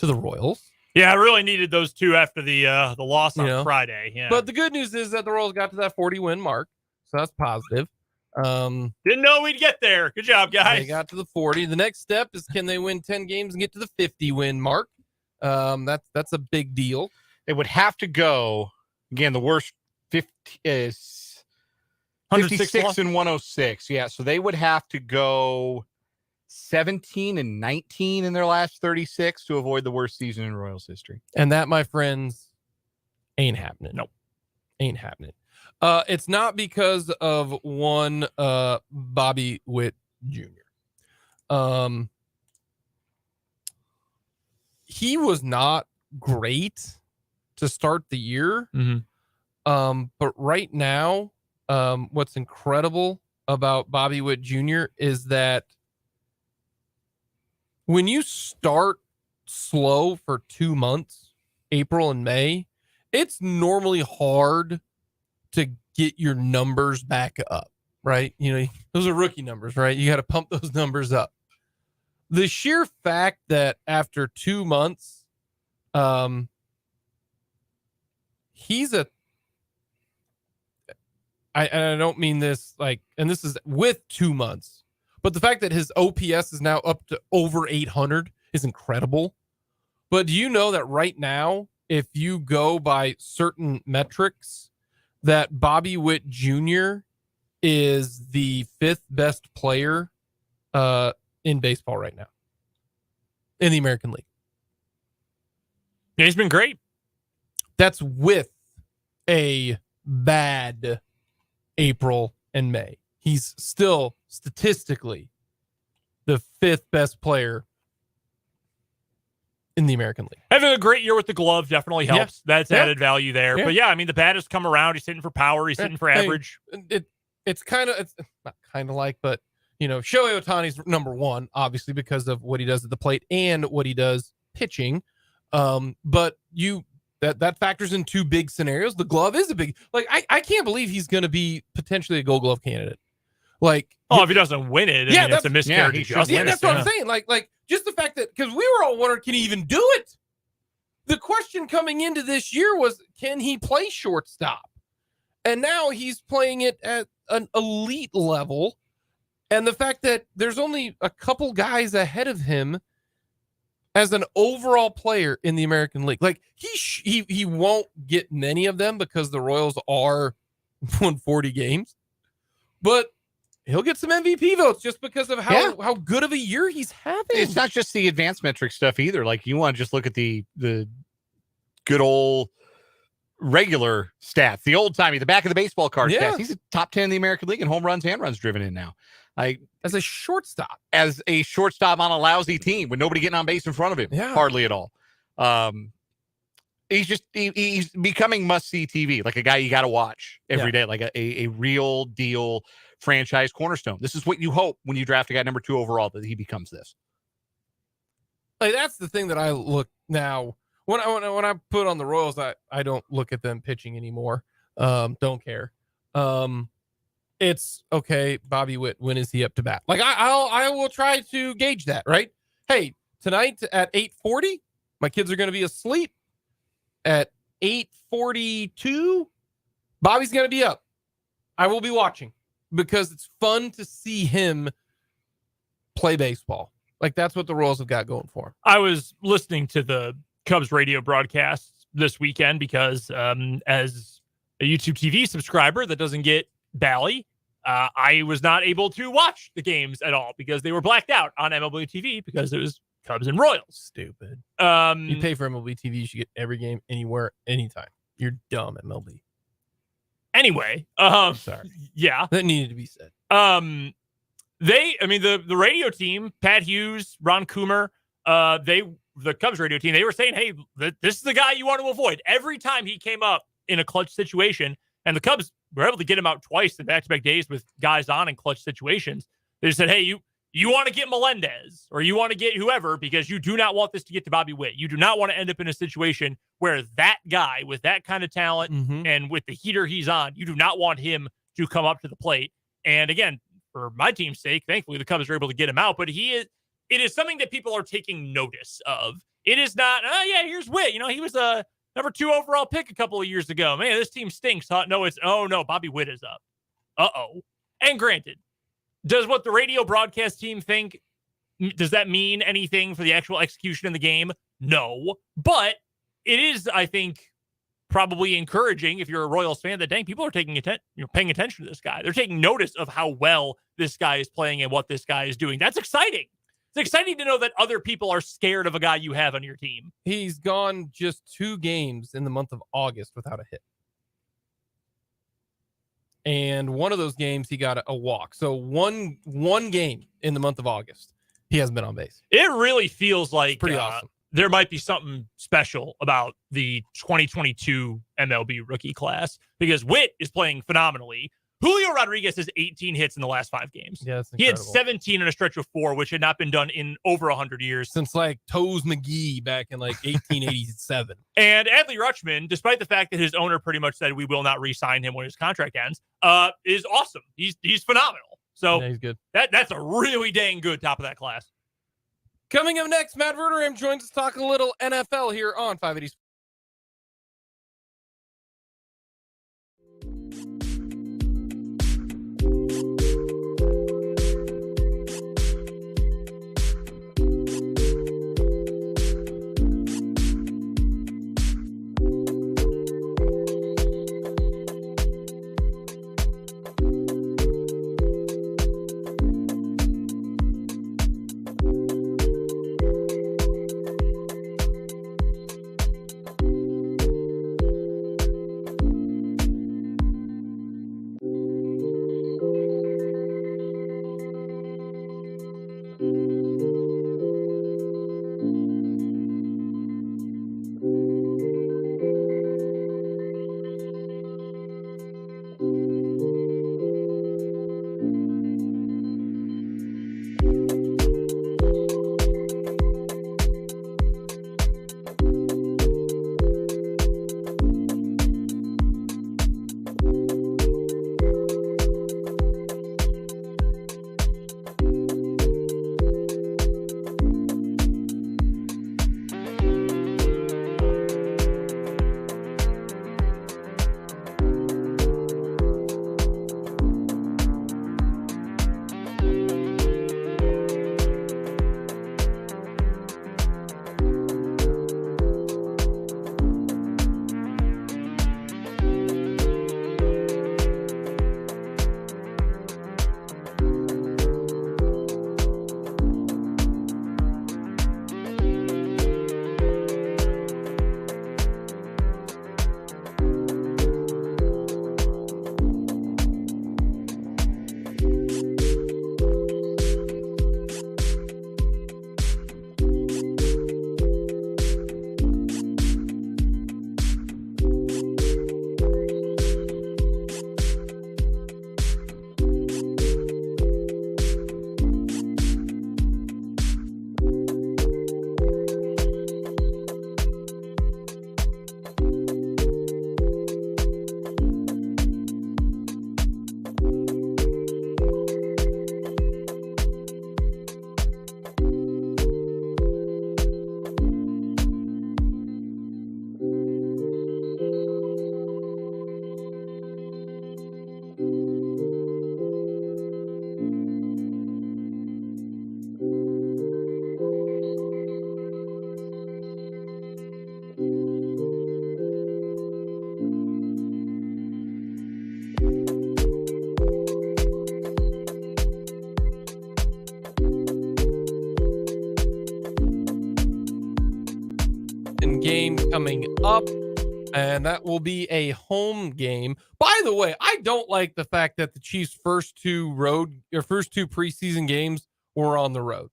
[SPEAKER 1] Royals.
[SPEAKER 2] Yeah, I really needed those two after the loss on Friday. Yeah,
[SPEAKER 1] but the good news is that the Royals got to that 40-win mark, so that's positive.
[SPEAKER 2] Didn't know we'd get there. Good job, guys.
[SPEAKER 1] They got to the 40. The next step is, can they win 10 games and get to the 50-win mark? That's a big deal.
[SPEAKER 3] They would have to go again. The worst 50 is 56 and 106. Yeah, so they would have to go 17 and 19 in their last 36 to avoid the worst season in Royals history.
[SPEAKER 1] And that, my friends, ain't happening.
[SPEAKER 2] Nope.
[SPEAKER 1] Ain't happening. It's not because of one Bobby Witt Jr. He was not great to start the year. But right now, what's incredible about Bobby Witt Jr. is that when you start slow for 2 months, April and May, it's normally hard to get your numbers back up, right? Those are rookie numbers, right? You got to pump those numbers up. The sheer fact that after 2 months, he's I don't mean this and this is with 2 months, but the fact that his OPS is now up to over 800 is incredible. But do you know that right now, if you go by certain metrics, that Bobby Witt Jr. is the 5th best player in baseball right now in the American League?
[SPEAKER 2] Yeah, he's been great.
[SPEAKER 1] That's with a bad April and May. He's still statistically the 5th best player in the American League.
[SPEAKER 2] Having a great year with the glove definitely helps. Yeah. That's added value there. Yeah. But yeah, I mean, the bat has come around. He's hitting for power. He's hitting for average.
[SPEAKER 1] It's not kind of like, but Shohei Ohtani's number one, obviously, because of what he does at the plate and what he does pitching. But that factors in 2 big scenarios. The glove is a big, I can't believe he's going to be potentially a Gold Glove candidate.
[SPEAKER 2] If he doesn't win it, it's a miscarriage.
[SPEAKER 1] That's what I'm saying. Just the fact that, because we were all wondering, can he even do it? The question coming into this year was, can he play shortstop? And now he's playing it at an elite level. And the fact that there's only a couple guys ahead of him as an overall player in the American League. He won't get many of them because the Royals are 140 games. But he'll get some MVP votes just because of how good of a year he's having.
[SPEAKER 3] It's not just the advanced metric stuff either. You want to just look at the good old regular stats, the old timey, the back of the baseball card stats. He's a top 10 in the American League in home runs and runs driven in now.
[SPEAKER 1] As a shortstop
[SPEAKER 3] on a lousy team with nobody getting on base in front of him, hardly at all. He's becoming must-see TV, like a guy you got to watch every day, like a real deal franchise cornerstone. This is what you hope when you draft a guy number 2 overall, that he becomes this.
[SPEAKER 1] That's the thing that I look now. When I put on the Royals, I don't look at them pitching anymore. Don't care. It's okay. Bobby Witt, when is he up to bat? I will try to gauge that, right? Hey, tonight at 8:40, my kids are going to be asleep. At 8:42, Bobby's going to be up. I will be watching because it's fun to see him play baseball. That's what the Royals have got going for him.
[SPEAKER 2] I was listening to the Cubs radio broadcast this weekend because as a YouTube TV subscriber that doesn't get Bally, I was not able to watch the games at all because they were blacked out on MLB TV because it was Cubs and Royals.
[SPEAKER 1] Stupid. You pay for MLB TV, you should get every game anywhere, anytime. You're dumb, MLB.
[SPEAKER 2] Anyway,
[SPEAKER 1] sorry.
[SPEAKER 2] Yeah.
[SPEAKER 1] That needed to be said.
[SPEAKER 2] The radio team, Pat Hughes, Ron Coomer, the Cubs radio team, they were saying, hey, this is the guy you want to avoid. Every time he came up in a clutch situation, and the Cubs were able to get him out twice in back-to-back days with guys on in clutch situations. They said, hey, you want to get Melendez or you want to get whoever because you do not want this to get to Bobby Witt. You do not want to end up in a situation where that guy with that kind of talent and with the heater he's on, you do not want him to come up to the plate. And again, for my team's sake, thankfully the Cubs are able to get him out. But it is something that people are taking notice of. It is not, here's Witt. He was a number 2 overall pick a couple of years ago. Man, this team stinks. Huh? No, Bobby Witt is up. Uh-oh. And granted, does what the radio broadcast team think, does that mean anything for the actual execution in the game? No. But it is, I think, probably encouraging if you're a Royals fan that, dang, people are paying attention to this guy. They're taking notice of how well this guy is playing and what this guy is doing. That's exciting. It's exciting to know that other people are scared of a guy you have on your team.
[SPEAKER 1] He's gone just 2 games in the month of August without a hit. And one of those games, he got a walk. So one game in the month of August, he hasn't been on base.
[SPEAKER 2] It really feels like
[SPEAKER 1] pretty awesome.
[SPEAKER 2] There might be something special about the 2022 MLB rookie class because Witt is playing phenomenally. Julio Rodriguez has 18 hits in the last 5 games.
[SPEAKER 1] Yeah,
[SPEAKER 2] he had 17 in a stretch of 4, which had not been done in over 100 years.
[SPEAKER 1] Since like Toes McGee back in like 1887.
[SPEAKER 2] And Adley Rutschman, despite the fact that his owner pretty much said we will not re-sign him when his contract ends, is awesome. He's phenomenal. So
[SPEAKER 1] yeah, he's good.
[SPEAKER 2] That's a really dang good top of that class.
[SPEAKER 1] Coming up next, Matt Verderame joins us to talk a little NFL here on 580. Game coming up, and that will be a home game. By the way, I don't like the fact that the Chiefs' first two preseason games were on the road.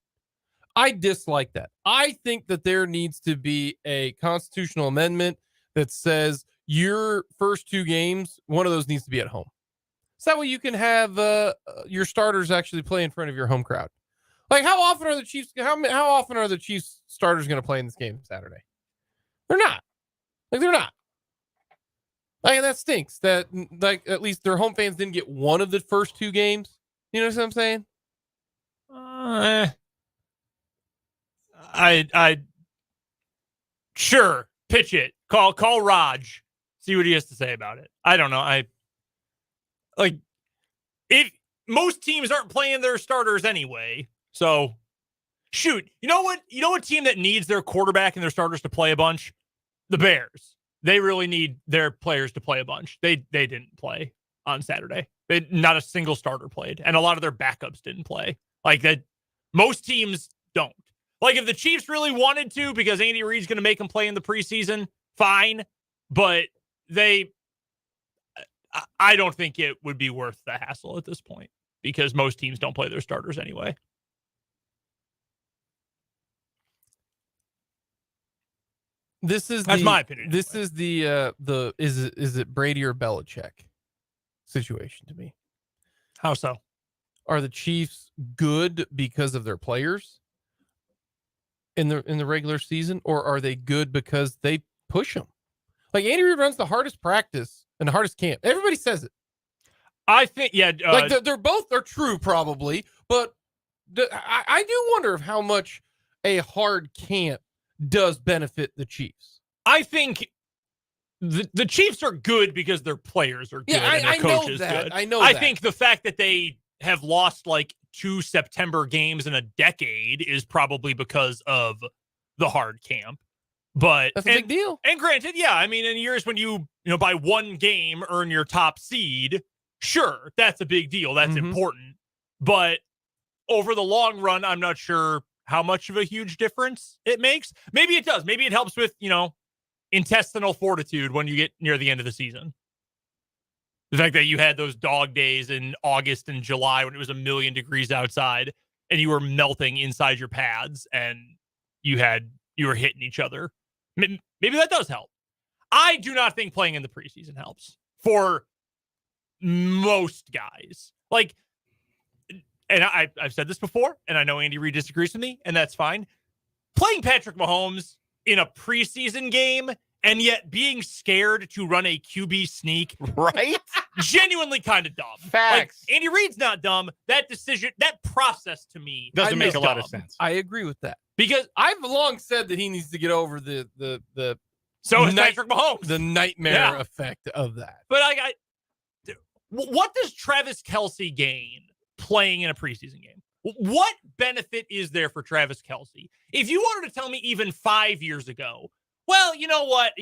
[SPEAKER 1] I dislike that. I think that there needs to be a constitutional amendment that says your first 2 games, one of those needs to be at home. So that way you can have your starters actually play in front of your home crowd. Like, how often are the Chiefs starters going to play in this game Saturday? They're not. They're not. Like, that stinks. That, like, at least their home fans didn't get one of the first 2 games. You know what I'm saying?
[SPEAKER 2] I sure, pitch it. Call Raj. See what he has to say about it. I don't know. If most teams aren't playing their starters anyway, so shoot. You know what team that needs their quarterback and their starters to play a bunch? The Bears. They really need their players to play a bunch. They didn't play on Saturday. Not a single starter played, and a lot of their backups didn't play. Like that, most teams don't. Like, if the Chiefs really wanted to, because Andy Reid's going to make them play in the preseason, fine. But I don't think it would be worth the hassle at this point, because most teams don't play their starters anyway. That's my opinion.
[SPEAKER 1] This is is it Brady or Belichick situation to me.
[SPEAKER 2] How so?
[SPEAKER 1] Are the Chiefs good because of their players in the regular season, or are they good because they push them? Like, Andy Reid runs the hardest practice and the hardest camp. Everybody says it.
[SPEAKER 2] I think, yeah.
[SPEAKER 1] Like, they're true, probably, but I do wonder of how much a hard camp does benefit the Chiefs.
[SPEAKER 2] I think the Chiefs are good because their players are good.
[SPEAKER 1] Yeah,
[SPEAKER 2] and their
[SPEAKER 1] I
[SPEAKER 2] coach
[SPEAKER 1] know
[SPEAKER 2] is
[SPEAKER 1] that.
[SPEAKER 2] good.
[SPEAKER 1] I know
[SPEAKER 2] I
[SPEAKER 1] that.
[SPEAKER 2] think the fact that they have lost like 2 September games in a decade is probably because of the hard camp. But
[SPEAKER 1] that's a big deal.
[SPEAKER 2] And granted, yeah, I mean, in years when you by 1 game earn your top seed, sure, that's a big deal. That's important. But over the long run, I'm not sure how much of a huge difference it makes. Maybe it does. Maybe it helps with, intestinal fortitude when you get near the end of the season. The fact that you had those dog days in August and July when it was 1,000,000 degrees outside and you were melting inside your pads and you were hitting each other. Maybe that does help. I do not think playing in the preseason helps for most guys. Like, and I've said this before, and I know Andy Reid disagrees with me, and that's fine. Playing Patrick Mahomes in a preseason game and yet being scared to run a QB sneak,
[SPEAKER 3] right?
[SPEAKER 2] Genuinely kind of dumb.
[SPEAKER 3] Facts.
[SPEAKER 2] Like, Andy Reid's not dumb. That decision, that process to me
[SPEAKER 3] doesn't make a lot
[SPEAKER 2] dumb.
[SPEAKER 3] of sense.
[SPEAKER 1] I agree with that,
[SPEAKER 2] because
[SPEAKER 1] I've long said that he needs to get over the
[SPEAKER 2] so is Patrick Mahomes,
[SPEAKER 1] the nightmare effect of that.
[SPEAKER 2] But what does Travis Kelce gain playing in a preseason game? What benefit is there for Travis Kelce? If you wanted to tell me even 5 years ago, well, you know what?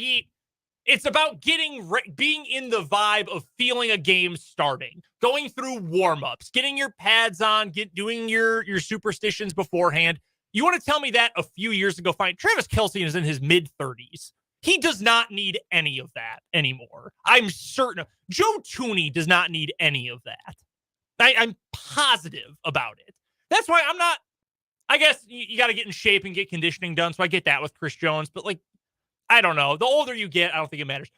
[SPEAKER 2] It's about being in the vibe of feeling a game starting, going through warm-ups, getting your pads on, doing your superstitions beforehand. You want to tell me that a few years ago? Fine. Travis Kelce is in his mid-30s. He does not need any of that anymore. I'm certain. Joe Tooney does not need any of that. I'm positive about it. That's why I'm not. I guess you got to get in shape and get conditioning done. So I get that with Chris Jones. But, like, I don't know. The older you get, I don't think it matters.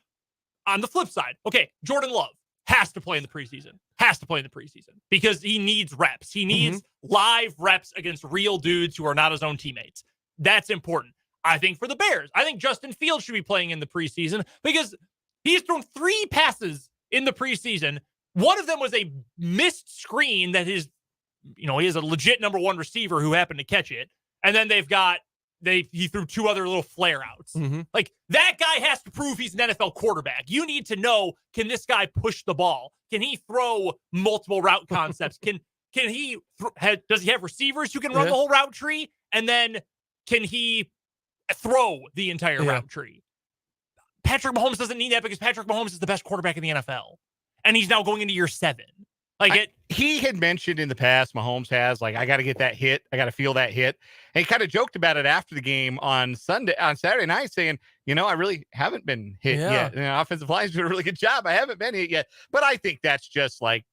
[SPEAKER 2] On the flip side, okay, Jordan Love has to play in the preseason. Because he needs reps. He needs live reps against real dudes who are not his own teammates. That's important. I think for the Bears, I think Justin Fields should be playing in the preseason because he's thrown 3 passes in the preseason. One of them was a missed screen that he is a legit number 1 receiver who happened to catch it. And then he threw 2 other little flare outs. Like, that guy has to prove he's an NFL quarterback. You need to know, can this guy push the ball? Can he throw multiple route concepts? Does he have receivers who can run the whole route tree? And then can he throw the entire route tree? Patrick Mahomes doesn't need that because Patrick Mahomes is the best quarterback in the NFL. And he's now going into year 7.
[SPEAKER 3] He had mentioned in the past, Mahomes has, like, I got to get that hit. I got to feel that hit. And he kind of joked about it after the game on Saturday night, saying, I really haven't been hit yet. And the offensive line's doing a really good job. I haven't been hit yet. But I think that's just like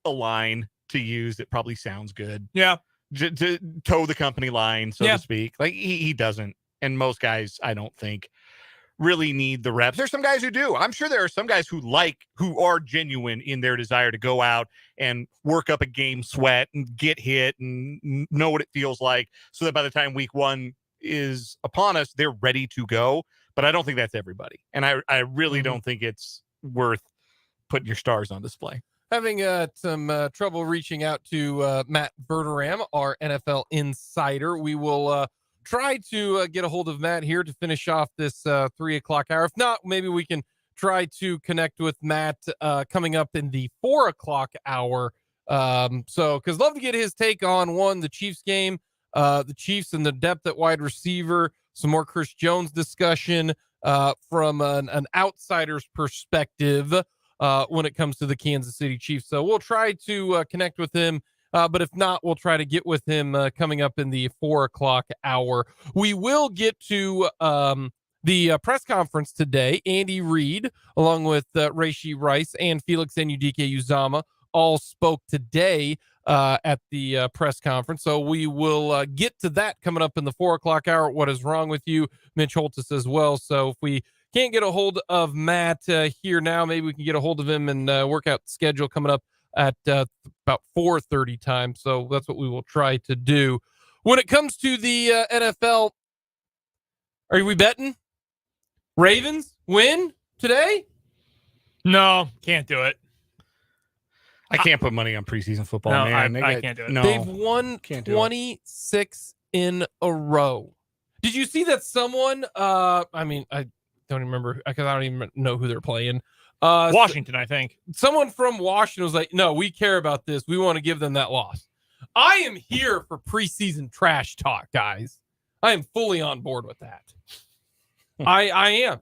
[SPEAKER 3] a line to use that probably sounds good.
[SPEAKER 2] Yeah.
[SPEAKER 3] To toe the company line, so to speak. Like, he doesn't. And most guys, I don't think, really need the reps. There's some guys who do. I'm sure there are some guys who are genuine in their desire to go out and work up a game sweat and get hit and know what it feels like so that by the time week 1 is upon us, they're ready to go. but I don't think that's everybody. And I really don't think it's worth putting your stars on display.
[SPEAKER 1] Having some trouble reaching out to Matt Verderame, our NFL insider. We will try to get a hold of Matt here to finish off this 3 o'clock hour. If not, maybe we can try to connect with Matt coming up in the 4 o'clock hour. Because love to get his take on the Chiefs game, the Chiefs and the depth at wide receiver, some more Chris Jones discussion from an outsider's perspective when it comes to the Kansas City Chiefs. So we'll try to connect with him. But if not, we'll try to get with him coming up in the 4 o'clock hour. We will get to the press conference today. Andy Reid, along with Rashee Rice and Felix Anudike-Uzomah, all spoke today at the press conference. So we will get to that coming up in the 4 o'clock hour. What is wrong with you? Mitch Holthus as well. So if we can't get a hold of Matt here now, maybe we can get a hold of him and work out the schedule coming up at about 4:30 time. So that's what we will try to do. When it comes to the NFL, are we betting Ravens win today?
[SPEAKER 2] No, can't do it.
[SPEAKER 3] I can't put money on preseason football,
[SPEAKER 2] No,
[SPEAKER 3] man.
[SPEAKER 2] I can't do it.
[SPEAKER 3] No,
[SPEAKER 1] They've won
[SPEAKER 3] can't do
[SPEAKER 1] 26 in a row. Did you see that someone, I don't remember because I don't even know who they're playing.
[SPEAKER 2] Washington, I think.
[SPEAKER 1] Someone from Washington was like, no, we care about this. We want to give them that loss. I am here for preseason trash talk, guys. I am fully on board with that. I am.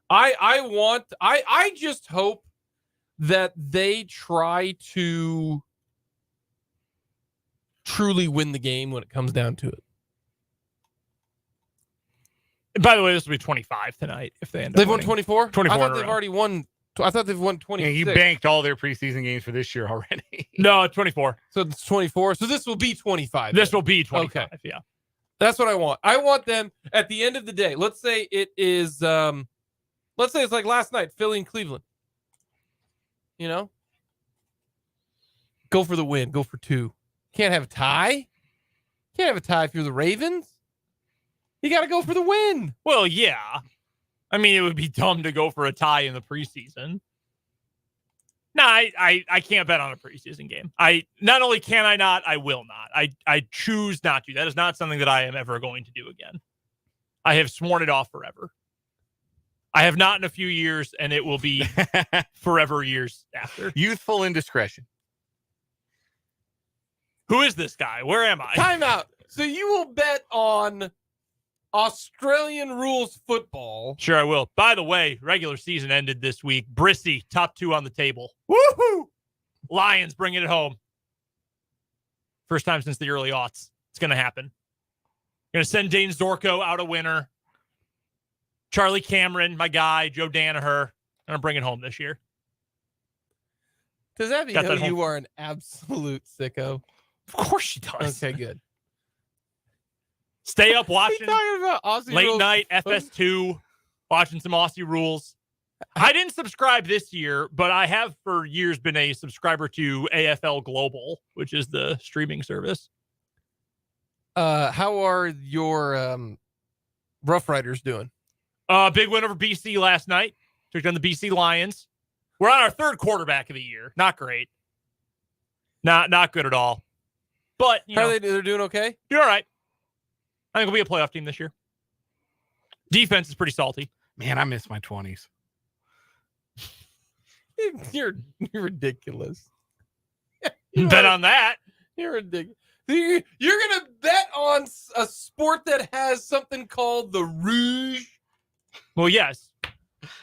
[SPEAKER 1] I just hope that they try to truly win the game when it comes down to it.
[SPEAKER 2] By the way, this will be 25 tonight if they end up
[SPEAKER 1] They've won
[SPEAKER 2] winning.
[SPEAKER 1] 24?
[SPEAKER 2] 24
[SPEAKER 1] I thought
[SPEAKER 2] in a
[SPEAKER 1] they've
[SPEAKER 2] row.
[SPEAKER 1] already won. I thought they've won 26.
[SPEAKER 3] Yeah, you banked all their preseason games for this year already.
[SPEAKER 2] No, 24.
[SPEAKER 1] So it's 24. So this will be 25.
[SPEAKER 2] This
[SPEAKER 1] then.
[SPEAKER 2] will be 25.
[SPEAKER 1] Okay.
[SPEAKER 2] Yeah.
[SPEAKER 1] That's what I want. I want them at the end of the day. Let's say it is, let's say it's like last night, Philly and Cleveland. You know? Go for the win. Go for 2. Can't have a tie. Can't have a tie if you're the Ravens. You got to go for the win.
[SPEAKER 2] Well, yeah. I mean, it would be dumb to go for a tie in the preseason. No, I can't bet on a preseason game. Not only can I not, I will not. I choose not to. That is not something that I am ever going to do again. I have sworn it off forever. I have not in a few years, and it will be forever years after.
[SPEAKER 3] Youthful indiscretion.
[SPEAKER 2] Who is this guy? Where am I?
[SPEAKER 1] Time out. So you will bet on Australian rules football.
[SPEAKER 2] Sure, I will. By the way, regular season ended this week. Brissy, top 2 on the table. Woohoo! Lions bringing it home. First time since the early aughts. It's going to happen. Going to send Dane Zorko out a winner. Charlie Cameron, my guy, Joe Danaher. And I'm bringing home this year.
[SPEAKER 1] Does that mean
[SPEAKER 2] Got that
[SPEAKER 1] you are an absolute sicko?
[SPEAKER 2] Of course she does.
[SPEAKER 1] Okay, good.
[SPEAKER 2] Stay up
[SPEAKER 1] What are you
[SPEAKER 2] watching
[SPEAKER 1] talking about Aussie
[SPEAKER 2] late
[SPEAKER 1] rules?
[SPEAKER 2] night FS2, watching some Aussie rules. I didn't subscribe this year, but I have for years been a subscriber to AFL Global, which is the streaming service.
[SPEAKER 1] How are your Rough Riders doing?
[SPEAKER 2] Big win over BC last night. Took down the BC Lions. We're on our 3rd quarterback of the year. Not great. Not good at all. But
[SPEAKER 1] How are they're doing okay?
[SPEAKER 2] You're all right. I think we'll be a playoff team this year. Defense is pretty salty.
[SPEAKER 3] Man, I miss my 20s.
[SPEAKER 1] You're ridiculous.
[SPEAKER 2] Bet on that.
[SPEAKER 1] You're ridiculous. You're going to bet on a sport that has something called the Rouge?
[SPEAKER 2] Well, yes.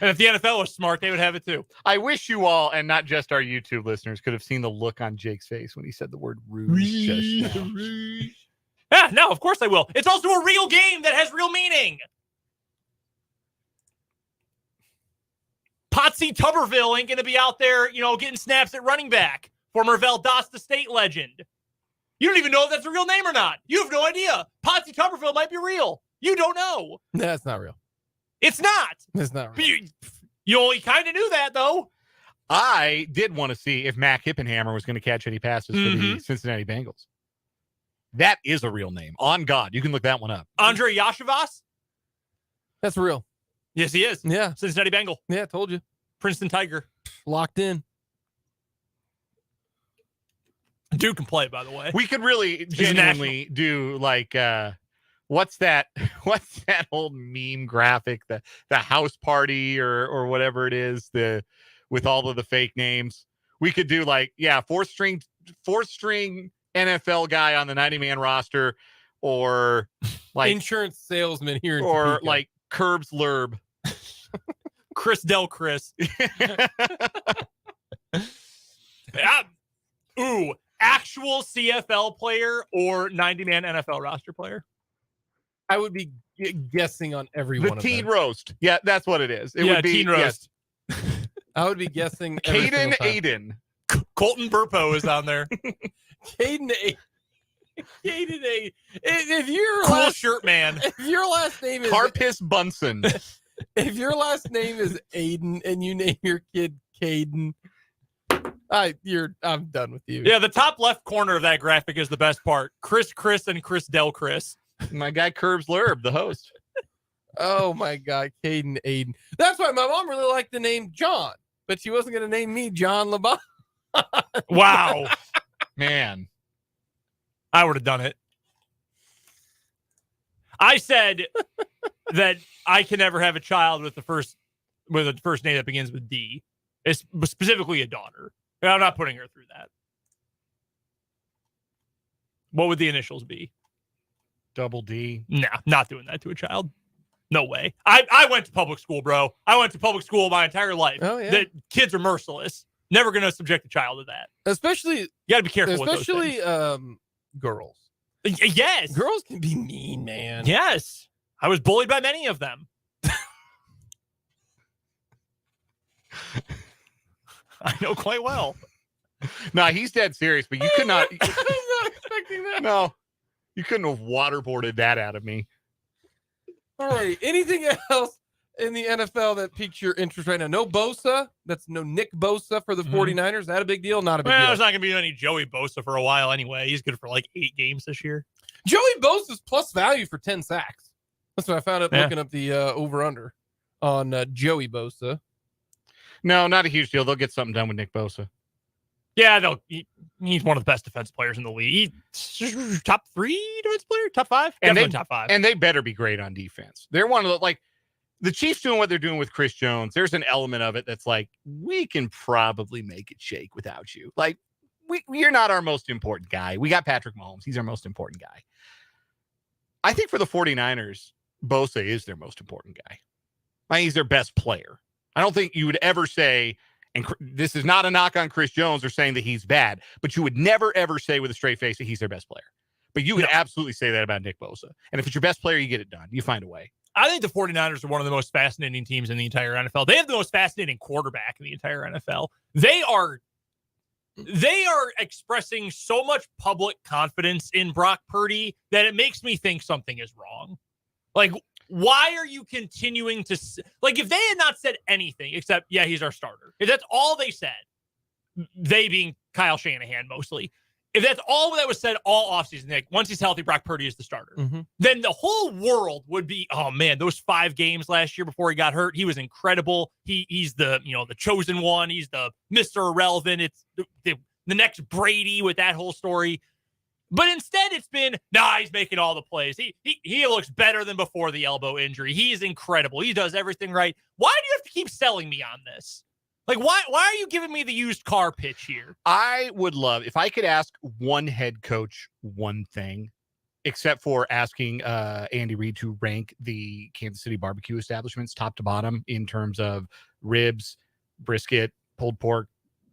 [SPEAKER 2] And if the NFL was smart, they would have it too.
[SPEAKER 3] I wish you all, and not just our YouTube listeners, could have seen the look on Jake's face when he said the word rouge just now.
[SPEAKER 2] Yeah, no, of course I will. It's also a real game that has real meaning. Potsy Tuberville ain't going to be out there, getting snaps at running back. Former Valdosta State legend. You don't even know if that's a real name or not. You have no idea. Potsy Tuberville might be real. You don't know.
[SPEAKER 1] That's not real.
[SPEAKER 2] It's not.
[SPEAKER 1] It's not
[SPEAKER 2] But
[SPEAKER 1] real.
[SPEAKER 2] you only kind of knew that, though.
[SPEAKER 3] I did want to see if Mac Hippenhammer was going to catch any passes for the Cincinnati Bengals. That is a real name. On God. You can look that one up.
[SPEAKER 2] Andre Yashavas?
[SPEAKER 1] That's real.
[SPEAKER 2] Yes, he is.
[SPEAKER 1] Yeah.
[SPEAKER 2] Cincinnati Bengal.
[SPEAKER 1] Yeah, I told you.
[SPEAKER 2] Princeton Tiger.
[SPEAKER 1] Locked in.
[SPEAKER 2] Dude can play, by the way.
[SPEAKER 3] We could really genuinely do like what's that old meme graphic, the house party or whatever it is, with all of the fake names. We could do like, fourth string NFL guy on the 90-man roster, or like
[SPEAKER 1] insurance salesman here in
[SPEAKER 3] or
[SPEAKER 1] Topeka.
[SPEAKER 3] like Curbs Lurb.
[SPEAKER 2] Chris Del Chris. Actual CFL player or 90-man NFL roster player?
[SPEAKER 1] I would be guessing on every one of them.
[SPEAKER 3] The teen roast. Yeah, that's what it is. It would be
[SPEAKER 2] teen roast.
[SPEAKER 1] Yes. I would be guessing. Caden
[SPEAKER 3] Aiden.
[SPEAKER 2] Colton Burpo is on there.
[SPEAKER 1] Caden Aiden. If your
[SPEAKER 2] Cool shirt man.
[SPEAKER 1] If your last name is
[SPEAKER 3] Carpus Bunsen.
[SPEAKER 1] If your last name is Aiden and you name your kid Caden, I'm done with you.
[SPEAKER 2] Yeah, the top left corner of that graphic is the best part. Chris, and Chris Del Chris.
[SPEAKER 3] My guy Curbs Lurb, the host.
[SPEAKER 1] Oh my God, Caden Aiden. That's why my mom really liked the name John, but she wasn't going to name me John LeBon.
[SPEAKER 2] Wow.
[SPEAKER 3] Man.
[SPEAKER 2] I would have done it. I said that I can never have a child with a first name that begins with D. It's specifically a daughter. I'm not putting her through that. What would the initials be?
[SPEAKER 3] Double D.
[SPEAKER 2] Nah, not doing that to a child. No way. I went to public school, bro. I went to public school my entire life.
[SPEAKER 1] Oh, yeah.
[SPEAKER 2] The kids are merciless. Never going to subject a child to that.
[SPEAKER 1] Especially,
[SPEAKER 2] You got to be careful with those things.
[SPEAKER 1] Girls.
[SPEAKER 2] Yes.
[SPEAKER 1] Girls can be mean, man.
[SPEAKER 2] Yes. I was bullied by many of them. I know quite well.
[SPEAKER 3] No, he's dead serious, but you could not.
[SPEAKER 1] I was not expecting that.
[SPEAKER 3] No, you couldn't have waterboarded that out of me.
[SPEAKER 1] All right. Anything else in the NFL that piques your interest right now? No Bosa. That's no Nick Bosa for the 49ers. Is that a big deal? Not a big deal.
[SPEAKER 2] There's not going to be any Joey Bosa for a while anyway. He's good for like 8 games this year.
[SPEAKER 1] Joey Bosa's plus value for 10 sacks. That's what I found out looking up the over-under on Joey Bosa.
[SPEAKER 3] No, not a huge deal. They'll get something done with Nick Bosa.
[SPEAKER 2] Yeah, he's one of the best defense players in the league. He's top 3 defense player, top 5, definitely top 5.
[SPEAKER 3] And they better be great on defense. They're one of the, like, the Chiefs doing what they're doing with Chris Jones. There's an element of it that's like, we can probably make it shake without you. Like, you're not our most important guy. We got Patrick Mahomes. He's our most important guy. I think for the 49ers, Bosa is their most important guy. I think he's their best player. I don't think you would ever say, and this is not a knock on Chris Jones or saying that he's bad, but you would never, ever say with a straight face that he's their best player. But you would absolutely say that about Nick Bosa. And if it's your best player, you get it done. You find a way.
[SPEAKER 2] I think the 49ers are one of the most fascinating teams in the entire NFL. They have the most fascinating quarterback in the entire NFL. They are expressing so much public confidence in Brock Purdy that it makes me think something is wrong. Like, why are you continuing to, like, if they had not said anything except, yeah, he's our starter, if that's all they said, they being Kyle Shanahan mostly, if that's all that was said all offseason, Nick, once he's healthy, Brock Purdy is the starter, then the whole world would be, oh man, those 5 games last year before he got hurt, he was incredible. He's the, the chosen one. He's the Mr. Irrelevant. It's the next Brady with that whole story. But instead, it's been, he's making all the plays. He looks better than before the elbow injury. He's incredible. He does everything right. Why do you have to keep selling me on this? Like, why are you giving me the used car pitch here?
[SPEAKER 3] I would love, if I could ask one head coach one thing, except for asking Andy Reid to rank the Kansas City barbecue establishments top to bottom in terms of ribs, brisket, pulled pork,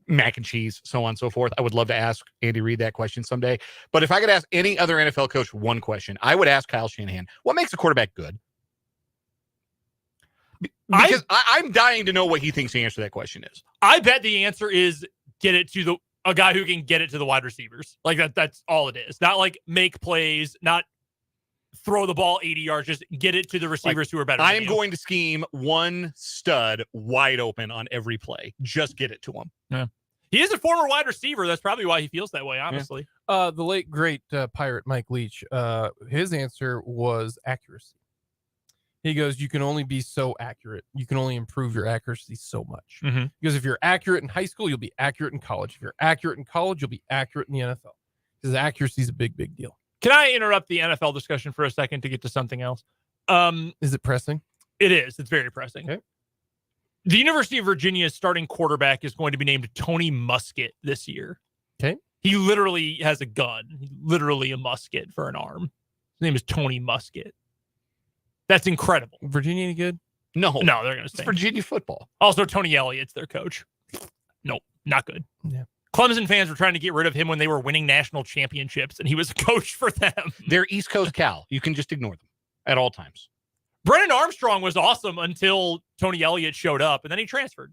[SPEAKER 3] mac and cheese, so on and so forth. I would love to ask Andy Reid that question someday. But if I could ask any other NFL coach one question, I would ask Kyle Shanahan, what makes a quarterback good? Because I'm dying to know what he thinks the answer to that question is.
[SPEAKER 2] I bet the answer is get it to a guy who can get it to the wide receivers. Like that's all it is. Not like make plays, not throw the ball 80 yards, just get it to the receivers who are better.
[SPEAKER 3] I am going to scheme one stud wide open on every play. Just get it to him.
[SPEAKER 2] Yeah. He is a former wide receiver. That's probably why he feels that way, honestly.
[SPEAKER 1] Yeah. The late, great Pirate Mike Leach, his answer was accuracy. He goes, you can only be so accurate. You can only improve your accuracy so much.
[SPEAKER 2] Mm-hmm.
[SPEAKER 1] Because if you're accurate in high school, you'll be accurate in college. If you're accurate in college, you'll be accurate in the NFL. Because accuracy is a big, big deal.
[SPEAKER 2] Can I interrupt the NFL discussion for a second to get to something else?
[SPEAKER 1] Is it pressing?
[SPEAKER 2] It is. It's very pressing.
[SPEAKER 1] Okay.
[SPEAKER 2] The University of Virginia's starting quarterback is going to be named Tony Muskett this year.
[SPEAKER 1] Okay.
[SPEAKER 2] He literally has a gun. Literally a musket for an arm. His name is Tony Muskett. That's incredible.
[SPEAKER 1] Virginia any good?
[SPEAKER 3] No,
[SPEAKER 2] No, they're going to
[SPEAKER 3] it's
[SPEAKER 2] stink.
[SPEAKER 3] Virginia football.
[SPEAKER 2] Also, Tony Elliott's their coach. Nope, not good.
[SPEAKER 1] Yeah.
[SPEAKER 2] Clemson fans were trying to get rid of him when they were winning national championships, and he was a coach for them.
[SPEAKER 3] They're East Coast Cal. You can just ignore them at all times.
[SPEAKER 2] Brennan Armstrong was awesome until Tony Elliott showed up, and then he transferred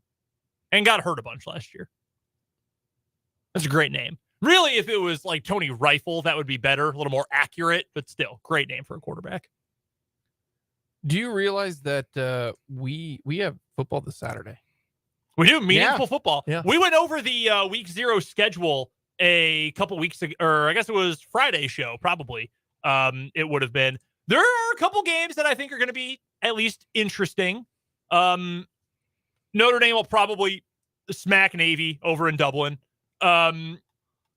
[SPEAKER 2] and got hurt a bunch last year. That's a great name. Really, if it was like Tony Rifle, that would be better, a little more accurate, but still, great name for a quarterback.
[SPEAKER 1] Do you realize that we have football this Saturday?
[SPEAKER 2] We do meaningful football.
[SPEAKER 1] Yeah.
[SPEAKER 2] We went over the week 0 schedule a couple weeks ago, or I guess it was Friday show, probably. It would have been. There are a couple games that I think are going to be at least interesting. Notre Dame will probably smack Navy over in Dublin.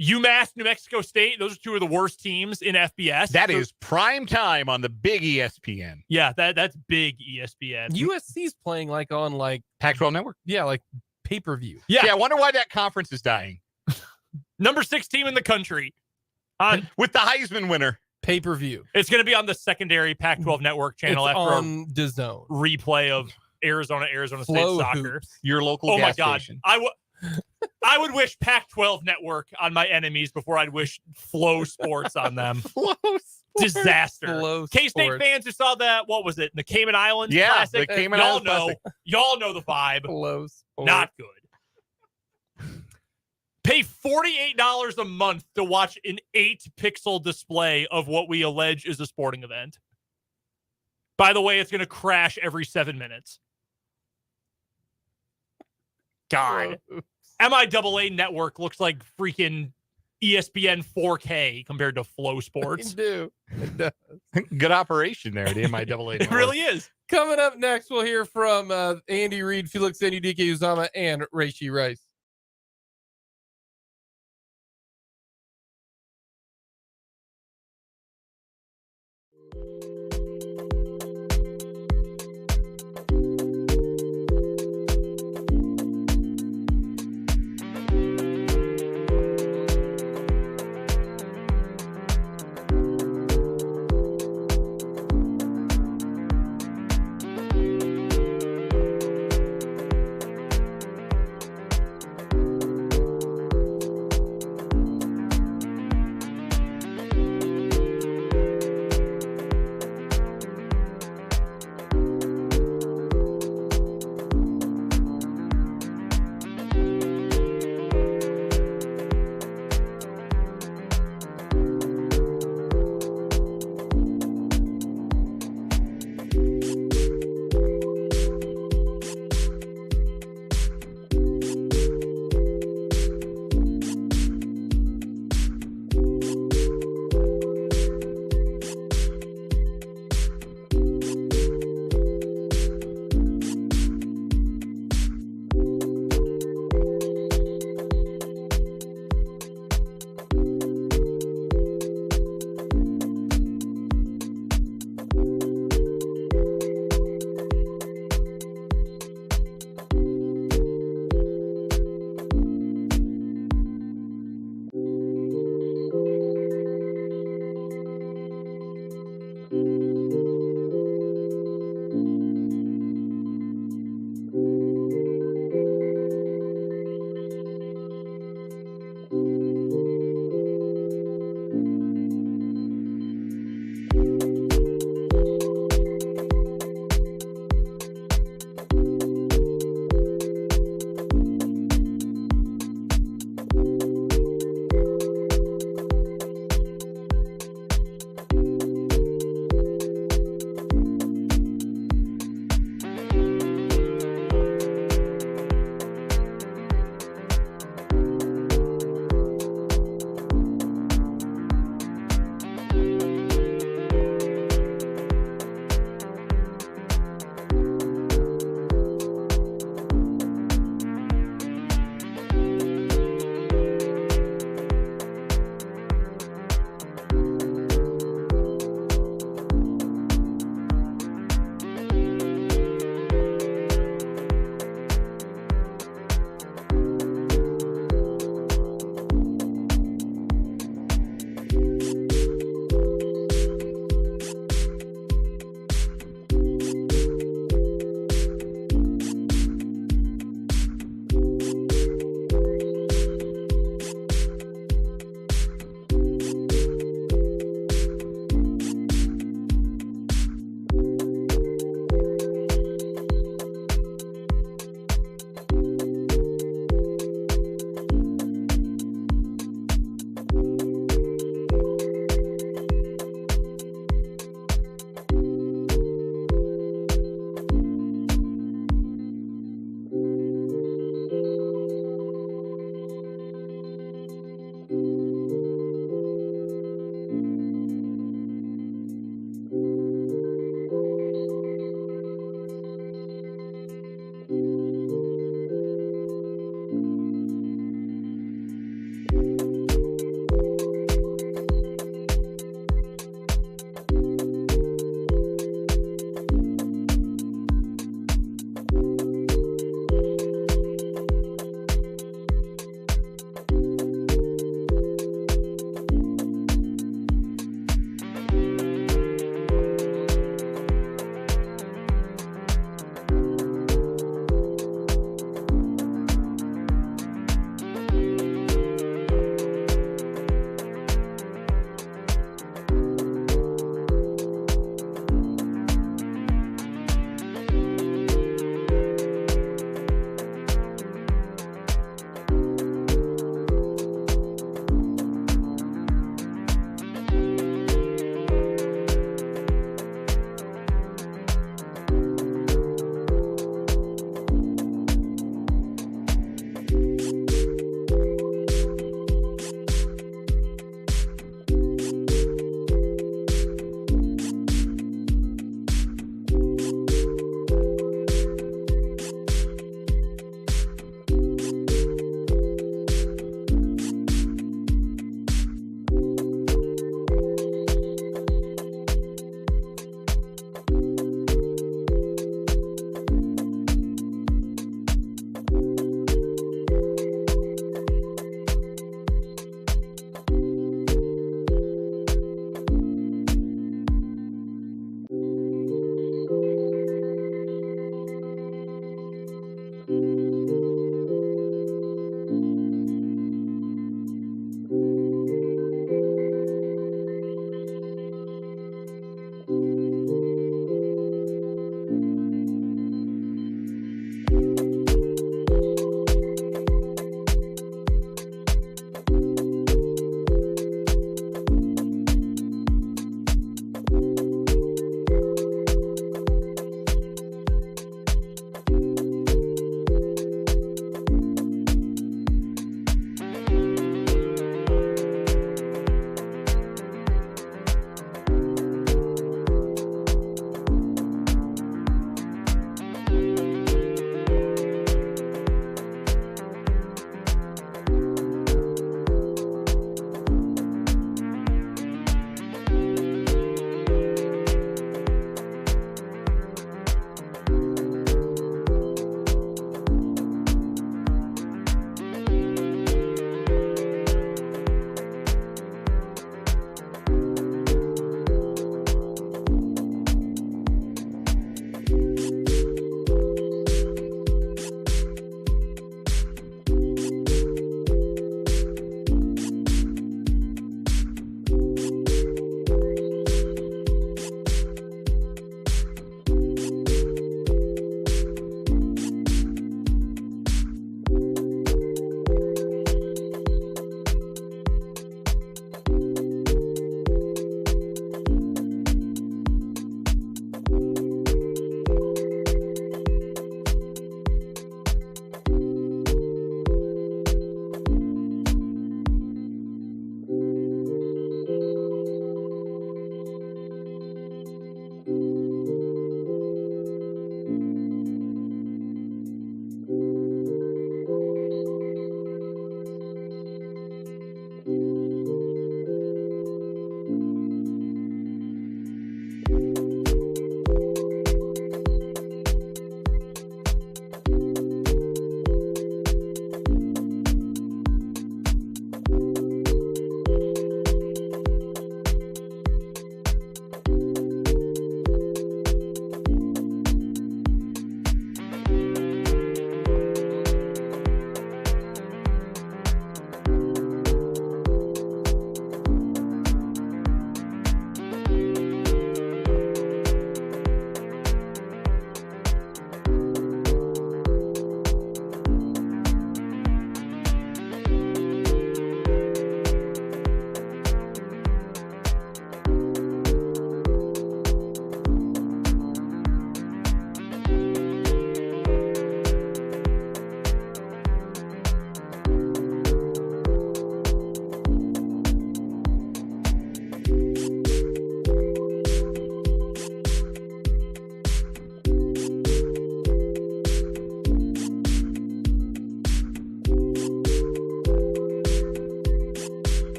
[SPEAKER 2] UMass, New Mexico State, those are two of the worst teams in FBS.
[SPEAKER 3] That is prime time on the big ESPN.
[SPEAKER 2] Yeah, that's big ESPN.
[SPEAKER 1] USC's playing like on like
[SPEAKER 3] Pac-12 Network.
[SPEAKER 1] yeah, like pay-per-view.
[SPEAKER 2] Yeah.
[SPEAKER 3] I wonder why that conference is dying.
[SPEAKER 2] Number 6 team in the country.
[SPEAKER 3] With the Heisman winner.
[SPEAKER 1] Pay-per-view.
[SPEAKER 2] It's going to be on the secondary Pac-12 network channel
[SPEAKER 1] It's
[SPEAKER 2] after
[SPEAKER 1] on DAZN.
[SPEAKER 2] a replay of Arizona State
[SPEAKER 1] Flow
[SPEAKER 2] soccer.
[SPEAKER 1] hoops.
[SPEAKER 3] Your local
[SPEAKER 2] Oh my
[SPEAKER 3] gas
[SPEAKER 2] God.
[SPEAKER 3] station.
[SPEAKER 2] I would wish Pac-12 network on my enemies before I'd wish Flow Sports on them. Disaster.
[SPEAKER 1] Flow
[SPEAKER 2] K-State
[SPEAKER 1] Sports.
[SPEAKER 2] fans who saw that, what was it? The Cayman Islands
[SPEAKER 3] Yeah,
[SPEAKER 2] Classic?
[SPEAKER 3] the Cayman
[SPEAKER 2] y'all
[SPEAKER 3] Islands
[SPEAKER 2] know.
[SPEAKER 3] Classic.
[SPEAKER 2] Y'all know the vibe.
[SPEAKER 1] Flow Sports.
[SPEAKER 2] Not good. Pay $48 a month to watch an 8-pixel display of what we allege is a sporting event. By the way, it's going to crash every 7 minutes. God. MIAA network looks like freaking ESPN 4K compared to Flow Sports.
[SPEAKER 1] do. It does.
[SPEAKER 3] Good operation there, the MIAA.
[SPEAKER 2] It really is.
[SPEAKER 1] Coming up next, we'll hear from Andy Reid, Felix Anudike Uzama, and Raishi Rice.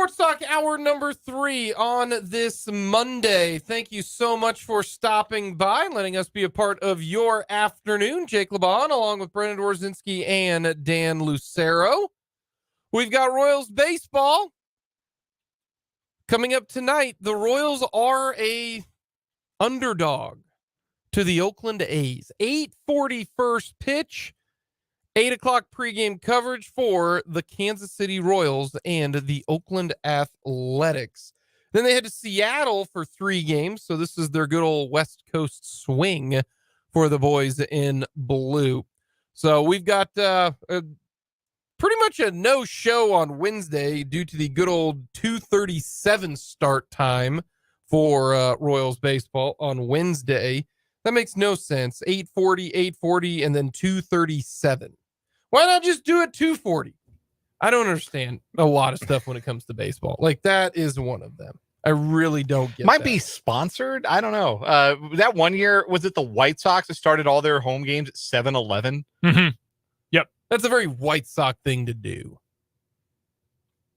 [SPEAKER 1] Sports Talk, hour number 3 on this Monday. Thank you so much for stopping by and letting us be a part of your afternoon. Jake LeBon, along with Brendan Dworzinski and Dan Lucero. We've got Royals baseball coming up tonight. The Royals are a underdog to the Oakland A's. 8:40 first pitch. 8 o'clock pregame coverage for the Kansas City Royals and the Oakland Athletics. Then they head to Seattle for 3 games. So this is their good old West Coast swing for the boys in blue. So we've got pretty much a no show on Wednesday due to the good old 2:37 start time for Royals baseball on Wednesday. That makes no sense. 8:40, and then 2:37. Why not just do it 2:40? I don't understand a lot of stuff when it comes to baseball. Like, that is one of them. I really don't get
[SPEAKER 3] Might
[SPEAKER 1] that.
[SPEAKER 3] be sponsored. I don't know. That one year, was it the White Sox that started all their home games at 7-Eleven?
[SPEAKER 2] Mm-hmm. Yep.
[SPEAKER 1] That's a very White Sox thing to do.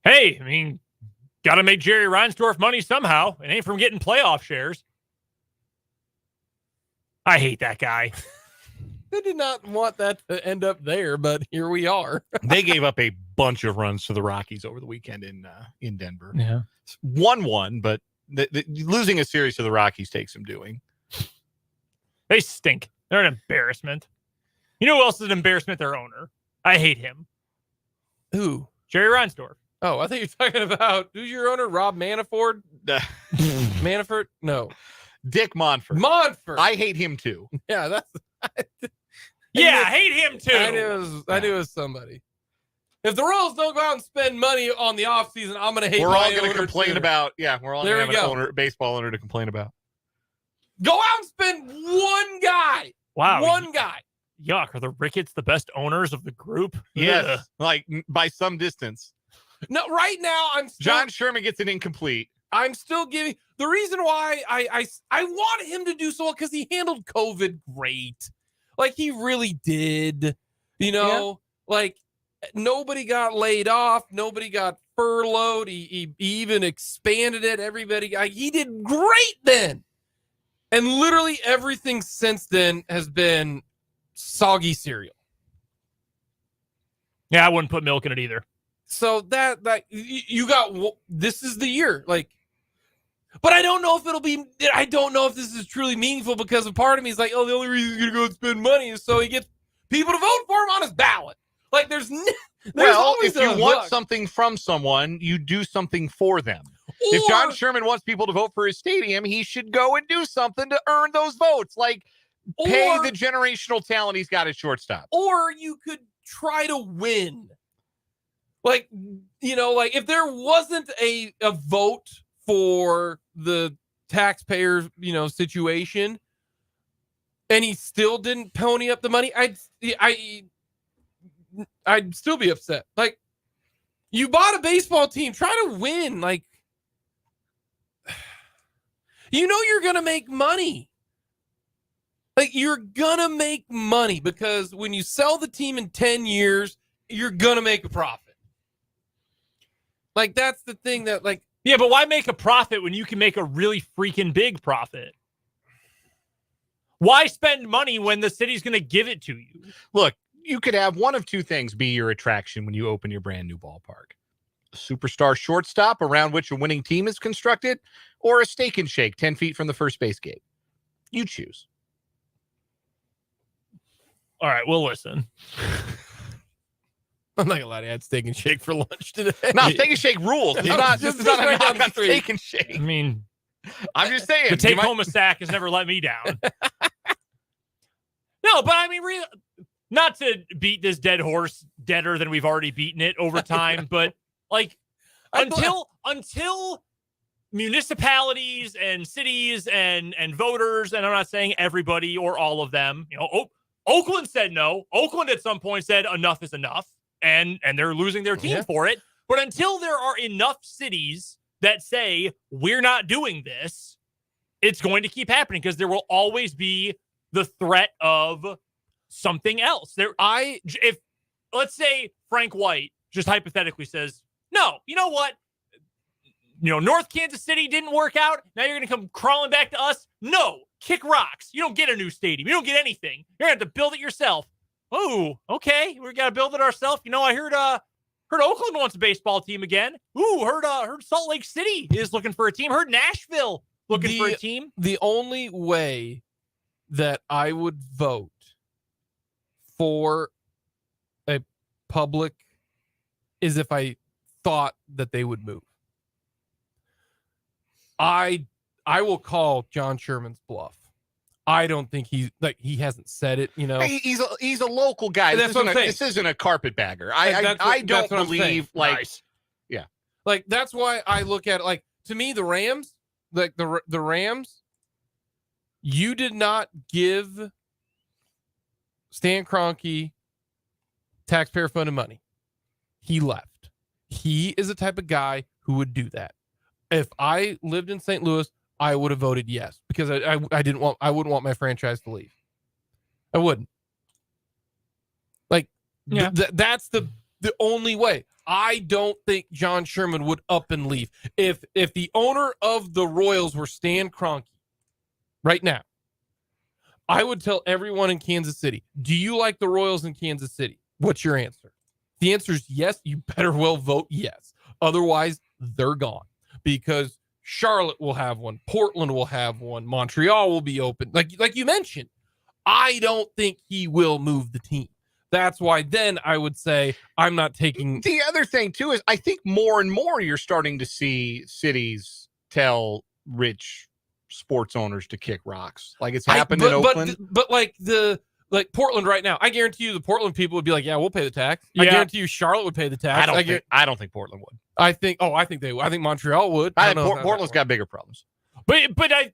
[SPEAKER 2] Hey, I mean, got to make Jerry Reinsdorf money somehow. It ain't from getting playoff shares. I hate that guy.
[SPEAKER 1] They did not want that to end up there, but here we are.
[SPEAKER 3] They gave up a bunch of runs to the Rockies over the weekend in Denver.
[SPEAKER 2] Yeah.
[SPEAKER 3] 1-1, but losing a series to the Rockies takes some doing.
[SPEAKER 2] They stink. They're an embarrassment. You know who else is an embarrassment? Their owner. I hate him.
[SPEAKER 1] Who?
[SPEAKER 2] Jerry Reinsdorf.
[SPEAKER 1] Oh, I think you're talking about, who's your owner? Rob Manafort? Manafort? No.
[SPEAKER 3] Dick Monfort.
[SPEAKER 1] Monfort.
[SPEAKER 3] I hate him too.
[SPEAKER 1] Yeah, that's...
[SPEAKER 2] Yeah, I hate him too.
[SPEAKER 1] I knew it was somebody. If the Royals don't go out and spend money on the offseason, I'm going to hate.
[SPEAKER 3] We're all going to
[SPEAKER 1] owner
[SPEAKER 3] complain
[SPEAKER 1] too.
[SPEAKER 3] about. Yeah, we're all
[SPEAKER 1] There
[SPEAKER 3] going
[SPEAKER 1] we
[SPEAKER 3] to have
[SPEAKER 1] go.
[SPEAKER 3] a baseball owner to complain about.
[SPEAKER 1] Go out and spend one guy.
[SPEAKER 2] Wow.
[SPEAKER 1] One guy.
[SPEAKER 2] Yuck. Are the Ricketts the best owners of the group?
[SPEAKER 3] Yes,
[SPEAKER 2] Ugh.
[SPEAKER 3] like by some distance.
[SPEAKER 1] No, right now
[SPEAKER 3] John Sherman gets an incomplete.
[SPEAKER 1] I'm still giving the reason why I want him to do so well because he handled COVID great. Like, he really did. You know, like, nobody got laid off. Nobody got furloughed. He even expanded it. Everybody he did great then. And literally everything since then has been soggy cereal.
[SPEAKER 2] Yeah, I wouldn't put milk in it either.
[SPEAKER 1] So that you got, this is the year. Like, but I don't know if this is truly meaningful because a part of me is like, oh, the only reason he's going to go and spend money is so he gets people to vote for him on his ballot. Like, there's
[SPEAKER 3] If you want
[SPEAKER 1] hook.
[SPEAKER 3] something from someone, you do something for them. If
[SPEAKER 1] Or-
[SPEAKER 3] John Sherman wants people to vote for his stadium, he should go and do something to earn those votes. Like, pay the generational talent he's got at shortstop.
[SPEAKER 1] Or you could try to win. Like, you know, like if there wasn't a vote for the taxpayer, you know, situation, and he still didn't pony up the money, I'd still be upset. Like, you bought a baseball team, try to win. Like, you know you're gonna make money. Like, you're gonna make money because when you sell the team in 10 years, you're gonna make a profit. Like, that's the thing that, like,
[SPEAKER 2] Yeah, but why make a profit when you can make a really freaking big profit? Why spend money when the city's going to give it to you?
[SPEAKER 3] Look, you could have one of two things be your attraction when you open your brand new ballpark. A superstar shortstop around which a winning team is constructed, or a steak and shake 10 feet from the first base gate. You choose.
[SPEAKER 2] All right, we'll listen.
[SPEAKER 1] I'm not gonna lie, I had steak and shake for lunch today.
[SPEAKER 3] No, steak and shake rules. It's not
[SPEAKER 1] Just
[SPEAKER 3] just not
[SPEAKER 1] right down
[SPEAKER 3] a
[SPEAKER 1] the
[SPEAKER 3] knock on
[SPEAKER 1] street.
[SPEAKER 3] steak and
[SPEAKER 2] I
[SPEAKER 3] shake.
[SPEAKER 2] mean,
[SPEAKER 3] I'm just saying.
[SPEAKER 2] to take
[SPEAKER 3] you might-
[SPEAKER 2] home a sack has never let me down. No, but I mean, really, not to beat this dead horse deader than we've already beaten it over time, but like until municipalities and cities and voters, and I'm not saying everybody or all of them, you know, Oakland said no. Oakland at some point said enough is enough, and they're losing their team for it. But until there are enough cities that say we're not doing this, it's going to keep happening because there will always be the threat of something else. If let's say Frank White just hypothetically says, no, you know what? North Kansas City didn't work out. Now you're going to come crawling back to us? No, kick rocks. You don't get a new stadium. You don't get anything. You're going to have to build it yourself. Oh, okay. We got to build it ourselves. I heard Oakland wants a baseball team again. Ooh, heard Salt Lake City is looking for a team. Heard Nashville looking for a team.
[SPEAKER 1] The only way that I would vote for a public is if I thought that they would move. I will call John Sherman's bluff. I don't think he hasn't said it,
[SPEAKER 3] He's a local guy.
[SPEAKER 1] That's what I'm saying.
[SPEAKER 3] This isn't a carpetbagger. I don't believe
[SPEAKER 1] nice.
[SPEAKER 3] Yeah.
[SPEAKER 1] Like that's why I look at it like to me the Rams, like the Rams, you did not give Stan Kroenke taxpayer funded money. He left. He is the type of guy who would do that. If I lived in St. Louis, I would have voted yes because I wouldn't want my franchise to leave. I wouldn't. Like that's the only way. I don't think John Sherman would up and leave. If the owner of the Royals were Stan Kroenke right now, I would tell everyone in Kansas City, do you like the Royals in Kansas City? What's your answer? If the answer is yes, you better well vote yes. Otherwise, they're gone because Charlotte will have one. Portland will have one. Montreal will be open. Like you mentioned, I don't think he will move the team. That's why then I would say I'm not taking.
[SPEAKER 3] The other thing, too, is I think more and more you're starting to see cities tell rich sports owners to kick rocks. Like it's happened in Oakland.
[SPEAKER 1] But like Portland right now, I guarantee you the Portland people would be like, yeah, we'll pay the tax. Yeah. I guarantee you Charlotte would pay the tax.
[SPEAKER 3] I don't think Portland would.
[SPEAKER 1] I think they would. I think Montreal would.
[SPEAKER 3] I think Portland's got bigger problems.
[SPEAKER 2] But that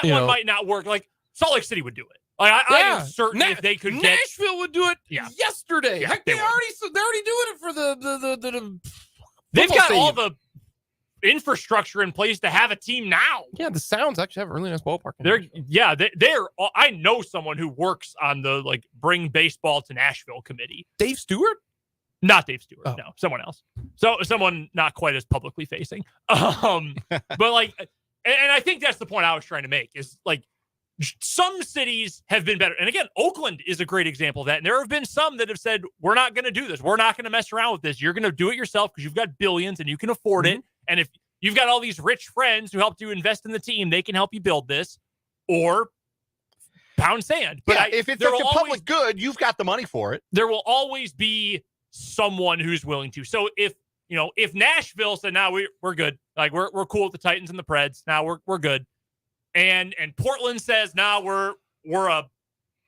[SPEAKER 2] one might not work. Like Salt Lake City would do it. Like I am certain if they could
[SPEAKER 1] Nashville would do it yesterday.
[SPEAKER 2] Yeah,
[SPEAKER 1] Heck, they're already doing it for the
[SPEAKER 2] they've got
[SPEAKER 1] stadium.
[SPEAKER 2] all the infrastructure in place to have a team now.
[SPEAKER 1] Yeah, the Sounds actually have a really nice ballpark.
[SPEAKER 2] They're I know someone who works on the bring baseball to Nashville committee.
[SPEAKER 1] Dave Stewart?
[SPEAKER 2] Not Dave Stewart. No, someone else. So someone not quite as publicly facing. But and I think that's the point I was trying to make is some cities have been better. And again, Oakland is a great example of that. And there have been some that have said, we're not going to do this. We're not going to mess around with this. You're going to do it yourself because you've got billions and you can afford it. And if you've got all these rich friends who helped you invest in the team, they can help you build this or pound sand. But
[SPEAKER 3] if it's such a public good, you've got the money for it.
[SPEAKER 2] There will always be someone who's willing to. So if Nashville said, now we're good. Like we're cool with the Titans and the Preds. Now we're good. And Portland says, now we're a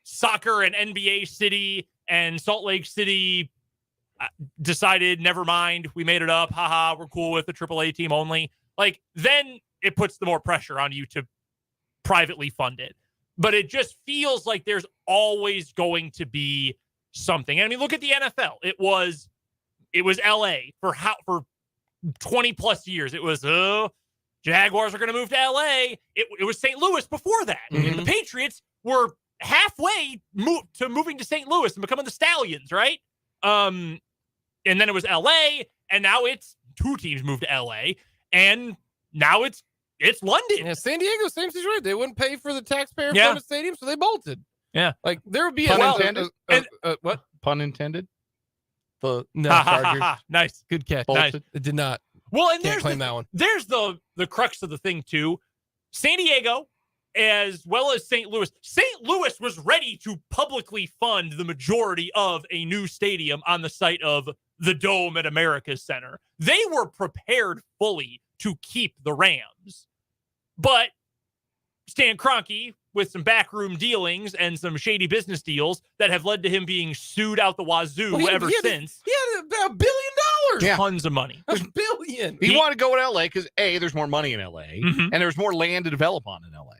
[SPEAKER 2] soccer and NBA city, and Salt Lake City decided, never mind, we made it up. Haha, we're cool with the AAA team only. Then it puts the more pressure on you to privately fund it. But it just feels like there's always going to be something. And I mean, look at the NFL. It was LA for 20 plus years. It was Jaguars are going to move to LA. It was St. Louis before that. And the Patriots were halfway moving to St. Louis and becoming the Stallions, right? And then it was LA, and now it's two teams moved to LA, and now it's London.
[SPEAKER 1] Yeah, San Diego, same situation. Right? They wouldn't pay for the taxpayer funded stadium, so they bolted.
[SPEAKER 2] Yeah.
[SPEAKER 1] There would be
[SPEAKER 3] pun intended.
[SPEAKER 1] What?
[SPEAKER 3] Pun intended?
[SPEAKER 1] No,
[SPEAKER 2] Chargers. Nice.
[SPEAKER 1] Good catch.
[SPEAKER 2] Nice.
[SPEAKER 1] It did not.
[SPEAKER 2] Well, and
[SPEAKER 1] Can't claim that one.
[SPEAKER 2] There's the crux of the thing, too. San Diego, as well as St. Louis. St. Louis was ready to publicly fund the majority of a new stadium on the site of the Dome at America's Center. They were prepared fully to keep the Rams. But Stan Kroenke, with some backroom dealings and some shady business deals that have led to him being sued out the wazoo since.
[SPEAKER 1] He had $1 billion.
[SPEAKER 3] Yeah.
[SPEAKER 2] Tons of money.
[SPEAKER 1] $1 billion.
[SPEAKER 3] He wanted to go to LA because there's more money in LA and there's more land to develop on in LA.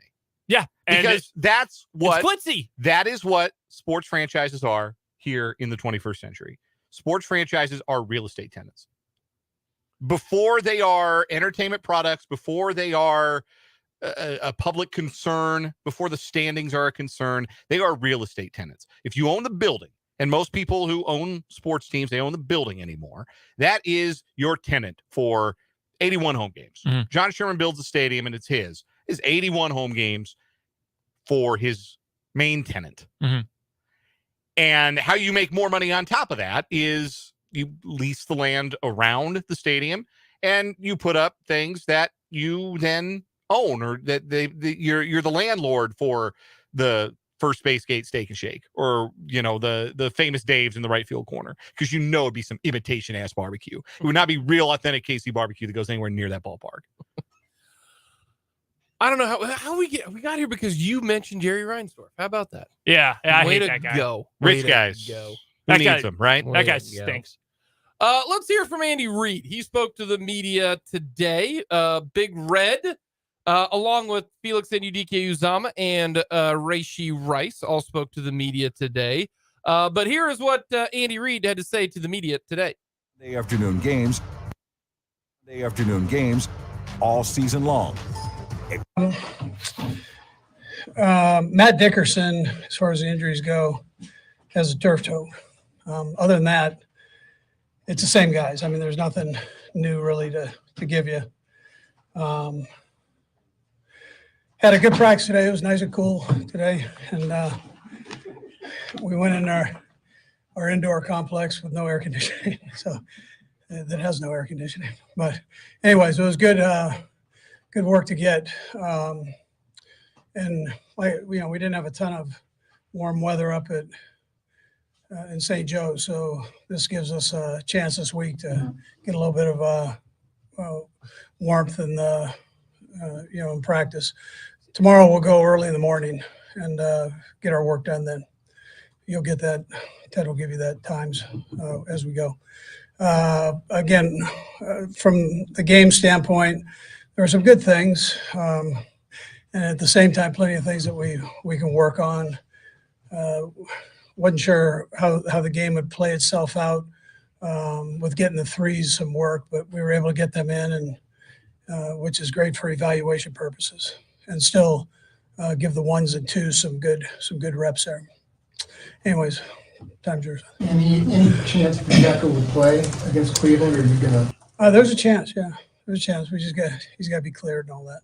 [SPEAKER 2] Yeah.
[SPEAKER 3] Because that's what
[SPEAKER 2] it's glitzy.
[SPEAKER 3] That is what sports franchises are here in the 21st century. Sports franchises are real estate tenants. Before they are entertainment products, before they are a public concern, before the standings are a concern, they are real estate tenants. If you own the building, and most people who own sports teams, they own the building anymore, that is your tenant for 81 home games.
[SPEAKER 2] Mhm.
[SPEAKER 3] John Sherman builds a stadium and it's his. It's 81 home games for his main tenant.
[SPEAKER 2] Mhm.
[SPEAKER 3] And how you make more money on top of that is you lease the land around the stadium and you put up things that you then own, or that you're the landlord for the first base gate steak and shake, or the famous Dave's in the right field corner, because it'd be some imitation ass barbecue. It would not be real authentic KC barbecue that goes anywhere near that ballpark.
[SPEAKER 1] I don't know how we got here because you mentioned Jerry Reinsdorf. How about that?
[SPEAKER 2] Yeah, I
[SPEAKER 1] Way
[SPEAKER 2] hate
[SPEAKER 1] to
[SPEAKER 2] that guy.
[SPEAKER 1] go.
[SPEAKER 3] Rich
[SPEAKER 1] Way to
[SPEAKER 3] guys.
[SPEAKER 1] go.
[SPEAKER 3] Who
[SPEAKER 2] That
[SPEAKER 3] needs
[SPEAKER 2] guy-
[SPEAKER 3] them, right?
[SPEAKER 2] That guy
[SPEAKER 1] Way to go.
[SPEAKER 2] stinks.
[SPEAKER 1] Let's hear from Andy Reid. He spoke to the media today. Big Red, along with Felix Udike-Uzama and Raishi Rice, all spoke to the media today. But here is what Andy Reid had to say to the media today.
[SPEAKER 4] Day afternoon games all season long.
[SPEAKER 5] Matt Dickerson, as far as the injuries go, has a turf toe. Other than that, it's the same guys. I mean, there's nothing new really to give you. Had a good practice today. It was nice and cool today. And we went in our indoor complex with no air conditioning. So that has no air conditioning. But anyways, it was good work to get. And we didn't have a ton of warm weather up in St. Joe, so this gives us a chance this week to get a little bit of warmth in in practice. Tomorrow we'll go early in the morning and get our work done. Then you'll get that. Ted will give you that times as we go. Again, from the game standpoint, there are some good things. And at the same time, plenty of things that we can work on. Wasn't sure how the game would play itself out with getting the threes some work, but we were able to get them in, and which is great for evaluation purposes, and still give the ones and twos some good reps there. Anyways, time's yours.
[SPEAKER 6] Any chance Pacheco would play against Cleveland, or are you gonna?
[SPEAKER 5] There's a chance, yeah. There's a chance. He's got to be cleared and all that.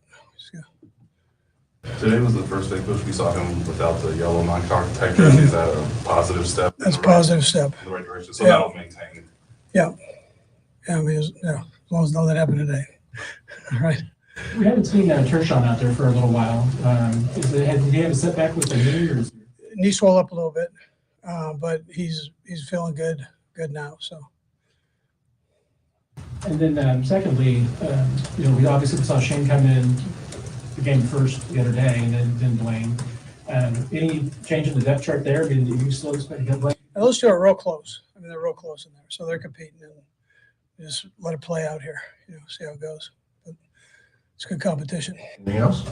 [SPEAKER 7] Today was the first day, Coach, we saw him without the yellow non-contact jersey. Is that a positive step?
[SPEAKER 5] That's a positive step.
[SPEAKER 7] In the right direction. So
[SPEAKER 5] Yeah.
[SPEAKER 7] that'll maintain.
[SPEAKER 5] Yeah. I mean, as long as that happened today. All right.
[SPEAKER 6] We haven't seen Tershon out there for a little while. Did he have a setback with the knee, or is
[SPEAKER 5] Knee swelled up a little bit, but he's feeling good now. So.
[SPEAKER 6] And then secondly, we obviously saw Shane come in the game first the other day, and then Dwayne. Any change in the depth chart there? I mean, do you still expect to get Dwayne?
[SPEAKER 5] And those two are real close. I mean, they're real close in there, so they're competing, and just let it play out here. See how it goes. But it's good competition.
[SPEAKER 6] Anything else?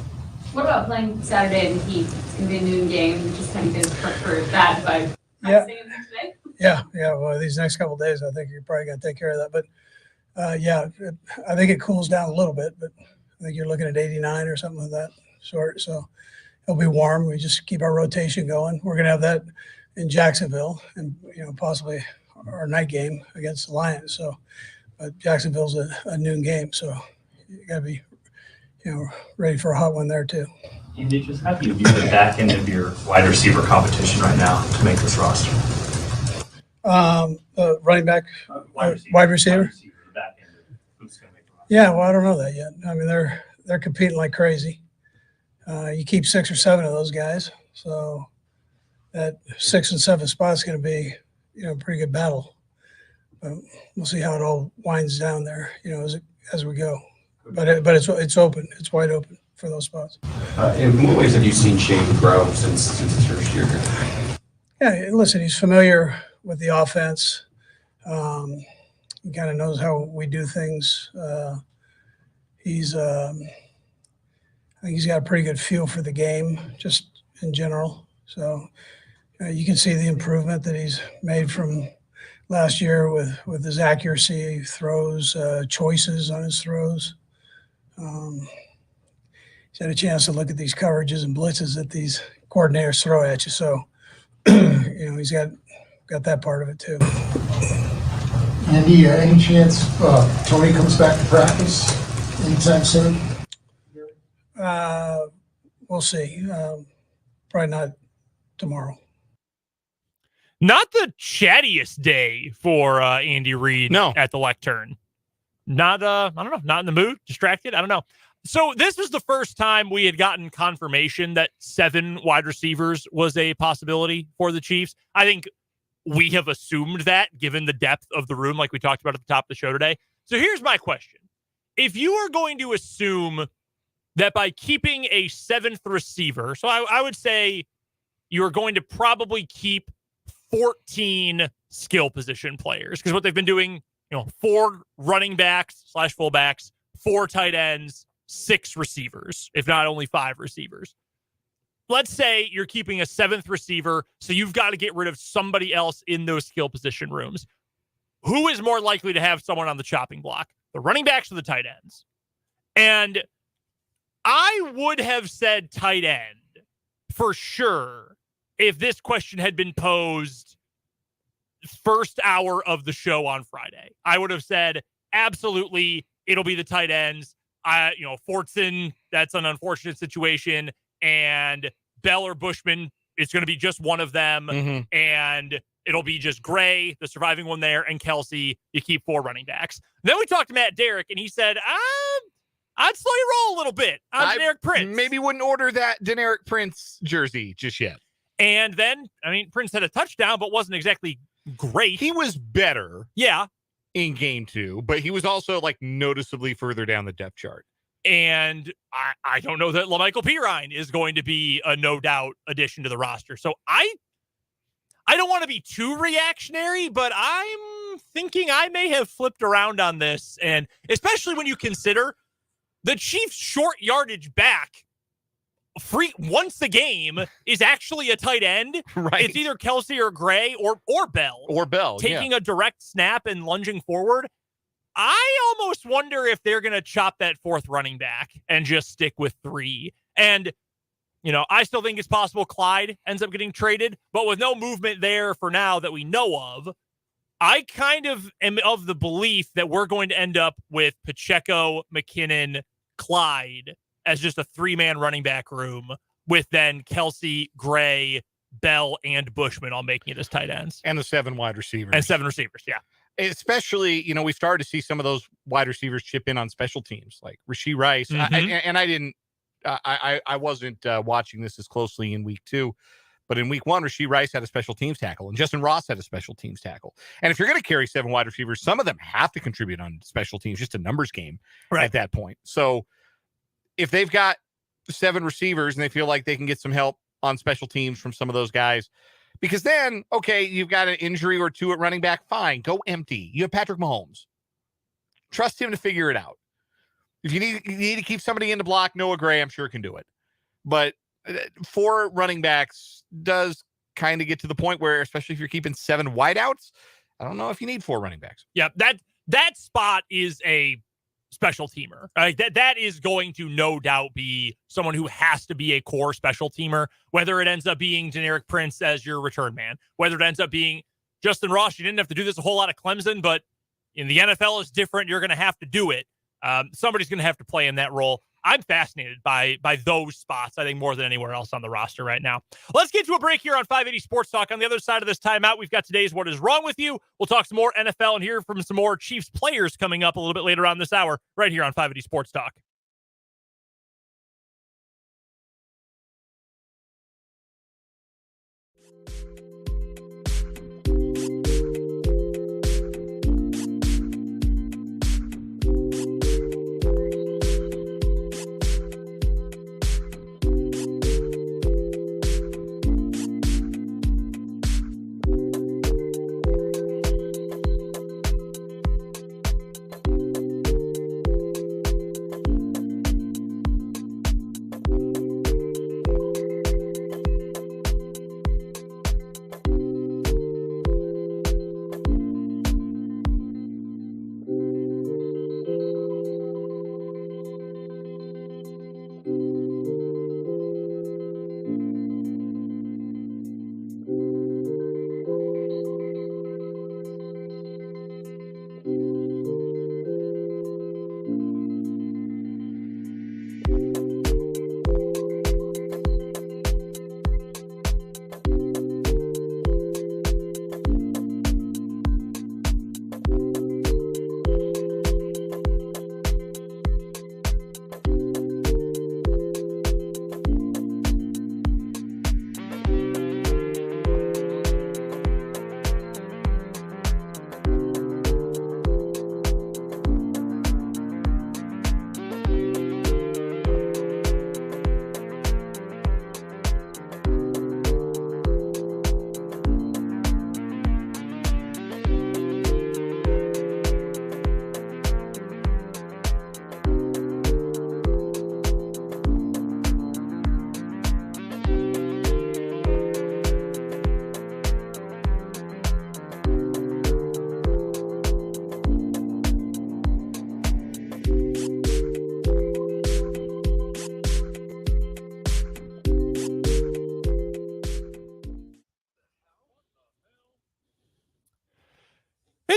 [SPEAKER 8] What about playing Saturday in the heat? It's going to be a noon game. Just kind of good for that by
[SPEAKER 5] Yeah.
[SPEAKER 8] practicing today.
[SPEAKER 5] Yeah. Well, these next couple of days, I think you're probably going to take care of that. But I think it cools down a little bit, but I think you're looking at 89 or something of that sort. So it'll be warm. We just keep our rotation going. We're going to have that in Jacksonville, and possibly our night game against the Lions. So, but Jacksonville's a noon game, so you got to be ready for a hot one there too.
[SPEAKER 9] Andy, just how do you view the back end of your wide receiver competition right now to make this roster?
[SPEAKER 5] Running back, wide receiver.
[SPEAKER 9] The back end of who's going to make the roster?
[SPEAKER 5] Yeah, well, I don't know that yet. I mean, they're competing like crazy. You keep 6 or 7 of those guys, so that 6 and 7 spot is going to be a pretty good battle. We'll see how it all winds down there, as we go. But it's open. It's wide open for those spots.
[SPEAKER 10] In what ways have you seen Shane grow since his first year?
[SPEAKER 5] Yeah, listen, he's familiar with the offense. He kind of knows how we do things. I think he's got a pretty good feel for the game, just in general. So you can see the improvement that he's made from last year with his accuracy, throws, choices on his throws. He's had a chance to look at these coverages and blitzes that these coordinators throw at you. So, he's got that part of it too.
[SPEAKER 11] Andy, any chance Tony comes back to practice anytime soon?
[SPEAKER 5] We'll see. Probably not tomorrow.
[SPEAKER 2] Not the chattiest day for Andy Reid at the lectern. Not, I don't know, not in the mood, distracted. I don't know. So this was the first time we had gotten confirmation that 7 wide receivers was a possibility for the Chiefs. I think we have assumed that given the depth of the room, like we talked about at the top of the show today. So here's my question. If you are going to assume that by keeping a 7th receiver, so I would say you're going to probably keep 14 skill position players, because what they've been doing, 4 running backs / fullbacks, 4 tight ends, 6 receivers, if not only 5 receivers. Let's say you're keeping a 7th receiver, so you've got to get rid of somebody else in those skill position rooms. Who is more likely to have someone on the chopping block? The running backs or the tight ends? And I would have said tight end for sure if this question had been posed first hour of the show on Friday. I would have said, absolutely, it'll be the tight ends. Fortson, that's an unfortunate situation. And Bell or Bushman, it's going to be just one of them.
[SPEAKER 3] Mm-hmm.
[SPEAKER 2] And it'll be just Gray, the surviving one there, and Kelsey. You keep 4 running backs. Then we talked to Matt Derrick, and he said, I'd slow your roll a little bit on Deneric Prince.
[SPEAKER 3] Maybe wouldn't order that Deneric Prince jersey just yet.
[SPEAKER 2] And then, Prince had a touchdown, but wasn't exactly great.
[SPEAKER 3] He was better.
[SPEAKER 2] Yeah.
[SPEAKER 3] In game 2, but he was also noticeably further down the depth chart.
[SPEAKER 2] And I don't know that LaMichael Pirine is going to be a no doubt addition to the roster. So I don't want to be too reactionary, but I'm thinking I may have flipped around on this. And especially when you consider the Chiefs' short yardage back once a game is actually a tight end.
[SPEAKER 3] Right.
[SPEAKER 2] It's either Kelsey or Gray or Bell.
[SPEAKER 3] Or Bell.
[SPEAKER 2] Taking a direct snap and lunging forward. I almost wonder if they're going to chop that 4th running back and just stick with 3. And, I still think it's possible Clyde ends up getting traded, but with no movement there for now that we know of, I kind of am of the belief that we're going to end up with Pacheco, McKinnon, Clyde as just a 3-man running back room with then Kelsey, Gray, Bell, and Bushman all making it as tight ends.
[SPEAKER 3] And the 7 wide receivers.
[SPEAKER 2] And 7 receivers, yeah.
[SPEAKER 3] Especially, we started to see some of those wide receivers chip in on special teams, like Rashee Rice.
[SPEAKER 2] Mm-hmm.
[SPEAKER 3] I wasn't watching this as closely in week 2, but in week 1, Rashee Rice had a special teams tackle, and Justin Ross had a special teams tackle. And if you're going to carry 7 wide receivers, some of them have to contribute on special teams, just a numbers game at that point. So if they've got 7 receivers and they feel like they can get some help on special teams from some of those guys, because then, okay, you've got an injury or 2 at running back, fine, go empty. You have Patrick Mahomes. Trust him to figure it out. If you need to keep somebody in the block, Noah Gray, I'm sure can do it. But 4 running backs does kind of get to the point where, especially if you're keeping 7 wideouts, I don't know if you need 4 running backs.
[SPEAKER 2] Yeah, that spot is a special teamer. That is going to no doubt be someone who has to be a core special teamer, whether it ends up being Deneric Prince as your return man, whether it ends up being Justin Ross. You didn't have to do this a whole lot of Clemson, but in the NFL is different. You're going to have to do it. Somebody's going to have to play in that role. I'm fascinated by those spots, I think, more than anywhere else on the roster right now. Let's get to a break here on 580 Sports Talk. On the other side of this timeout, we've got today's What Is Wrong With You. We'll talk some more NFL and hear from some more Chiefs players coming up a little bit later on this hour, right here on 580 Sports Talk.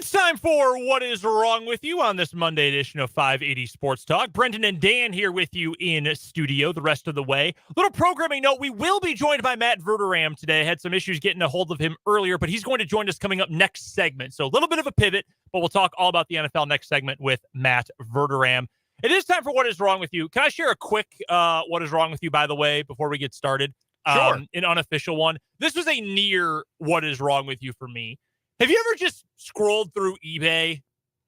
[SPEAKER 2] It's time for What Is Wrong With You on this Monday edition of 580 Sports Talk. Brendan and Dan here with you in studio the rest of the way. Little programming note, we will be joined by Matt Verderame today. I had some issues getting a hold of him earlier, but he's going to join us coming up next segment. So a little bit of a pivot, but we'll talk all about the NFL next segment with Matt Verderame. It is time for What Is Wrong With You. Can I share a quick What Is Wrong With You, by the way, before we get started?
[SPEAKER 3] Sure.
[SPEAKER 2] An unofficial one. This was a near What Is Wrong With You for me. Have you ever just scrolled through eBay,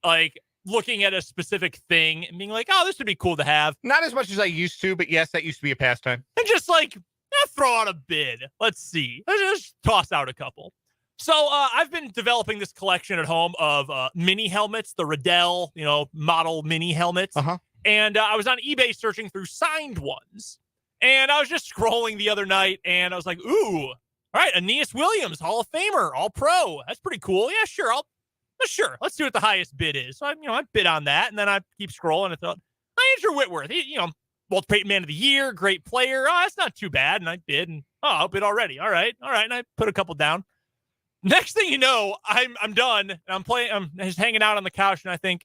[SPEAKER 2] like looking at a specific thing and being like, oh, this would be cool to have?
[SPEAKER 3] Not as much as I used to, but yes, that used to be a pastime.
[SPEAKER 2] And just like, throw out a bid. Let's see. Let's just toss out a couple. So I've been developing this collection at home of mini helmets, the Riddell, model mini helmets.
[SPEAKER 3] Uh-huh.
[SPEAKER 2] And I was on eBay searching through signed ones. And I was just scrolling the other night and I was like, ooh, all right, Aeneas Williams, Hall of Famer, all pro. That's pretty cool. Yeah, sure. Sure. Let's see what the highest bid is. So I bid on that, and then I keep scrolling. I thought, Andrew Whitworth, Walter Payton Man of the Year, great player. Oh, that's not too bad. And I bid, and I'll bid already. All right. And I put a couple down. Next thing you know, I'm done. And I'm just hanging out on the couch, and I think,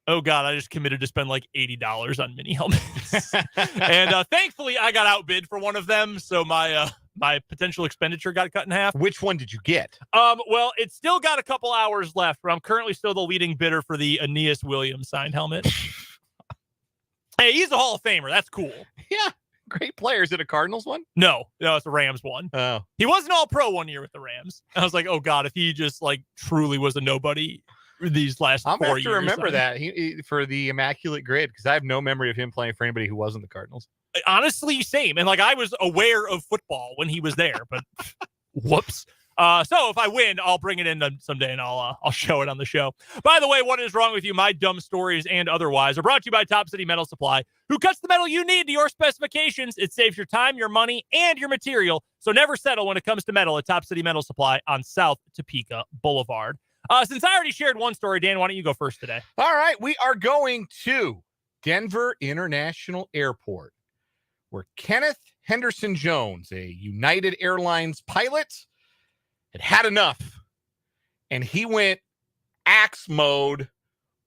[SPEAKER 2] oh God, I just committed to spend like $80 on mini helmets. And thankfully, I got outbid for one of them, so my potential expenditure got cut in half.
[SPEAKER 3] Which one did you get?
[SPEAKER 2] Well, it's still got a couple hours left, but I'm currently still the leading bidder for the Aeneas Williams signed helmet. Hey, he's a Hall of Famer. That's cool.
[SPEAKER 3] Yeah. Great player. Is it a Cardinals one?
[SPEAKER 2] No, it's a Rams one.
[SPEAKER 3] Oh.
[SPEAKER 2] He was an all-pro one year with the Rams. I was like, oh God, if he just like truly was a nobody these last 4 years.
[SPEAKER 3] I'm going to remember that he for the Immaculate Grid, because I have no memory of him playing for anybody who wasn't the Cardinals.
[SPEAKER 2] Honestly, same. And like I was aware of football when he was there, but whoops. So if I win, I'll bring it in someday and I'll show it on the show. By the way, What Is Wrong With You? My dumb stories and otherwise are brought to you by Top City Metal Supply, who cuts the metal you need to your specifications. It saves your time, your money, and your material. So never settle when it comes to metal at Top City Metal Supply on South Topeka Boulevard. Since I already shared one story, Dan, why don't you go first today?
[SPEAKER 3] All right. We are going to Denver International Airport, where Kenneth Henderson Jones, a United Airlines pilot, had enough. And he went axe mode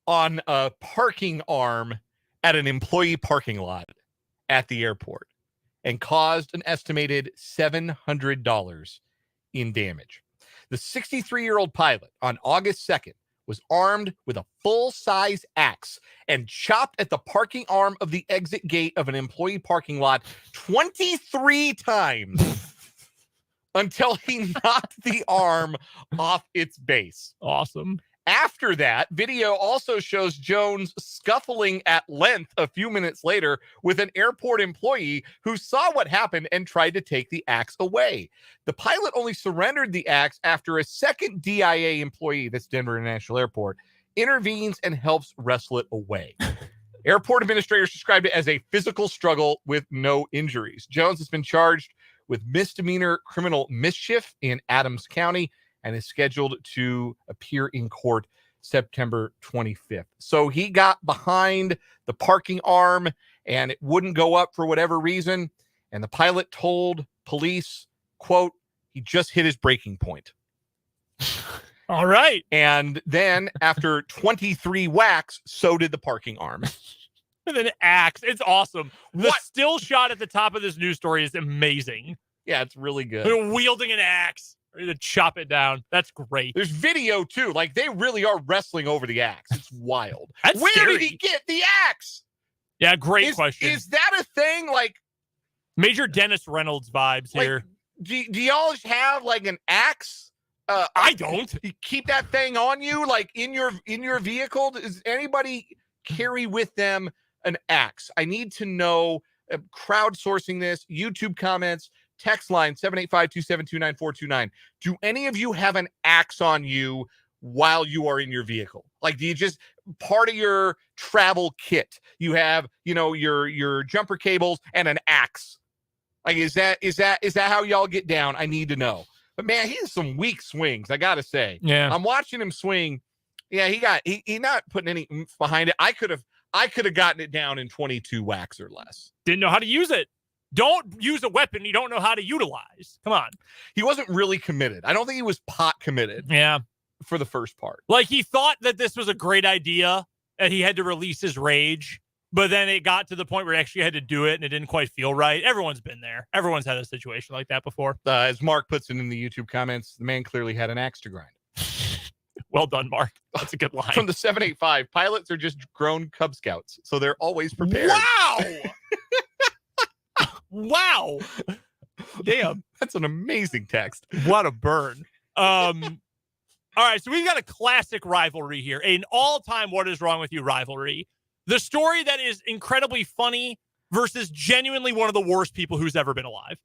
[SPEAKER 3] on a parking arm at an employee parking lot at the airport and caused an estimated $700 in damage. The 63-year-old pilot on August 2nd was armed with a full-size axe and chopped at the parking arm of the exit gate of an employee parking lot 23 times until he knocked the arm off its base.
[SPEAKER 2] Awesome.
[SPEAKER 3] After that, video also shows Jones scuffling at length a few minutes later with an airport employee who saw what happened and tried to take the axe away. The pilot only surrendered the axe after a second DIA employee, that's Denver International Airport, intervenes and helps wrestle it away. Airport administrators described it as a physical struggle with no injuries. Jones has been charged with misdemeanor criminal mischief in Adams County and is scheduled to appear in court September 25th. So he got behind the parking arm and it wouldn't go up for whatever reason. And the pilot told police, quote, he just hit his breaking point.
[SPEAKER 2] All right.
[SPEAKER 3] And then after 23 whacks, so did the parking arm.
[SPEAKER 2] With an axe. It's awesome. The still shot at the top of this news story is amazing.
[SPEAKER 3] Yeah, it's really good.
[SPEAKER 2] They're wielding an axe. Ready to chop it down. That's great.
[SPEAKER 3] There's video too. Like they really are wrestling over the axe. It's wild.
[SPEAKER 2] Where
[SPEAKER 3] scary. Did he get the axe?
[SPEAKER 2] Yeah, great question.
[SPEAKER 3] Is that a thing? Like
[SPEAKER 2] Major Dennis Reynolds vibes here.
[SPEAKER 3] Do y'all have like an axe?
[SPEAKER 2] I don't.
[SPEAKER 3] You keep that thing on you, like in your vehicle. Does anybody carry with them an axe? I need to know. Crowdsourcing this. YouTube comments. Text line 785-272-9429. Do any of you have an axe on you while you are in your vehicle? Like, do you just part of your travel kit? You have, your jumper cables and an axe. Like, is that how y'all get down? I need to know. But man, he has some weak swings. I gotta say.
[SPEAKER 2] Yeah,
[SPEAKER 3] I'm watching him swing. Yeah, he not putting any oomph behind it. I could have gotten it down in 22 whacks or less.
[SPEAKER 2] Didn't know how to use it. Don't use a weapon you don't know how to utilize. Come on.
[SPEAKER 3] He wasn't really committed. I don't think he was pot committed.
[SPEAKER 2] Yeah.
[SPEAKER 3] for the first part.
[SPEAKER 2] Like, he thought that this was a great idea and he had to release his rage, but then it got to the point where he actually had to do it and it didn't quite feel right. Everyone's been there. Everyone's had a situation like that before.
[SPEAKER 3] As Mark puts it in the YouTube comments, the man clearly had an axe to grind.
[SPEAKER 2] Well done, Mark. That's a good line.
[SPEAKER 3] From the 785, pilots are just grown Cub Scouts, so they're always prepared.
[SPEAKER 2] Wow! Wow. Damn.
[SPEAKER 3] That's an amazing text.
[SPEAKER 2] What a burn. All right, so we've got a classic rivalry here, an all-time What Is Wrong With You rivalry. The story that is incredibly funny versus genuinely one of the worst people who's ever been alive.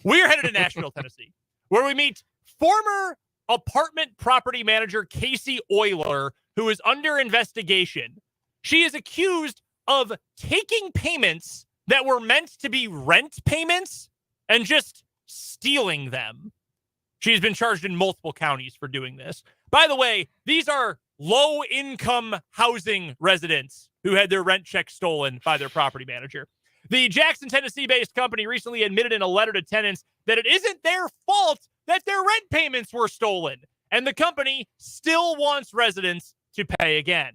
[SPEAKER 2] We are headed to Nashville, Tennessee, where we meet former apartment property manager Casey Euler, who is under investigation. She is accused of taking payments that were meant to be rent payments and just stealing them. She's been charged in multiple counties for doing this. By the way, these are low-income housing residents who had their rent check stolen by their property manager. The Jackson, Tennessee-based company recently admitted in a letter to tenants that it isn't their fault that their rent payments were stolen, and the company still wants residents to pay again.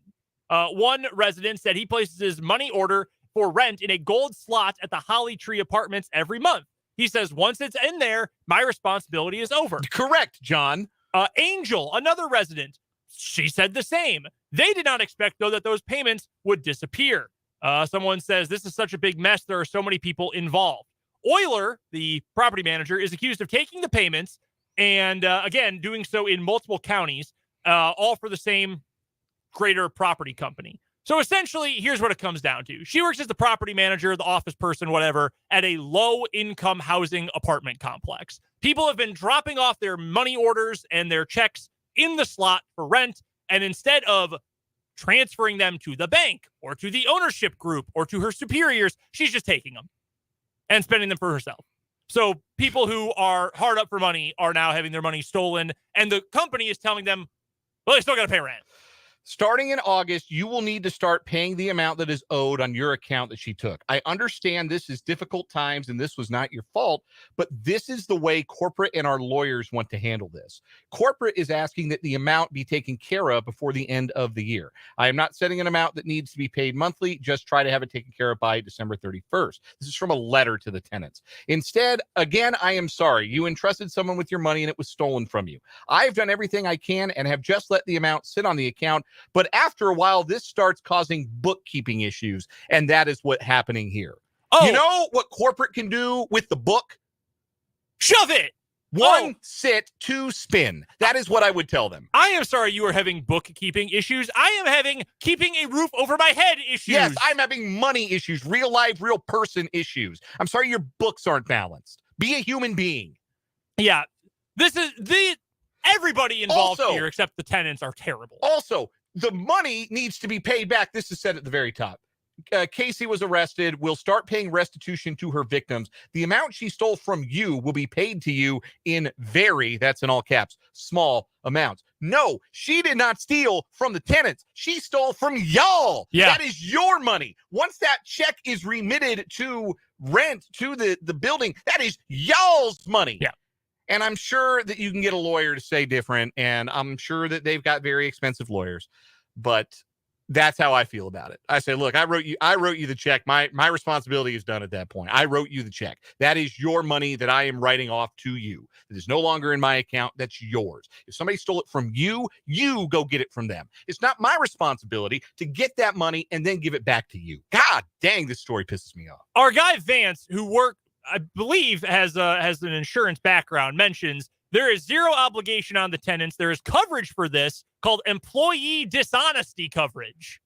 [SPEAKER 2] One resident said he places his money order for rent in a gold slot at the Holly Tree Apartments every month. He says, once it's in there, my responsibility is over.
[SPEAKER 3] Correct, John.
[SPEAKER 2] Angel, another resident, she said the same. They did not expect, though, that those payments would disappear. Someone says, this is such a big mess. There are so many people involved. Euler, the property manager, is accused of taking the payments and, again, doing so in multiple counties, all for the same greater property company. So essentially, here's what it comes down to. She works as the property manager, the office person, whatever, at a low-income housing apartment complex. People have been dropping off their money orders and their checks in the slot for rent, and instead of transferring them to the bank or to the ownership group or to her superiors, she's just taking them and spending them for herself. So people who are hard up for money are now having their money stolen, and the company is telling them, well, they still got to pay rent.
[SPEAKER 3] Starting in August, you will need to start paying the amount that is owed on your account that she took. I understand this is difficult times and this was not your fault, but this is the way corporate and our lawyers want to handle this. Corporate is asking that the amount be taken care of before the end of the year. I am not setting an amount that needs to be paid monthly. Just try to have it taken care of by December 31st. This is from a letter to the tenants. Instead, again, I am sorry. You entrusted someone with your money and it was stolen from you. I've done everything I can and have just let the amount sit on the account. But after a while, this starts causing bookkeeping issues, and that is what's happening here. Oh, you know what corporate can do with the book?
[SPEAKER 2] Shove it!
[SPEAKER 3] One, sit, two, spin. That is what I would tell them.
[SPEAKER 2] I am sorry you are having bookkeeping issues. I am having keeping a roof over my head issues.
[SPEAKER 3] Yes, I'm having money issues, real life, real person issues. I'm sorry your books aren't balanced. Be a human being.
[SPEAKER 2] Yeah, this is everybody involved here except the tenants are terrible.
[SPEAKER 3] Also, the money needs to be paid back. This is said at the very top. Casey was arrested. Will start paying restitution to her victims. The amount she stole from you will be paid to you in that's in all caps, small amounts. No, she did not steal from the tenants. She stole from y'all.
[SPEAKER 2] Yeah.
[SPEAKER 3] That is your money. Once that check is remitted to rent to the building, that is y'all's money.
[SPEAKER 2] Yeah.
[SPEAKER 3] And I'm sure that you can get a lawyer to say different, and I'm sure that they've got very expensive lawyers, but that's how I feel about it. I say, look, I wrote you the check. My responsibility is done at that point. I wrote you the check. That is your money that I am writing off to you. It is no longer in my account. That's yours. If somebody stole it from you, you go get it from them. It's not my responsibility to get that money and then give it back to you. God dang, this story pisses me off.
[SPEAKER 2] Our guy Vance, who I believe has an insurance background, mentions there is zero obligation on the tenants. There is coverage for this called employee dishonesty coverage.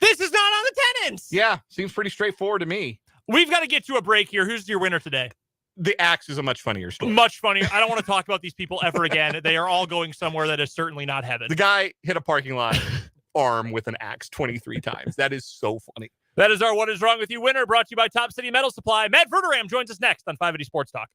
[SPEAKER 2] This is not on the tenants.
[SPEAKER 3] Yeah, seems pretty straightforward to me.
[SPEAKER 2] We've got to get to a break here. Who's your winner today?
[SPEAKER 3] The axe is a much funnier story.
[SPEAKER 2] Much funnier. I don't want to talk about these people ever again. They are all going somewhere that is certainly not heaven.
[SPEAKER 3] The guy hit a parking lot arm with an axe 23 times. That is so funny.
[SPEAKER 2] That is our What Is Wrong With You winner, brought to you by Top City Metal Supply. Matt Verderame joins us next on 580 Sports Talk.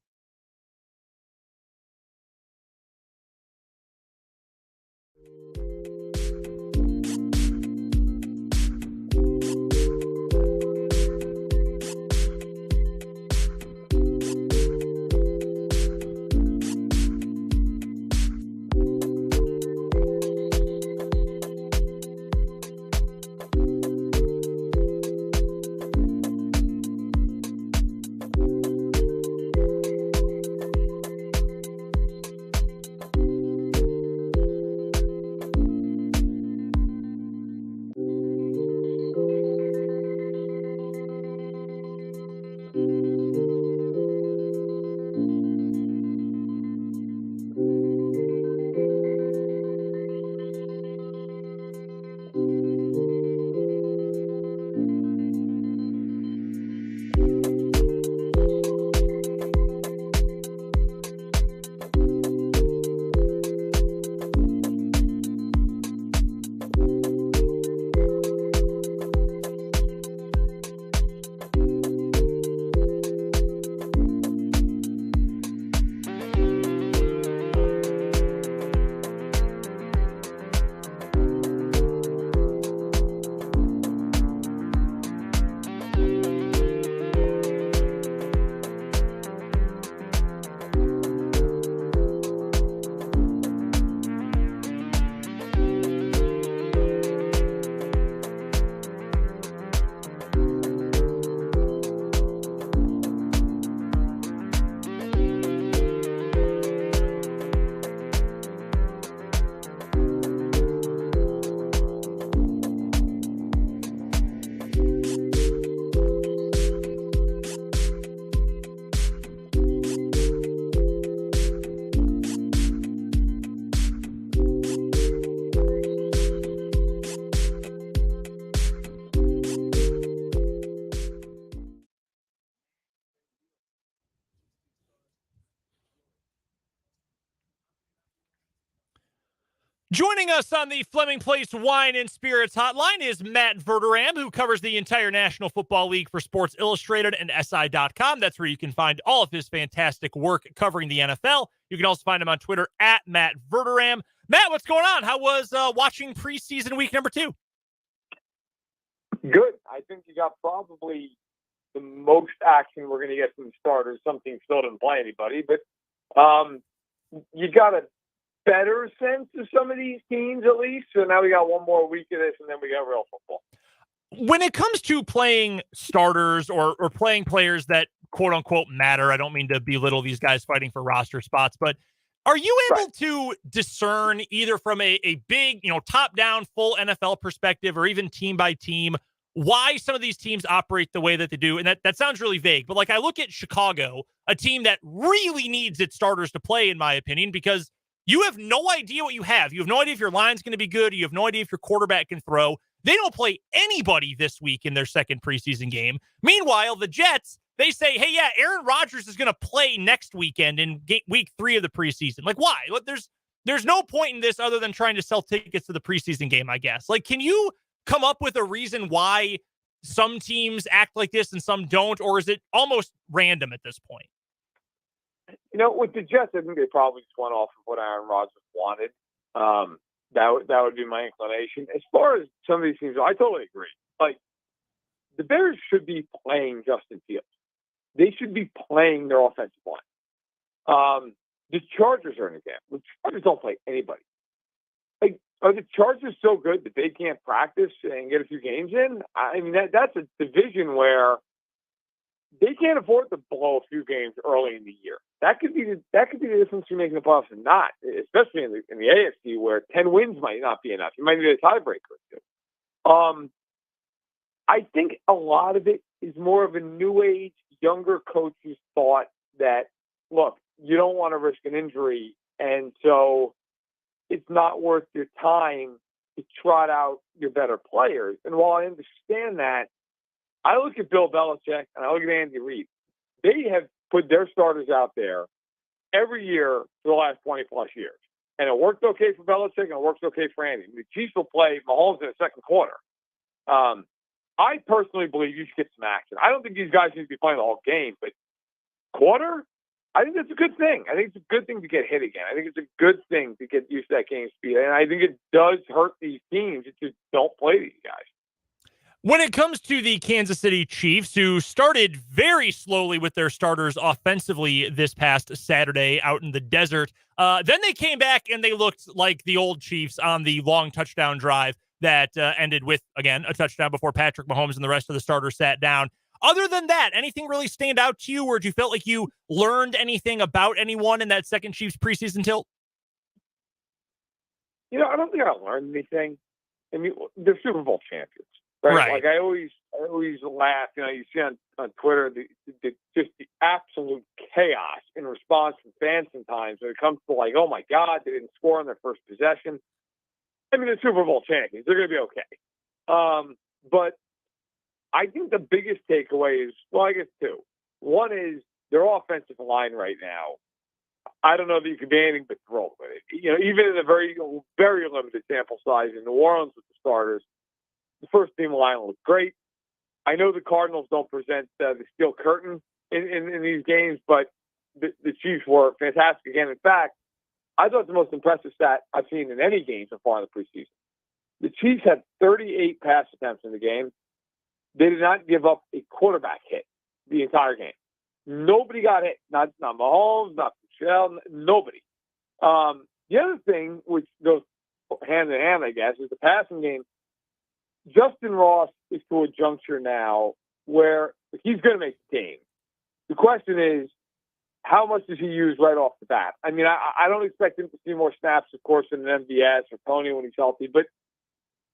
[SPEAKER 2] Joining us on the Fleming Place Wine and Spirits hotline is Matt Verderame, who covers the entire National Football League for Sports Illustrated and SI.com. That's where you can find all of his fantastic work covering the NFL. You can also find him on Twitter at Matt Verderame. Matt, what's going on? How was watching preseason week number 2?
[SPEAKER 12] Good. I think you got probably the most action we're going to get from the starters. Some teams still didn't play anybody, but you got a better sense of some of these teams at least. So now we got one more week of this, and then we got real football.
[SPEAKER 2] When it comes to playing starters or playing players that quote unquote matter, I don't mean to belittle these guys fighting for roster spots, but are you able to discern either from a big, top down full NFL perspective or even team by team why some of these teams operate the way that they do? And that sounds really vague, but like I look at Chicago, a team that really needs its starters to play, in my opinion, because you have no idea what you have. You have no idea if your line's going to be good. You have no idea if your quarterback can throw. They don't play anybody this week in their second preseason game. Meanwhile, the Jets, they say, hey, yeah, Aaron Rodgers is going to play next weekend in week 3 of the preseason. Like, why? There's no point in this other than trying to sell tickets to the preseason game, I guess. Like, can you come up with a reason why some teams act like this and some don't, or is it almost random at this point?
[SPEAKER 12] With the Jets, I think they probably just went off of what Aaron Rodgers wanted. That would be my inclination. As far as some of these teams, I totally agree. Like, the Bears should be playing Justin Fields. They should be playing their offensive line. The Chargers are an example. The Chargers don't play anybody. Like, are the Chargers so good that they can't practice and get a few games in? I mean, that's a division where they can't afford to blow a few games early in the year. That could be the difference between making the playoffs and not, especially in the AFC where 10 wins might not be enough. You might need a tiebreaker or two. I think a lot of it is more of a new age, younger coaches thought that, look, you don't want to risk an injury, and so it's not worth your time to trot out your better players. And while I understand that, I look at Bill Belichick and I look at Andy Reid. They have put their starters out there every year for the last 20-plus years. And it worked okay for Belichick and it works okay for Andy. The Chiefs will play Mahomes in the second quarter. I personally believe you should get some action. I don't think these guys need to be playing the whole game, but quarter, I think that's a good thing. I think it's a good thing to get hit again. I think it's a good thing to get used to that game speed. And I think it does hurt these teams. It just don't play these guys.
[SPEAKER 2] When it comes to the Kansas City Chiefs, who started very slowly with their starters offensively this past Saturday out in the desert, then they came back and they looked like the old Chiefs on the long touchdown drive that ended with, again, a touchdown before Patrick Mahomes and the rest of the starters sat down. Other than that, anything really stand out to you, or did you felt like you learned anything about anyone in that second Chiefs preseason tilt?
[SPEAKER 12] I don't think I learned anything. I mean, they're Super Bowl champions. Right. Like I always laugh. You see on Twitter just the absolute chaos in response from fans sometimes when it comes to like, oh my God, they didn't score on their first possession. I mean, they're Super Bowl champions. They're going to be okay. But I think the biggest takeaway is, well, I guess two. One is their offensive line right now. I don't know that you can be anything but thrilled with it. Even in a very, very limited sample size in New Orleans with the starters, the first team line looked great. I know the Cardinals don't present the steel curtain in these games, but the Chiefs were fantastic again. In fact, I thought the most impressive stat I've seen in any game so far in the preseason. The Chiefs had 38 pass attempts in the game. They did not give up a quarterback hit the entire game. Nobody got hit. Not Mahomes, not Michelle, nobody. The other thing, which goes hand in hand, I guess, is the passing game. Justin Ross is to a juncture now where he's going to make the team. The question is, how much does he use right off the bat? I mean, I don't expect him to see more snaps, of course, in an MVS or Tony when he's healthy, but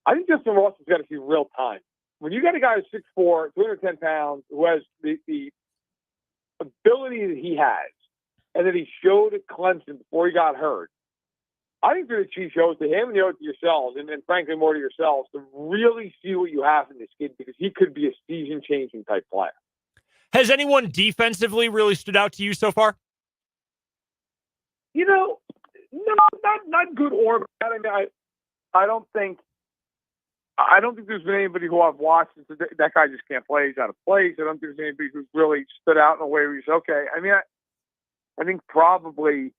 [SPEAKER 12] I think Justin Ross has got to see real time. When you got a guy who's 6'4", 210 pounds, who has the ability that he has, and that he showed at Clemson before he got hurt, I think the Chiefs owe it to him and you owe it to yourselves, and frankly more to yourselves, to really see what you have in this kid, because he could be a season-changing type player.
[SPEAKER 2] Has anyone defensively really stood out to you so far?
[SPEAKER 12] No, not good or bad. I mean, I don't think there's been anybody who I've watched and said that guy just can't play. He's out of place. I don't think there's anybody who's really stood out in a way where you say, okay. I mean, I think probably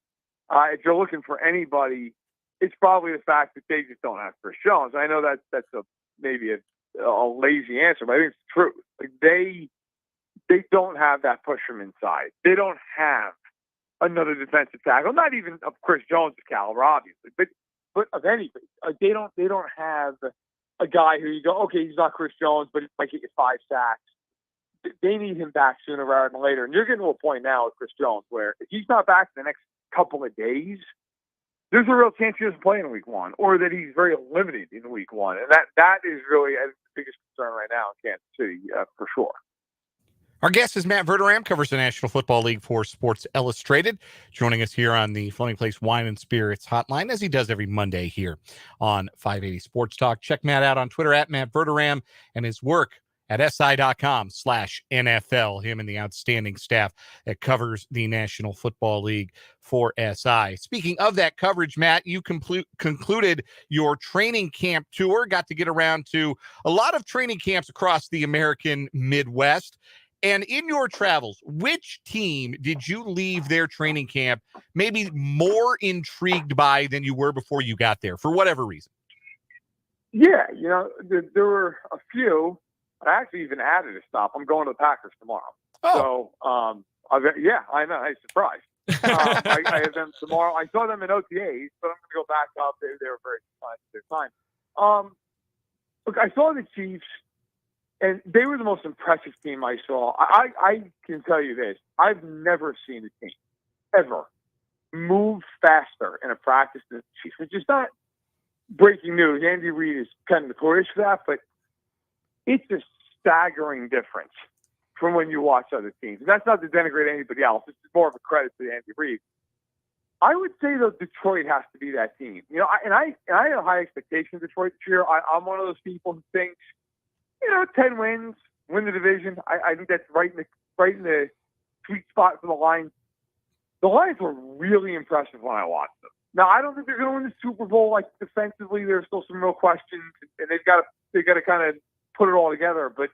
[SPEAKER 12] if you're looking for anybody, it's probably the fact that they just don't have Chris Jones. I know that's maybe a lazy answer, but I think it's the truth. Like they don't have that push from inside. They don't have another defensive tackle, not even of Chris Jones' caliber, obviously, but of anybody. They don't have a guy who you go, okay, he's not Chris Jones, but he might get you 5 sacks. They need him back sooner rather than later. And you're getting to a point now with Chris Jones where if he's not back in the next couple of days, there's a real chance he doesn't play in week 1, or that he's very limited in week 1. And that is really the biggest concern right now in Kansas City, for sure.
[SPEAKER 3] Our guest is Matt Verderame, covers the National Football League for Sports Illustrated, joining us here on the Floating Place Wine and Spirits hotline, as he does every Monday here on 580 Sports Talk. Check Matt out on Twitter at Matt Verderame, and his work at SI.com/NFL, him and the outstanding staff that covers the National Football League for SI. Speaking of that coverage, Matt, you concluded your training camp tour, got to get around to a lot of training camps across the American Midwest. And in your travels, which team did you leave their training camp maybe more intrigued by than you were before you got there, for whatever reason?
[SPEAKER 12] Yeah, there were a few. I actually even added a stop. I'm going to the Packers tomorrow.
[SPEAKER 3] Oh.
[SPEAKER 12] So, I know. I'm surprised. I have them tomorrow. I saw them in OTAs, but I'm going to go back up. They were very fun at their time. Look, I saw the Chiefs, and they were the most impressive team I saw. I can tell you this. I've never seen a team ever move faster in a practice than the Chiefs. It's just not breaking news. Andy Reid is kind of notorious for that, but it's a staggering difference from when you watch other teams. And that's not to denigrate anybody else. It's more of a credit to Andy Reid. I would say that Detroit has to be that team. I have high expectations of Detroit this year. I'm one of those people who thinks, 10 wins, win the division. I think that's right in the sweet spot for the Lions. The Lions were really impressive when I watched them. Now, I don't think they're going to win the Super Bowl. Like, defensively, there's still some real questions, and they've got to kind of put it all together. But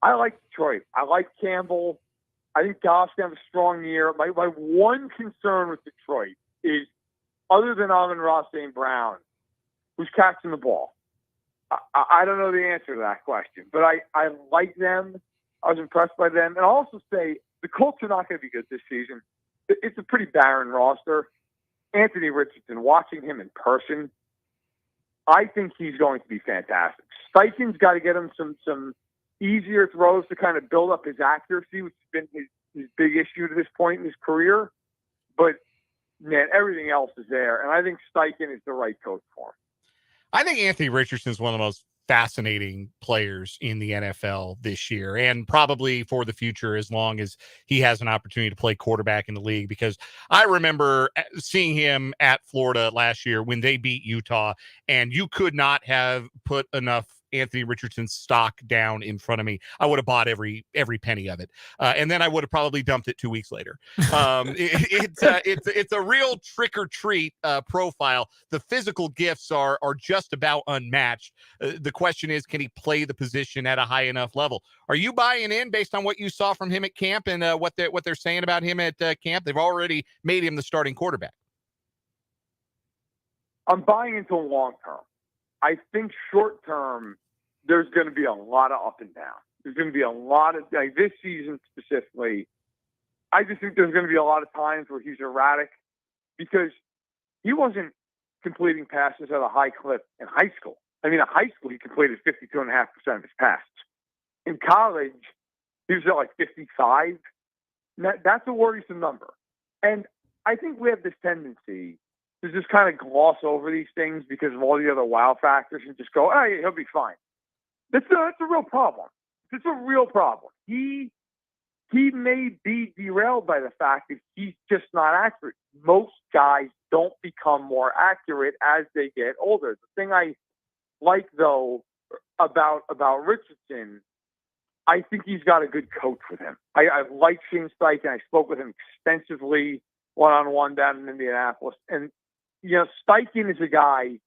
[SPEAKER 12] I like Detroit. I like Campbell. I think Goff's going to have a strong year. My one concern with Detroit is, other than Amon-Ra St. Brown, who's catching the ball. I don't know the answer to that question, but I like them. I was impressed by them. And I'll also say the Colts are not going to be good this season. It's a pretty barren roster. Anthony Richardson, watching him in person, I think he's going to be fantastic. Steichen's got to get him some easier throws to kind of build up his accuracy, which has been his big issue to this point in his career. But, man, everything else is there. And I think Steichen is the right coach for him.
[SPEAKER 3] I think Anthony Richardson is one of the most fascinating players in the NFL this year, and probably for the future, as long as he has an opportunity to play quarterback in the league, because I remember seeing him at Florida last year when they beat Utah, and you could not have put enough Anthony Richardson stock down in front of me. I would have bought every penny of it, and then I would have probably dumped it 2 weeks later. It's a real trick or treat profile. The physical gifts are just about unmatched. The question is, can he play the position at a high enough level? Are you buying in based on what you saw from him at camp and what they're saying about him at camp? They've already made him the starting quarterback.
[SPEAKER 12] I'm buying into long term. I think short term, there's going to be a lot of up and down. There's going to be a lot of, like this season specifically, I just think there's going to be a lot of times where he's erratic because he wasn't completing passes at a high clip in high school. I mean, in high school, he completed 52.5% of his passes. In college, he was at like 55. That's a worrisome number. And I think we have this tendency to just kind of gloss over these things because of all the other wow factors and just go, hey, he'll be fine. That's a real problem. It's a real problem. He may be derailed by the fact that he's just not accurate. Most guys don't become more accurate as they get older. The thing I like, though, about Richardson, I think he's got a good coach with him. I like Shane Steichen. I spoke with him extensively one-on-one down in Indianapolis. And, Steichen is a guy,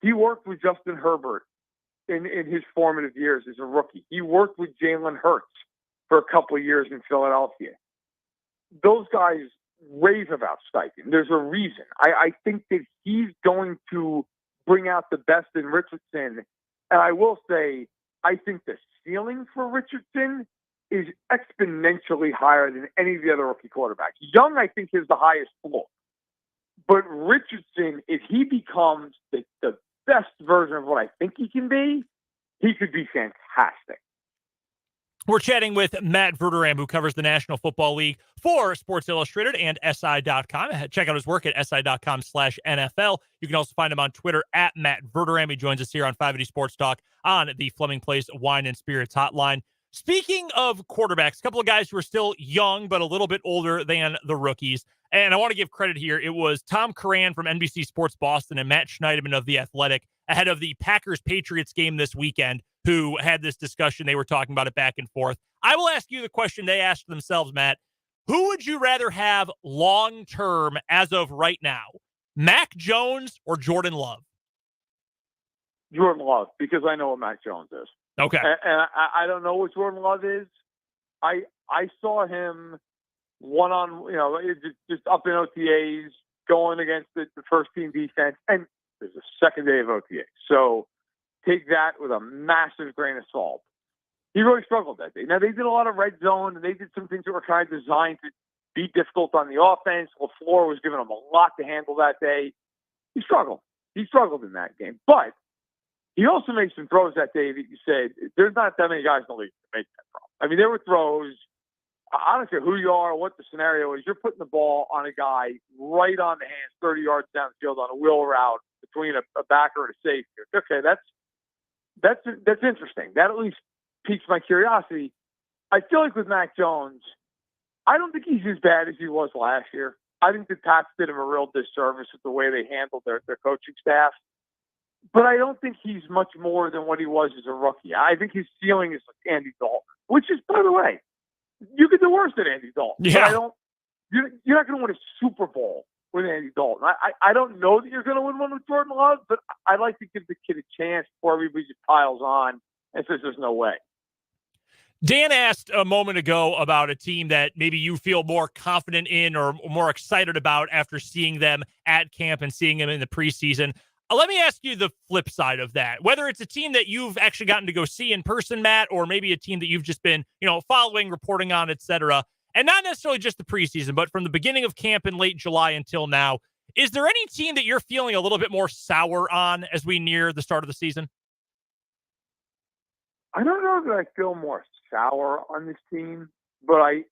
[SPEAKER 12] he worked with Justin Herbert in his formative years as a rookie. He worked with Jalen Hurts for a couple of years in Philadelphia. Those guys rave about Steichen. There's a reason. I think that he's going to bring out the best in Richardson. And I will say, I think the ceiling for Richardson is exponentially higher than any of the other rookie quarterbacks. Young, I think, is the highest floor. But Richardson, if he becomes the best version of what I think he can be, he could be fantastic.
[SPEAKER 2] We're chatting with Matt Verderame, who covers the National Football League for Sports Illustrated and SI.com. Check out his work at SI.com/NFL. You can also find him on Twitter at Matt Verderame. He joins us here on 580 Sports Talk on the Fleming Place Wine and Spirits Hotline. Speaking of quarterbacks, a couple of guys who are still young, but a little bit older than the rookies. And I want to give credit here. It was Tom Curran from NBC Sports Boston and Matt Schneidman of The Athletic ahead of the Packers-Patriots game this weekend who had this discussion. They were talking about it back and forth. I will ask you the question they asked themselves, Matt. Who would you rather have long-term as of right now, Mac Jones or Jordan Love?
[SPEAKER 12] Jordan Love, because I know what Mac Jones is.
[SPEAKER 2] Okay.
[SPEAKER 12] And I don't know what Jordan Love is. I saw him just up in OTAs going against the first team defense, and there's a second day of OTA. So take that with a massive grain of salt. He really struggled that day. Now, they did a lot of red zone, and they did some things that were kind of designed to be difficult on the offense. LaFleur was giving him a lot to handle that day. He struggled. He struggled in that game. But he also made some throws that day that you said, there's not that many guys in the league to make that throw. I mean, there were throws. I don't care who you are, what the scenario is. You're putting the ball on a guy right on the hands, 30 yards down the field on a wheel route between a backer and a safety. Okay, that's interesting. That at least piques my curiosity. I feel like with Mac Jones, I don't think he's as bad as he was last year. I think the Pats did him a real disservice with the way they handled their coaching staff. But I don't think he's much more than what he was as a rookie. I think his ceiling is like Andy Dalton, which is, by the way, you could do worse than Andy Dalton.
[SPEAKER 2] Yeah.
[SPEAKER 12] But you're not going to win a Super Bowl with Andy Dalton. I don't know that you're going to win one with Jordan Love, but I'd like to give the kid a chance before everybody just piles on and says there's no way.
[SPEAKER 2] Dan asked a moment ago about a team that maybe you feel more confident in or more excited about after seeing them at camp and seeing them in the preseason. Let me ask you the flip side of that, whether it's a team that you've actually gotten to go see in person, Matt, or maybe a team that you've just been, following, reporting on, et cetera, and not necessarily just the preseason, but from the beginning of camp in late July until now. Is there any team that you're feeling a little bit more sour on as we near the start of the season?
[SPEAKER 12] I don't know that I feel more sour on this team, but I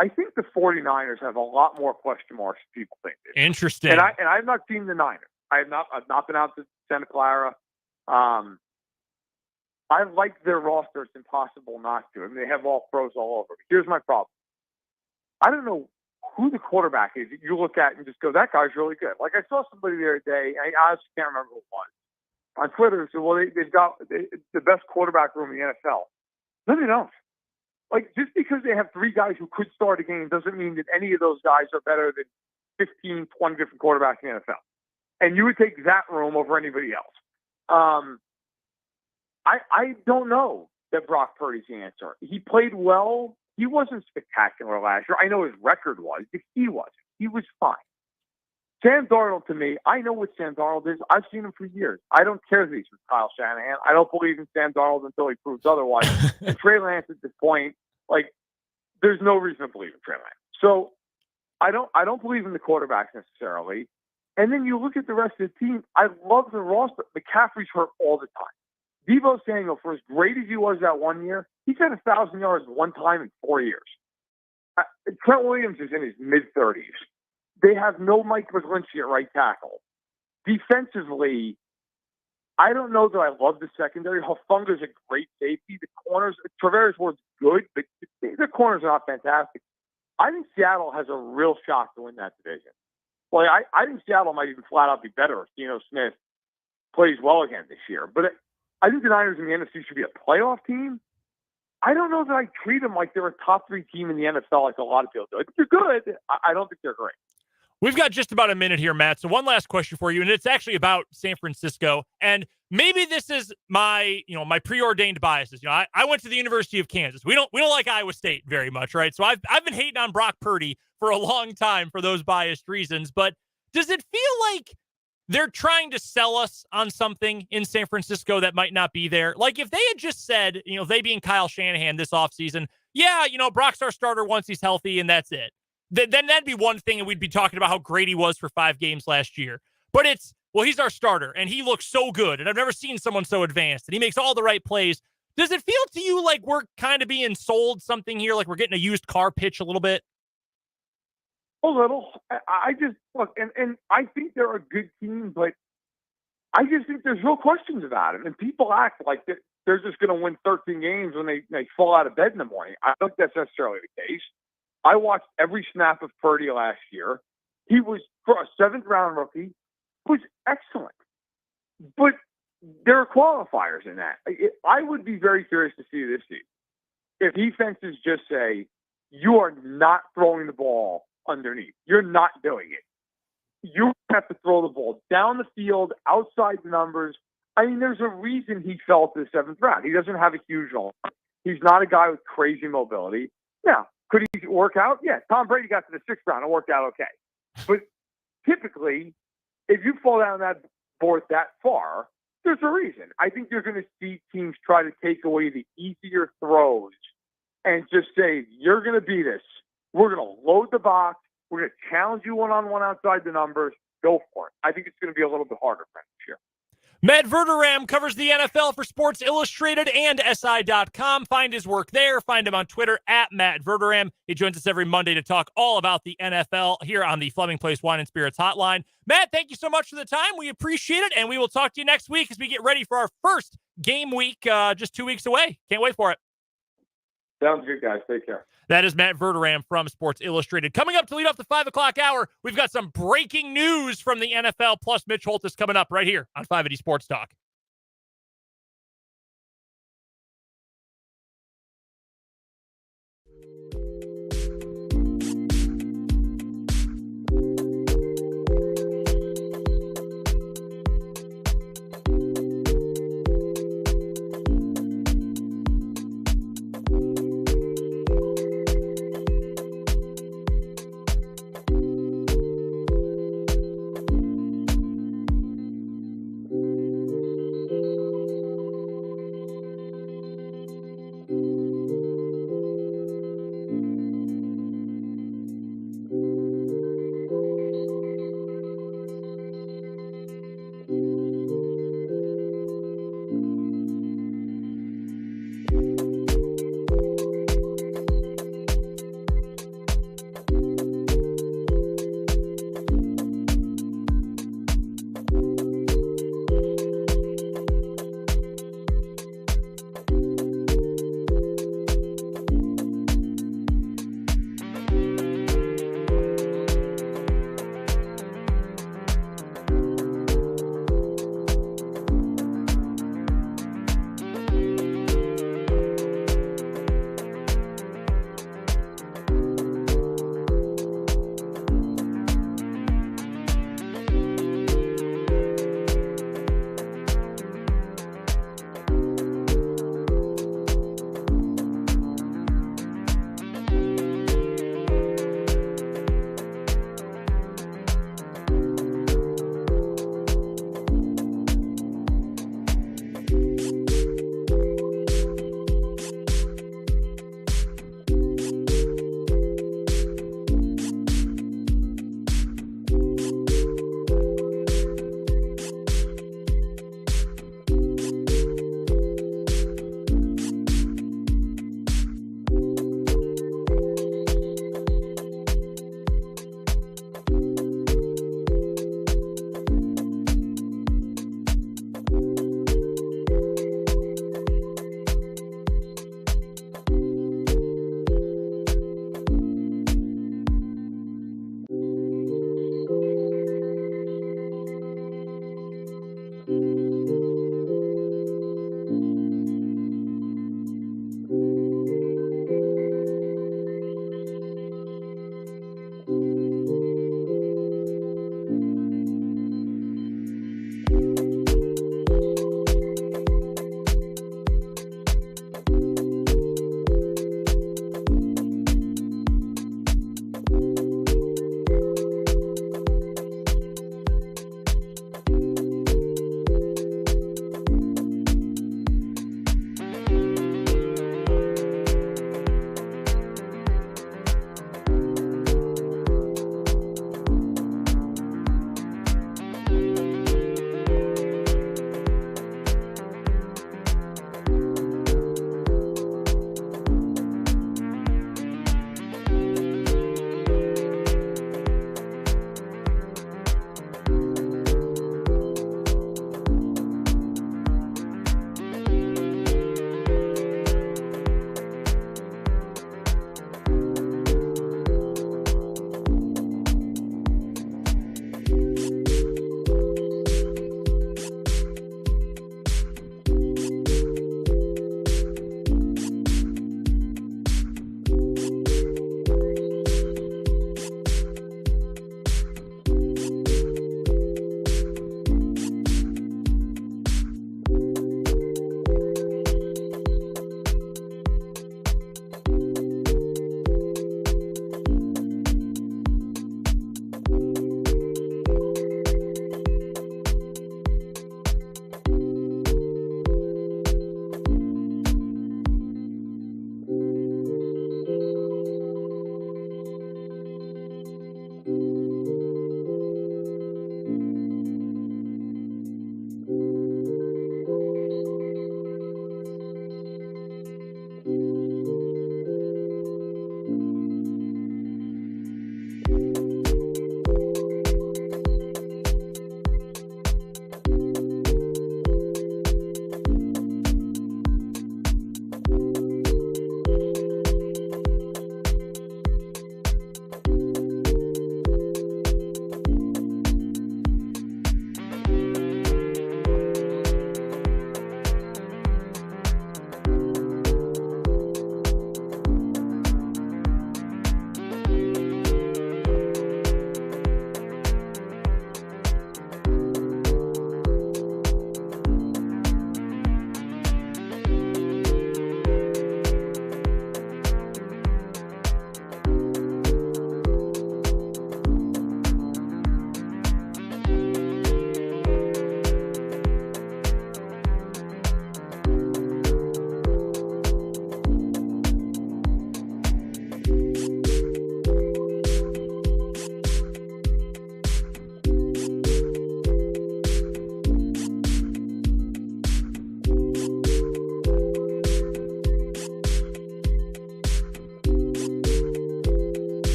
[SPEAKER 12] think the 49ers have a lot more question marks than people think.
[SPEAKER 2] Interesting.
[SPEAKER 12] And I've not seen the Niners. I've not been out to Santa Clara. I like their roster. It's impossible not to. I mean, they have all pros all over. Here's my problem. I don't know who the quarterback is that you look at and just go, that guy's really good. Like I saw somebody the other day, I honestly can't remember who it was, on Twitter, said, well, they've got the best quarterback room in the NFL. No, they don't. Like, just because they have three guys who could start a game doesn't mean that any of those guys are better than 15, 20 different quarterbacks in the NFL. And you would take that room over anybody else. I don't know that Brock Purdy's the answer. He played well. He wasn't spectacular last year. I know his record was, but he wasn't. He was fine. Sam Darnold, to me, I know what Sam Darnold is. I've seen him for years. I don't care that he's with Kyle Shanahan. I don't believe in Sam Darnold until he proves otherwise. And Trey Lance at this point, there's no reason to believe in Trey Lance. So I don't believe in the quarterbacks necessarily. And then you look at the rest of the team. I love the roster. McCaffrey's hurt all the time. Deebo Samuel, for as great as he was that 1 year, he's had 1,000 yards one time in 4 years. Trent Williams is in his mid-30s. They have no Mike McGlinchey at right tackle. Defensively, I don't know that I love the secondary. Hufunga's a great safety. The corners, Travaris Ward's good, but the corners are not fantastic. I think Seattle has a real shot to win that division. Well, I think Seattle might even flat out be better if Geno Smith plays well again this year. But I think the Niners in the NFC should be a playoff team. I don't know that I treat them like they're a top 3 team in the NFL like a lot of people do. I think they're good. I don't think they're great.
[SPEAKER 2] We've got just about a minute here, Matt. So one last question for you, and it's actually about San Francisco. And maybe this is my preordained biases. I went to the University of Kansas. We don't like Iowa State very much, right? So I've been hating on Brock Purdy for a long time for those biased reasons. But does it feel like they're trying to sell us on something in San Francisco that might not be there? Like if they had just said, they being Kyle Shanahan this offseason, Brock's our starter once he's healthy and that's it. Then that'd be one thing, and we'd be talking about how great he was for 5 games last year. But it's, well, he's our starter, and he looks so good, and I've never seen someone so advanced, and he makes all the right plays. Does it feel to you like we're kind of being sold something here, like we're getting a used car pitch a little bit?
[SPEAKER 12] A little. I just, look, and I think they're a good team, but I just think there's real questions about it. And people act like they're just going to win 13 games when they fall out of bed in the morning. I don't think that's necessarily the case. I watched every snap of Purdy last year. He was, for a 7th-round rookie, was excellent. But there are qualifiers in that. I would be very curious to see this season. If defenses just say, you are not throwing the ball underneath. You're not doing it. You have to throw the ball down the field, outside the numbers. I mean, there's a reason he fell to the 7th round. He doesn't have a huge arm. He's not a guy with crazy mobility. Now, could he work out? Yeah. Tom Brady got to the 6th round and worked out okay. But typically, if you fall down that board that far, there's a reason. I think you're going to see teams try to take away the easier throws and just say, you're going to beat us. We're going to load the box. We're going to challenge you one-on-one outside the numbers. Go for it. I think it's going to be a little bit harder for him this year.
[SPEAKER 2] Matt Verderame covers the NFL for Sports Illustrated and SI.com. Find his work there. Find him on Twitter at Matt Verderame. He joins us every Monday to talk all about the NFL here on the Fleming Place Wine and Spirits Hotline. Matt, thank you so much for the time. We appreciate it, and we will talk to you next week as we get ready for our first game week just 2 weeks away. Can't wait for it.
[SPEAKER 12] Sounds good, guys. Take care.
[SPEAKER 2] That is Matt Verderame from Sports Illustrated. Coming up to lead off the 5 o'clock hour, we've got some breaking news from the NFL, plus Mitch Holthus coming up right here on 580 Sports Talk.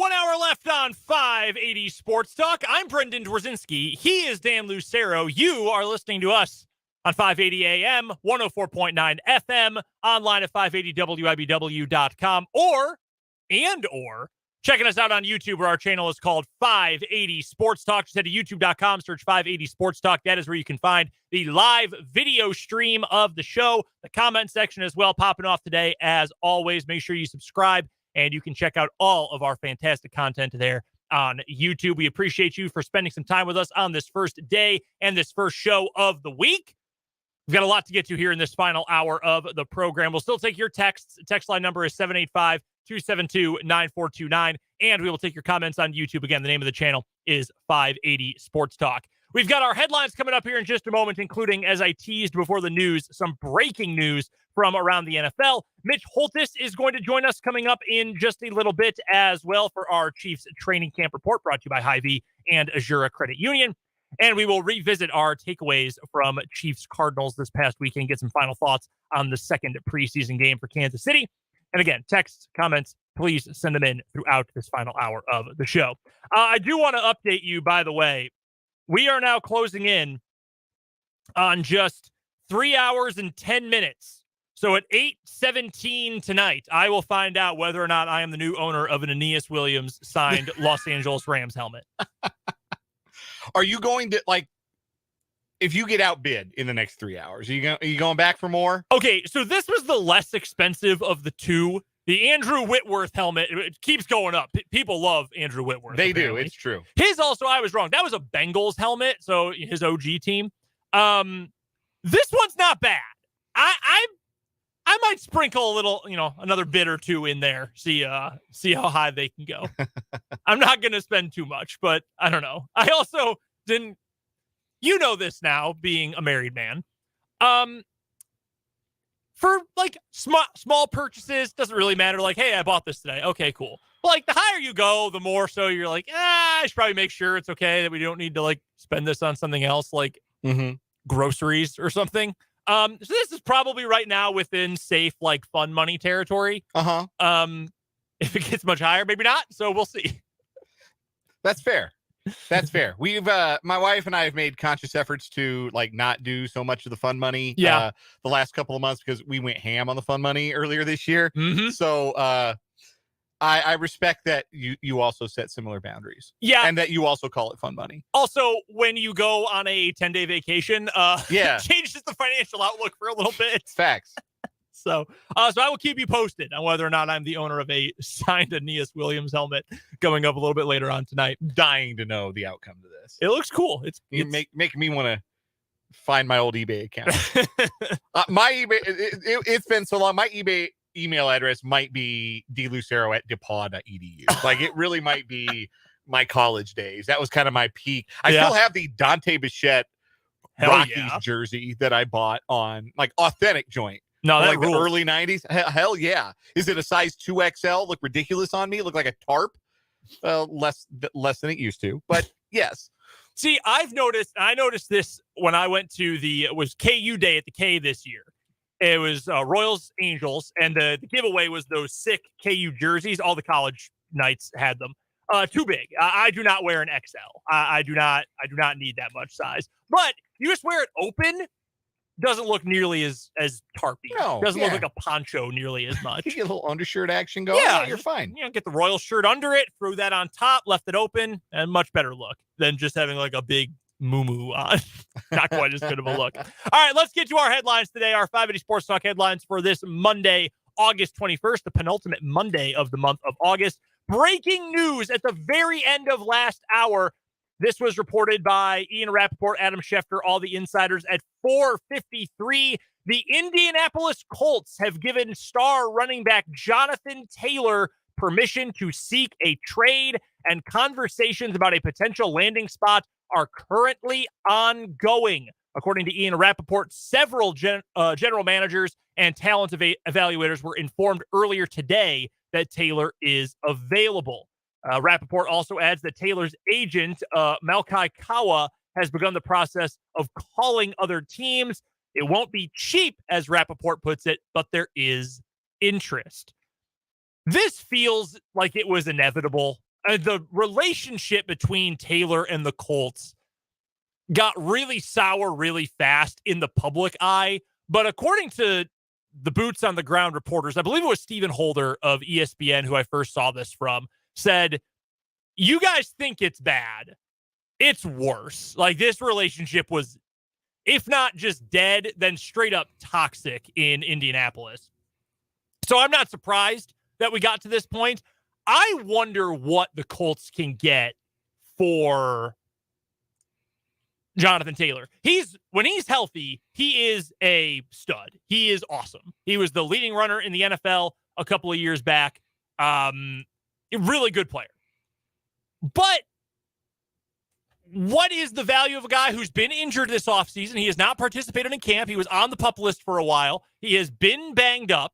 [SPEAKER 2] 1 hour left on 580 Sports Talk. I'm Brendan Dworzinski. He is Dan Lucero. You are listening to us on 580 AM, 104.9 FM, online at 580wibw.com, or checking us out on YouTube, where our channel is called 580 Sports Talk. Just head to youtube.com, search 580 Sports Talk. That is where you can find the live video stream of the show, the comment section as well, popping off today. As always, make sure you subscribe, and you can check out all of our fantastic content there on YouTube. We appreciate you for spending some time with us on this first day and this first show of the week. We've got a lot to get to here in this final hour of the program. We'll still take your texts. Text line number is 785-272-9429. And we will take your comments on YouTube. Again, the name of the channel is 580 Sports Talk. We've got our headlines coming up here in just a moment, including, as I teased before the news, some breaking news from around the NFL. Mitch Holthus is going to join us coming up in just a little bit as well for our Chiefs training camp report, brought to you by Hy-Vee and Azura Credit Union. And we will revisit our takeaways from Chiefs-Cardinals this past weekend, get some final thoughts on the second preseason game for Kansas City. And again, texts, comments, please send them in throughout this final hour of the show. I do want to update you, by the way. We are now closing in on just 3 hours and 10 minutes. So at 8:17 tonight, I will find out whether or not I am the new owner of an Aeneas Williams signed Los Angeles Rams helmet.
[SPEAKER 3] Are you going to, like, if you get outbid in the next 3 hours, are you going back for more?
[SPEAKER 2] Okay, so this was the less expensive of the two. The Andrew Whitworth helmet, it keeps going up. People love Andrew Whitworth.
[SPEAKER 3] They
[SPEAKER 2] apparently.
[SPEAKER 3] do. It's true.
[SPEAKER 2] His also, I was wrong. That was a Bengals helmet, so his OG team. This one's not bad. I might sprinkle a little, another bit or two in there. See how high they can go. I'm not going to spend too much, but I don't know. I also didn't, this now, being a married man. For like small purchases, doesn't really matter. Like, hey, I bought this today. Okay, cool. But like the higher you go, the more so you're like, I should probably make sure it's okay that we don't need to like spend this on something else, like groceries or something. So this is probably right now within safe, like fun money territory. If it gets much higher, maybe not. So we'll see.
[SPEAKER 3] That's fair. That's fair. We've my wife and I have made conscious efforts to like not do so much of the fun money the last couple of months, because we went ham on the fun money earlier this year. So I respect that you also set similar boundaries.
[SPEAKER 2] Yeah.
[SPEAKER 3] And that you also call it fun money.
[SPEAKER 2] Also, when you go on a 10-day vacation, changes the financial outlook for a little bit.
[SPEAKER 3] Facts.
[SPEAKER 2] So I will keep you posted on whether or not I'm the owner of a signed Aeneas Williams helmet coming up a little bit later on tonight.
[SPEAKER 3] Dying to know the outcome to this.
[SPEAKER 2] It looks cool. It's
[SPEAKER 3] making me want to find my old eBay account. My eBay, it's been so long. My eBay email address might be dlucero@depaul.edu. Like, it really might be my college days. That was kind of my peak. I still have the Dante Bichette Rockies jersey that I bought on like Authentic Joint.
[SPEAKER 2] No, that
[SPEAKER 3] like the early 90s. Hell yeah. Is it a size 2XL? Look ridiculous on me? Look like a tarp? Less than it used to, but yes.
[SPEAKER 2] See, I noticed this when I went to it was KU Day at the K this year. It was Royals Angels, and the giveaway was those sick KU jerseys. All the college nights had them. Too big. I do not wear an XL. I do not need that much size. But you just wear it open. Doesn't look nearly as tarpy.
[SPEAKER 3] No,
[SPEAKER 2] doesn't look like a poncho nearly as much.
[SPEAKER 3] You get a little undershirt action going.
[SPEAKER 2] Yeah,
[SPEAKER 3] you're fine.
[SPEAKER 2] Get the Royal shirt under it, threw that on top, left it open, and much better look than just having like a big moo on. Not quite as good of a look. All right, let's get to our headlines today. Our 580 Sports Talk headlines for this Monday, August 21st, the penultimate Monday of the month of August. Breaking news at the very end of last hour. This was reported by Ian Rappaport, Adam Schefter, all the insiders at 4:53. The Indianapolis Colts have given star running back Jonathan Taylor permission to seek a trade, and conversations about a potential landing spot are currently ongoing. According to Ian Rappaport, several general managers and talent evaluators were informed earlier today that Taylor is available. Rappaport also adds that Taylor's agent, Malachi Kawa, has begun the process of calling other teams. It won't be cheap, as Rappaport puts it, but there is interest. This feels like it was inevitable. the relationship between Taylor and the Colts got really sour really fast in the public eye. But according to the boots on the ground reporters, I believe it was Stephen Holder of ESPN, who I first saw this from, said, you guys think it's bad. It's worse. Like, this relationship was, if not just dead, then straight up toxic in Indianapolis. So I'm not surprised that we got to this point. I wonder what the Colts can get for Jonathan Taylor. When he's healthy, he is a stud. He is awesome. He was the leading runner in the NFL a couple of years back. A really good player. But what is the value of a guy who's been injured this offseason? He has not participated in camp. He was on the PUP list for a while. He has been banged up.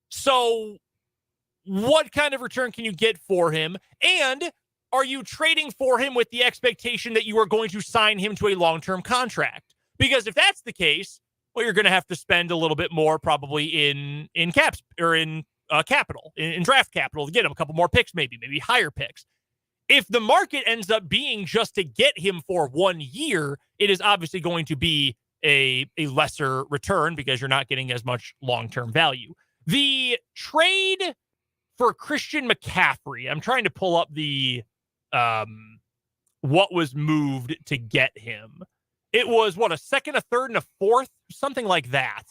[SPEAKER 2] So what kind of return can you get for him? And are you trading for him with the expectation that you are going to sign him to a long-term contract? Because if that's the case, well, you're going to have to spend a little bit more probably in caps or in capital, in draft capital to get him a couple more picks, maybe higher picks. If the market ends up being just to get him for 1 year, it is obviously going to be a lesser return because you're not getting as much long-term value. The trade for Christian McCaffrey, I'm trying to pull up the what was moved to get him. It was a second, a third, and a fourth, something like that.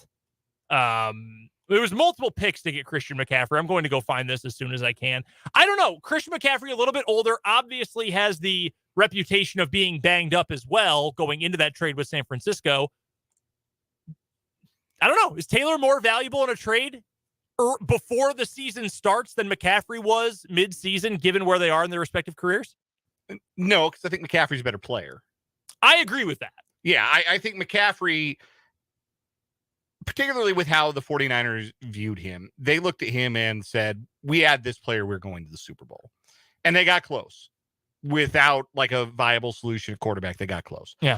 [SPEAKER 2] There was multiple picks to get Christian McCaffrey. I'm going to go find this as soon as I can. I don't know. Christian McCaffrey, a little bit older, obviously has the reputation of being banged up as well going into that trade with San Francisco. I don't know. Is Taylor more valuable in a trade before the season starts than McCaffrey was mid-season, given where they are in their respective careers?
[SPEAKER 3] No, because I think McCaffrey's a better player.
[SPEAKER 2] I agree with that.
[SPEAKER 3] Yeah, I think McCaffrey, particularly with how the 49ers viewed him, they looked at him and said, we had this player, we're going to the Super Bowl. And they got close. Without like a viable solution at quarterback, they got close.
[SPEAKER 2] Yeah.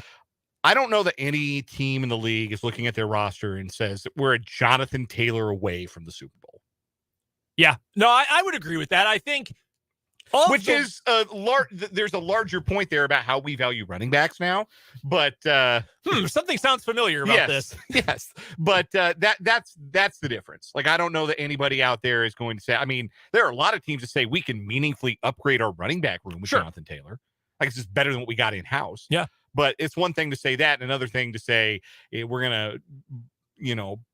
[SPEAKER 3] I don't know that any team in the league is looking at their roster and says that we're a Jonathan Taylor away from the Super Bowl.
[SPEAKER 2] Yeah. No, I would agree with that. I think
[SPEAKER 3] which is there's a larger point there about how we value running backs now, but
[SPEAKER 2] something sounds familiar about this.
[SPEAKER 3] Yes, but that's the difference. Like, I don't know that anybody out there is going to say. I mean, there are a lot of teams that say we can meaningfully upgrade our running back room with Jonathan Taylor. Like, it's just better than what we got in house.
[SPEAKER 2] Yeah,
[SPEAKER 3] but it's one thing to say that, and another thing to say we're gonna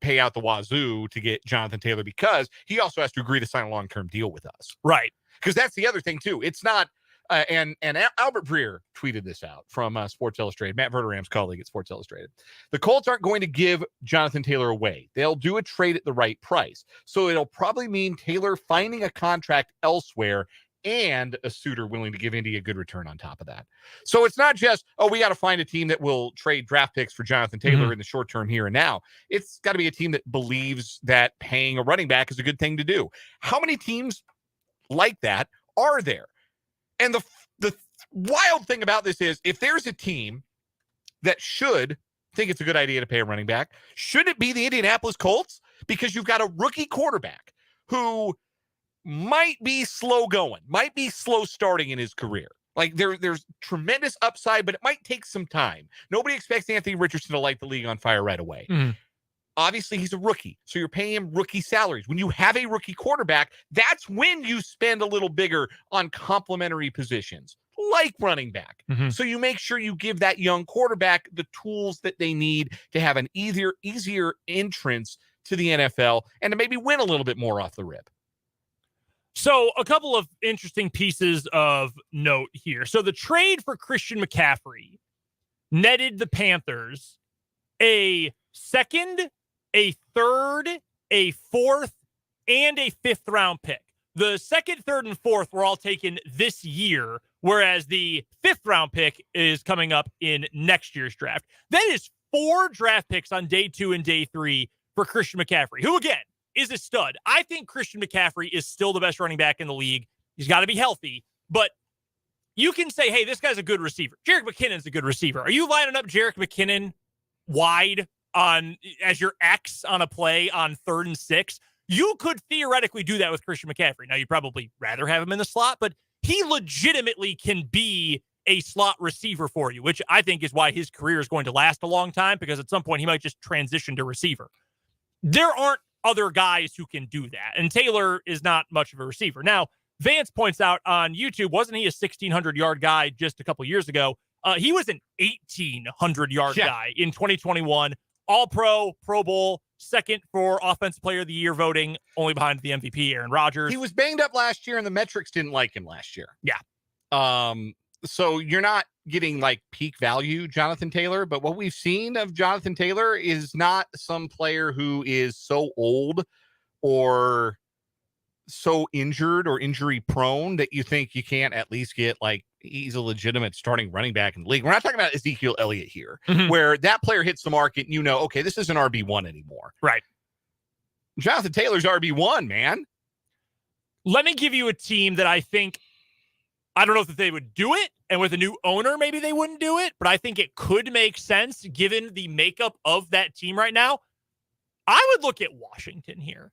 [SPEAKER 3] pay out the wazoo to get Jonathan Taylor because he also has to agree to sign a long-term deal with us.
[SPEAKER 2] Right.
[SPEAKER 3] Because that's the other thing, too. It's not, and Albert Breer tweeted this out from Sports Illustrated, Matt Verderame's colleague at Sports Illustrated. The Colts aren't going to give Jonathan Taylor away. They'll do a trade at the right price. So it'll probably mean Taylor finding a contract elsewhere and a suitor willing to give Indy a good return on top of that. So it's not just, we got to find a team that will trade draft picks for Jonathan Taylor in the short term here and now. It's got to be a team that believes that paying a running back is a good thing to do. How many teams like that are there? And the wild thing about this is, if there's a team that should think it's a good idea to pay a running back, should it be the Indianapolis Colts? Because you've got a rookie quarterback who might be slow going, might be slow starting in his career. Like, there's tremendous upside, but it might take some time. Nobody expects Anthony Richardson to light the league on fire right away. Obviously, he's a rookie, so you're paying him rookie salaries. When you have a rookie quarterback, that's when you spend a little bigger on complementary positions, like running back. So you make sure you give that young quarterback the tools that they need to have an easier entrance to the NFL and to maybe win a little bit more off the rip.
[SPEAKER 2] So a couple of interesting pieces of note here. So the trade for Christian McCaffrey netted the Panthers a second, a third, a fourth, and a fifth round pick. The second, third, and fourth were all taken this year, whereas the fifth round pick is coming up in next year's draft. That is 4 draft picks on day 2 and day 3 for Christian McCaffrey, who, again, is a stud. I think Christian McCaffrey is still the best running back in the league. He's got to be healthy, but you can say, hey, this guy's a good receiver. Jerick McKinnon's a good receiver. Are you lining up Jerick McKinnon wide as your X on a play on 3rd and 6? You could theoretically do that with Christian McCaffrey. Now, you'd probably rather have him in the slot, but he legitimately can be a slot receiver for you, which I think is why his career is going to last a long time, because at some point he might just transition to receiver. There aren't other guys who can do that, and Taylor is not much of a receiver. Now, Vance points out on YouTube, wasn't he a 1,600-yard guy just a couple years ago? He was an 1,800-yard guy in 2021, All-Pro, Pro Bowl, second for Offensive Player of the Year voting, only behind the MVP, Aaron Rodgers.
[SPEAKER 3] He was banged up last year, and the metrics didn't like him last year.
[SPEAKER 2] Yeah.
[SPEAKER 3] So you're not getting like peak value Jonathan Taylor, but what we've seen of Jonathan Taylor is not some player who is so old or so injured or injury prone that you think you can't at least get like he's a legitimate starting running back in the league. We're not talking about Ezekiel Elliott here, where that player hits the market and okay, this isn't RB1 anymore.
[SPEAKER 2] Right.
[SPEAKER 3] Jonathan Taylor's RB1, man.
[SPEAKER 2] Let me give you a team that I think, I don't know if they would do it, and with a new owner, maybe they wouldn't do it, but I think it could make sense given the makeup of that team right now. I would look at Washington here.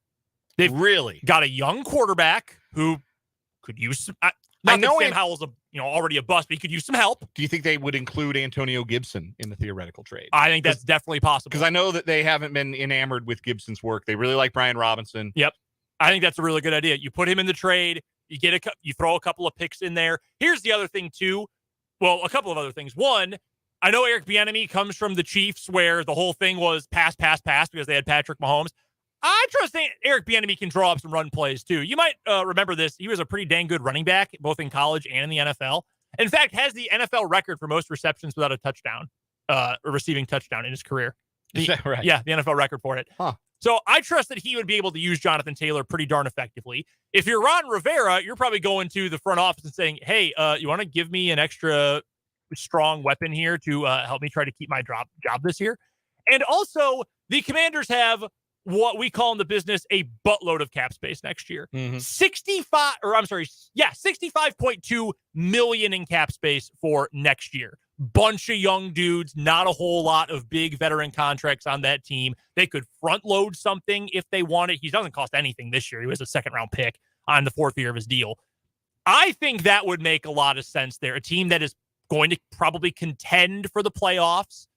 [SPEAKER 2] They've
[SPEAKER 3] really
[SPEAKER 2] got a young quarterback who could use some. I know Sam Howell's already a bust, but he could use some help.
[SPEAKER 3] Do you think they would include Antonio Gibson in the theoretical trade?
[SPEAKER 2] I think that's definitely possible.
[SPEAKER 3] Because I know that they haven't been enamored with Gibson's work. They really like Brian Robinson.
[SPEAKER 2] Yep. I think that's a really good idea. You put him in the trade, you throw a couple of picks in there. Here's the other thing too. Well, a couple of other things. One, I know Eric Bieniemy comes from the Chiefs where the whole thing was pass because they had Patrick Mahomes. I trust Eric Bieniemy can draw up some run plays too. You might remember this. He was a pretty dang good running back, both in college and in the NFL. In fact, has the NFL record for most receptions without a touchdown, or receiving touchdown in his career.
[SPEAKER 3] Is that right?
[SPEAKER 2] Yeah, the NFL record for it.
[SPEAKER 3] Huh.
[SPEAKER 2] So I trust that he would be able to use Jonathan Taylor pretty darn effectively. If you're Ron Rivera, you're probably going to the front office and saying, hey, you want to give me an extra strong weapon here to help me try to keep my job this year? And also, the Commanders have what we call in the business a buttload of cap space next year. 65.2 million in cap space for next year. Bunch of young dudes, not a whole lot of big veteran contracts on that team. They could front load something if they wanted. He doesn't cost anything this year. He was a second round pick on the fourth year of his deal. I think that would make a lot of sense there. A team that is going to probably contend for the playoffs.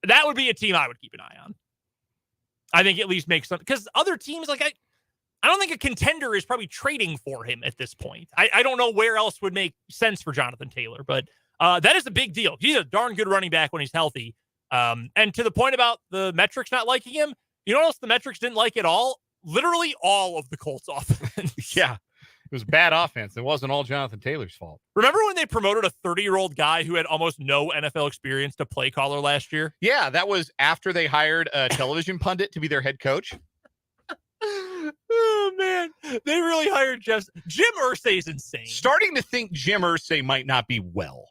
[SPEAKER 2] That would be a team I would keep an eye on. I think at least makes some, because other teams, like I don't think a contender is probably trading for him at this point. I don't know where else would make sense for Jonathan Taylor, but that is a big deal. He's a darn good running back when he's healthy. And to the point about the metrics not liking him, you know what else the metrics didn't like at all? Literally all of the Colts offense.
[SPEAKER 3] Yeah. It was bad offense. It wasn't all Jonathan Taylor's fault.
[SPEAKER 2] Remember when they promoted a 30-year-old guy who had almost no NFL experience to play caller last year?
[SPEAKER 3] Yeah, that was after they hired a television pundit to be their head coach.
[SPEAKER 2] Oh, man. They really hired Jim Irsay's insane.
[SPEAKER 3] Starting to think Jim Irsay might not be well.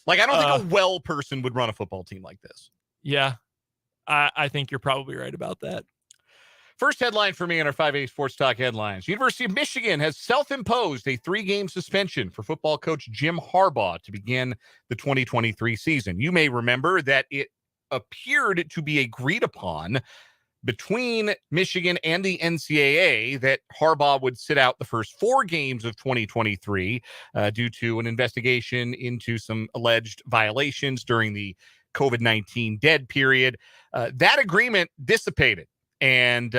[SPEAKER 3] Like, I don't think a well person would run a football team like this.
[SPEAKER 2] Yeah, I think you're probably right about that.
[SPEAKER 3] First headline for me in our 580 Sports Talk headlines. University of Michigan has self-imposed a 3-game suspension for football coach Jim Harbaugh to begin the 2023 season. You may remember that it appeared to be agreed upon between Michigan and the NCAA that Harbaugh would sit out the first 4 games of 2023 due to an investigation into some alleged violations during the COVID-19 dead period. That agreement dissipated and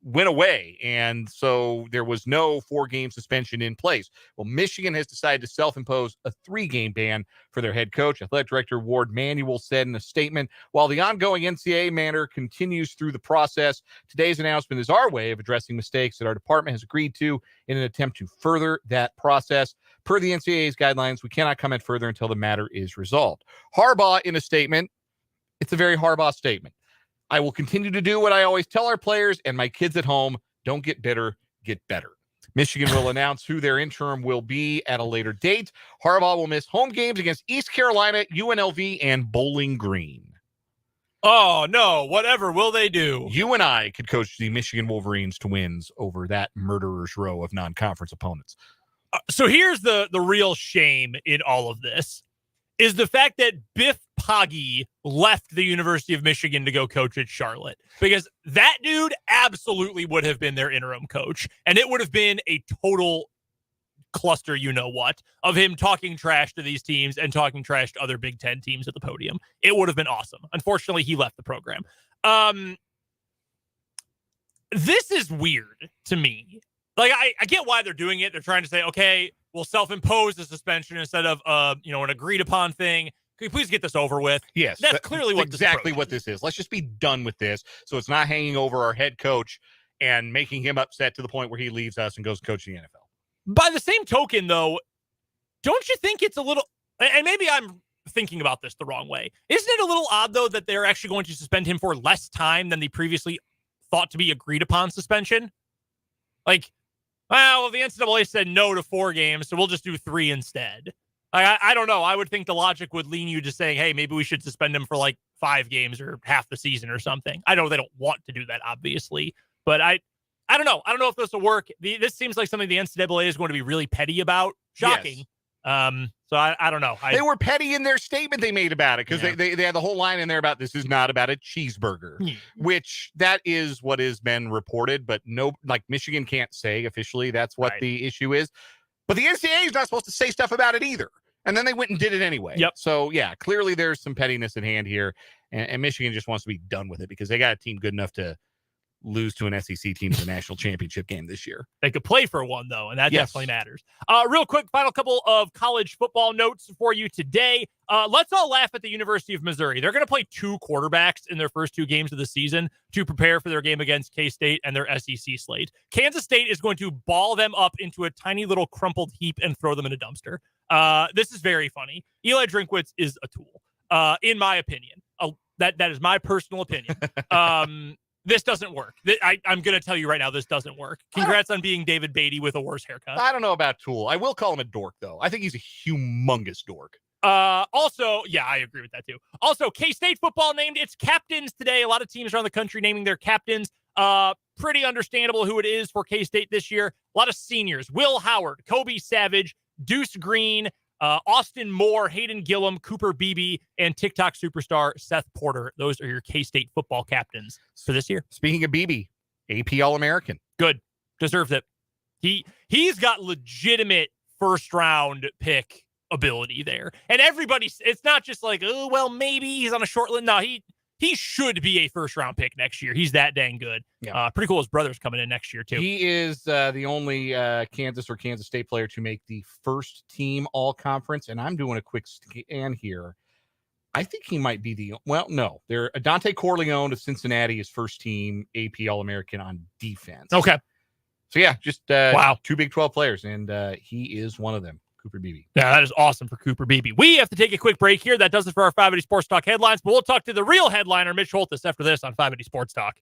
[SPEAKER 3] went away. And so there was no 4-game suspension in place. Well, Michigan has decided to self-impose a 3-game ban for their head coach. Athletic Director Ward Manuel said in a statement, while the ongoing NCAA matter continues through the process, today's announcement is our way of addressing mistakes that our department has agreed to in an attempt to further that process. Per the NCAA's guidelines, we cannot comment further until the matter is resolved. Harbaugh, in a statement, it's a very Harbaugh statement. I will continue to do what I always tell our players and my kids at home. Don't get bitter, get better. Michigan will announce who their interim will be at a later date. Harbaugh will miss home games against East Carolina, UNLV, and Bowling Green.
[SPEAKER 2] Oh, no. Whatever will they do?
[SPEAKER 3] You and I could coach the Michigan Wolverines to wins over that murderer's row of non-conference opponents.
[SPEAKER 2] So here's the real shame in all of this. Is the fact that Biff Poggi left the University of Michigan to go coach at Charlotte. Because that dude absolutely would have been their interim coach. And it would have been a total cluster what of him talking trash to these teams and talking trash to other Big Ten teams at the podium. It would have been awesome. Unfortunately, he left the program. This is weird to me. Like, I get why they're doing it. They're trying to say, okay, we'll self-impose the suspension instead of an agreed upon thing. Can you please get this over with?
[SPEAKER 3] Yes,
[SPEAKER 2] that's clearly what
[SPEAKER 3] exactly what this is. Let's just be done with this, so it's not hanging over our head coach and making him upset to the point where he leaves us and goes coaching the NFL.
[SPEAKER 2] By the same token, though, don't you think it's a little? And maybe I'm thinking about this the wrong way. Isn't it a little odd though that they're actually going to suspend him for less time than the previously thought to be agreed upon suspension? Like, well, the NCAA said no to 4 games, so we'll just do 3 instead. I don't know. I would think the logic would lean you to saying, hey, maybe we should suspend him for like 5 games or half the season or something. I know they don't want to do that, obviously, but I don't know. I don't know if this will work. This seems like something the NCAA is going to be really petty about. Shocking. Yes. So I don't know.
[SPEAKER 3] They were petty in their statement they made about it because they had the whole line in there about this is not about a cheeseburger, which that is what has been reported, but no, like Michigan can't say officially that's what the issue is. But the NCAA is not supposed to say stuff about it either. And then they went and did it anyway.
[SPEAKER 2] Yep.
[SPEAKER 3] So, yeah, clearly there's some pettiness at hand here. And Michigan just wants to be done with it because they got a team good enough to lose to an SEC team in the national championship game this year.
[SPEAKER 2] They could play for one, though, and that definitely matters. Real quick, final couple of college football notes for you today. Let's all laugh at the University of Missouri. They're going to play 2 quarterbacks in their first 2 games of the season to prepare for their game against K-State and their SEC slate. Kansas State is going to ball them up into a tiny little crumpled heap and throw them in a dumpster. This is very funny. Eli Drinkwitz is a tool, in my opinion. That is my personal opinion. This doesn't work. I'm going to tell you right now, this doesn't work. Congrats on being David Beatty with a worse haircut.
[SPEAKER 3] I don't know about tool. I will call him a dork, though. I think he's a humongous dork.
[SPEAKER 2] Also, yeah, I agree with that, too. Also, K-State football named its captains today. A lot of teams around the country naming their captains. Pretty understandable who it is for K-State this year. A lot of seniors. Will Howard, Kobe Savage, Deuce Green, Austin Moore, Hayden Gillum, Cooper Beebe, and TikTok superstar Seth Porter. Those are your K-State football captains for this year.
[SPEAKER 3] Speaking of Beebe, AP All-American.
[SPEAKER 2] Good. Deserves it. He's got legitimate first-round pick ability there. And it's not just like, oh, well, maybe he's on a short list. No, he should be a first-round pick next year. He's that dang good. Yeah. Pretty cool. His brother's coming in next year, too.
[SPEAKER 3] He is the only Kansas or Kansas State player to make the first team all-conference, and I'm doing a quick scan here. I think he might be no. Dante Corleone of Cincinnati is first team AP All-American on defense.
[SPEAKER 2] Okay.
[SPEAKER 3] So, yeah, just 2 Big 12 players, and he is one of them. Cooper Beebe.
[SPEAKER 2] Yeah, that is awesome for Cooper Beebe. We have to take a quick break here. That does it for our 580 Sports Talk headlines, but we'll talk to the real headliner, Mitch Holthus, after this on 580 Sports Talk.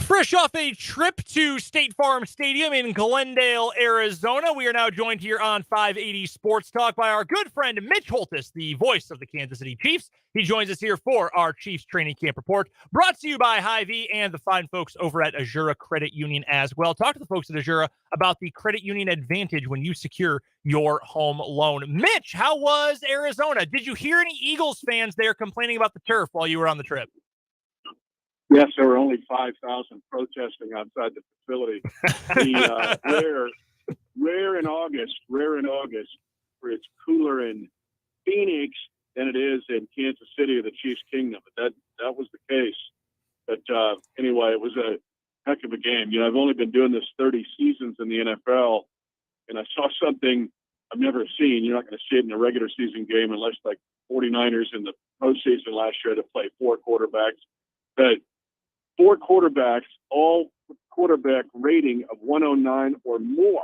[SPEAKER 2] Fresh off a trip to State Farm Stadium in Glendale, Arizona, we are now joined here on 580 Sports Talk by our good friend Mitch Holthus, the voice of the Kansas City Chiefs. He joins us here for our Chiefs training camp report, brought to you by Hy-Vee and the fine folks over at Azura Credit Union as well. Talk to the folks at Azura about the credit union advantage when you secure your home loan. Mitch, how was Arizona? Did you hear any Eagles fans there complaining about the turf while you were on the trip?
[SPEAKER 13] Yes, there were only 5,000 protesting outside the facility. Rare in August, where it's cooler in Phoenix than it is in Kansas City or the Chiefs Kingdom. But that was the case. But anyway, it was a heck of a game. I've only been doing this 30 seasons in the NFL, and I saw something I've never seen. You're not going to see it in a regular season game unless, like, 49ers in the postseason last year to play 4 quarterbacks. But 4 quarterbacks, all quarterback rating of 109 or more.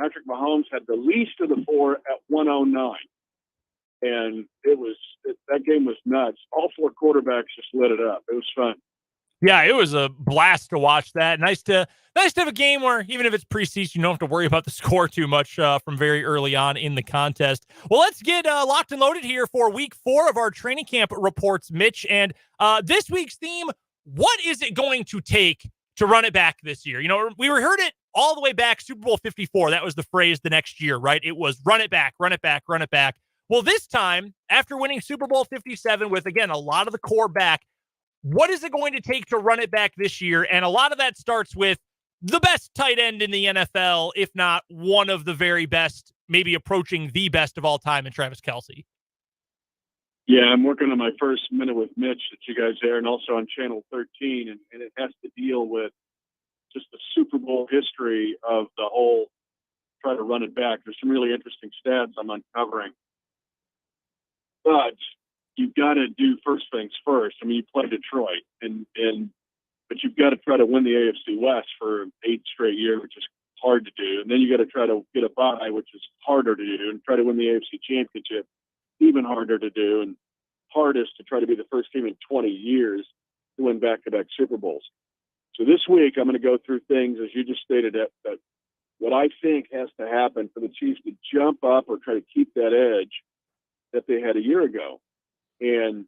[SPEAKER 13] Patrick Mahomes had the least of the 4 at 109. And that game was nuts. All 4 quarterbacks just lit it up. It was fun.
[SPEAKER 2] Yeah, it was a blast to watch that. Nice to have a game where, even if it's preseason, you don't have to worry about the score too much from very early on in the contest. Well, let's get locked and loaded here for week 4 of our training camp reports, Mitch. And this week's theme, what is it going to take to run it back this year? We heard it all the way back, Super Bowl 54. That was the phrase the next year, right? It was run it back, run it back, run it back. Well, this time, after winning Super Bowl 57 with, again, a lot of the core back, what is it going to take to run it back this year? And a lot of that starts with the best tight end in the NFL, if not one of the very best, maybe approaching the best of all time in Travis Kelce.
[SPEAKER 13] Yeah, I'm working on my first minute with Mitch that you guys air, and also on Channel 13, and it has to deal with just the Super Bowl history of the whole try to run it back. There's some really interesting stats I'm uncovering. But you've got to do first things first. I mean, you play Detroit, but you've got to try to win the AFC West for 8 straight years, which is hard to do. And then you got to try to get a bye, which is harder to do, and try to win the AFC Championship, even harder to do, and hardest to try to be the first team in 20 years to win back-to-back Super Bowls. So this week, I'm going to go through things, as you just stated, that what I think has to happen for the Chiefs to jump up or try to keep that edge that they had a year ago. And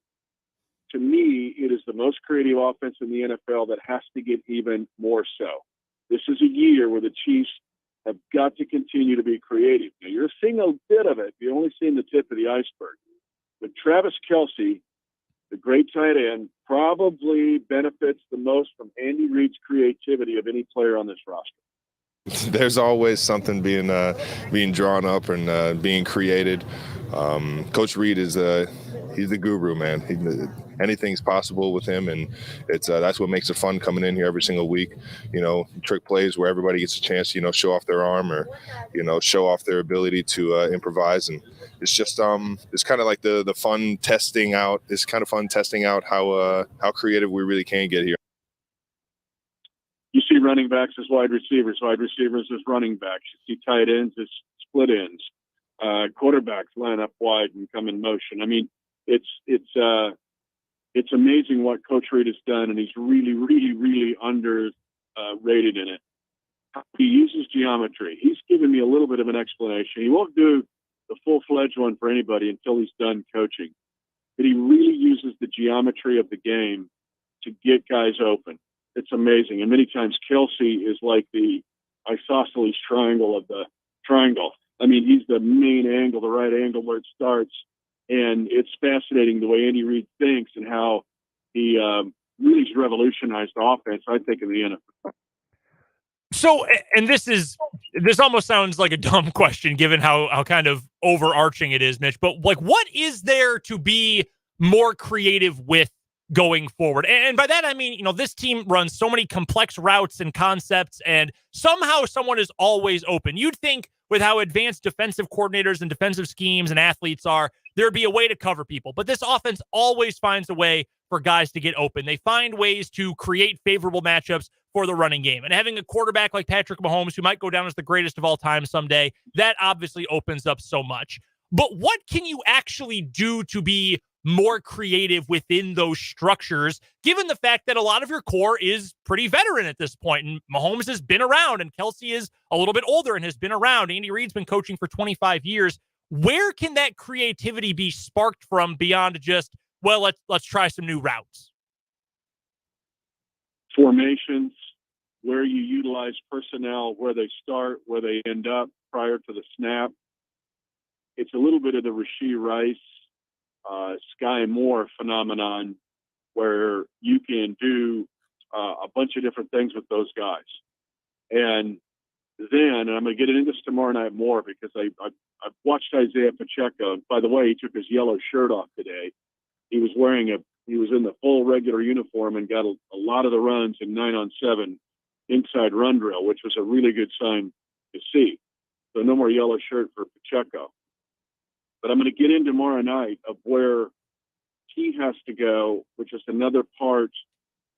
[SPEAKER 13] to me, it is the most creative offense in the NFL that has to get even more so. This is a year where the Chiefs have got to continue to be creative. Now, you're seeing a bit of it. You're only seeing the tip of the iceberg. But Travis Kelce, the great tight end, probably benefits the most from Andy Reid's creativity of any player on this roster.
[SPEAKER 14] There's always something being drawn up and being created. Coach Reid he's the guru, man. Anything's possible with him, and that's what makes it fun coming in here every single week. Trick plays where everybody gets a chance to show off their arm or show off their ability to improvise, and it's just it's kind of like the fun testing out. It's kind of fun testing out how creative we really can get here.
[SPEAKER 13] You see running backs as wide receivers as running backs. You see tight ends as split ends. Quarterbacks line up wide and come in motion. I mean, it's amazing what Coach Reid has done, and he's really, really, really underrated in it. He uses geometry. He's given me a little bit of an explanation. He won't do the full-fledged one for anybody until he's done coaching. But he really uses the geometry of the game to get guys open. It's amazing. And many times Kelce is like the isosceles triangle of the triangle. I mean, he's the main angle, the right angle where it starts. And it's fascinating the way Andy Reid thinks and how he really has revolutionized the offense, I think, in the NFL.
[SPEAKER 2] So, and this almost sounds like a dumb question given how kind of overarching it is, Mitch, but like, what is there to be more creative with going forward? And by that, I mean, this team runs so many complex routes and concepts, and somehow someone is always open. You'd think with how advanced defensive coordinators and defensive schemes and athletes are, there'd be a way to cover people. But this offense always finds a way for guys to get open. They find ways to create favorable matchups for the running game. And having a quarterback like Patrick Mahomes, who might go down as the greatest of all time someday, that obviously opens up so much. But what can you actually do to be more creative within those structures, given the fact that a lot of your core is pretty veteran at this point. And Mahomes has been around, and Kelsey is a little bit older and has been around. Andy Reid's been coaching for 25 years. Where can that creativity be sparked from beyond just, well, let's try some new routes?
[SPEAKER 13] Formations, where you utilize personnel, where they start, where they end up prior to the snap. It's a little bit of the Rashee Rice, Sky Moore phenomenon, where you can do a bunch of different things with those guys. And then, and I'm going to get into this tomorrow night more, because I've watched Isaiah Pacheco. By the way, he took his yellow shirt off today. He was in the full regular uniform and got a lot of the runs in 9-on-7 inside run drill, which was a really good sign to see. So no more yellow shirt for Pacheco. But I'm going to get in tomorrow night of where he has to go, which is another part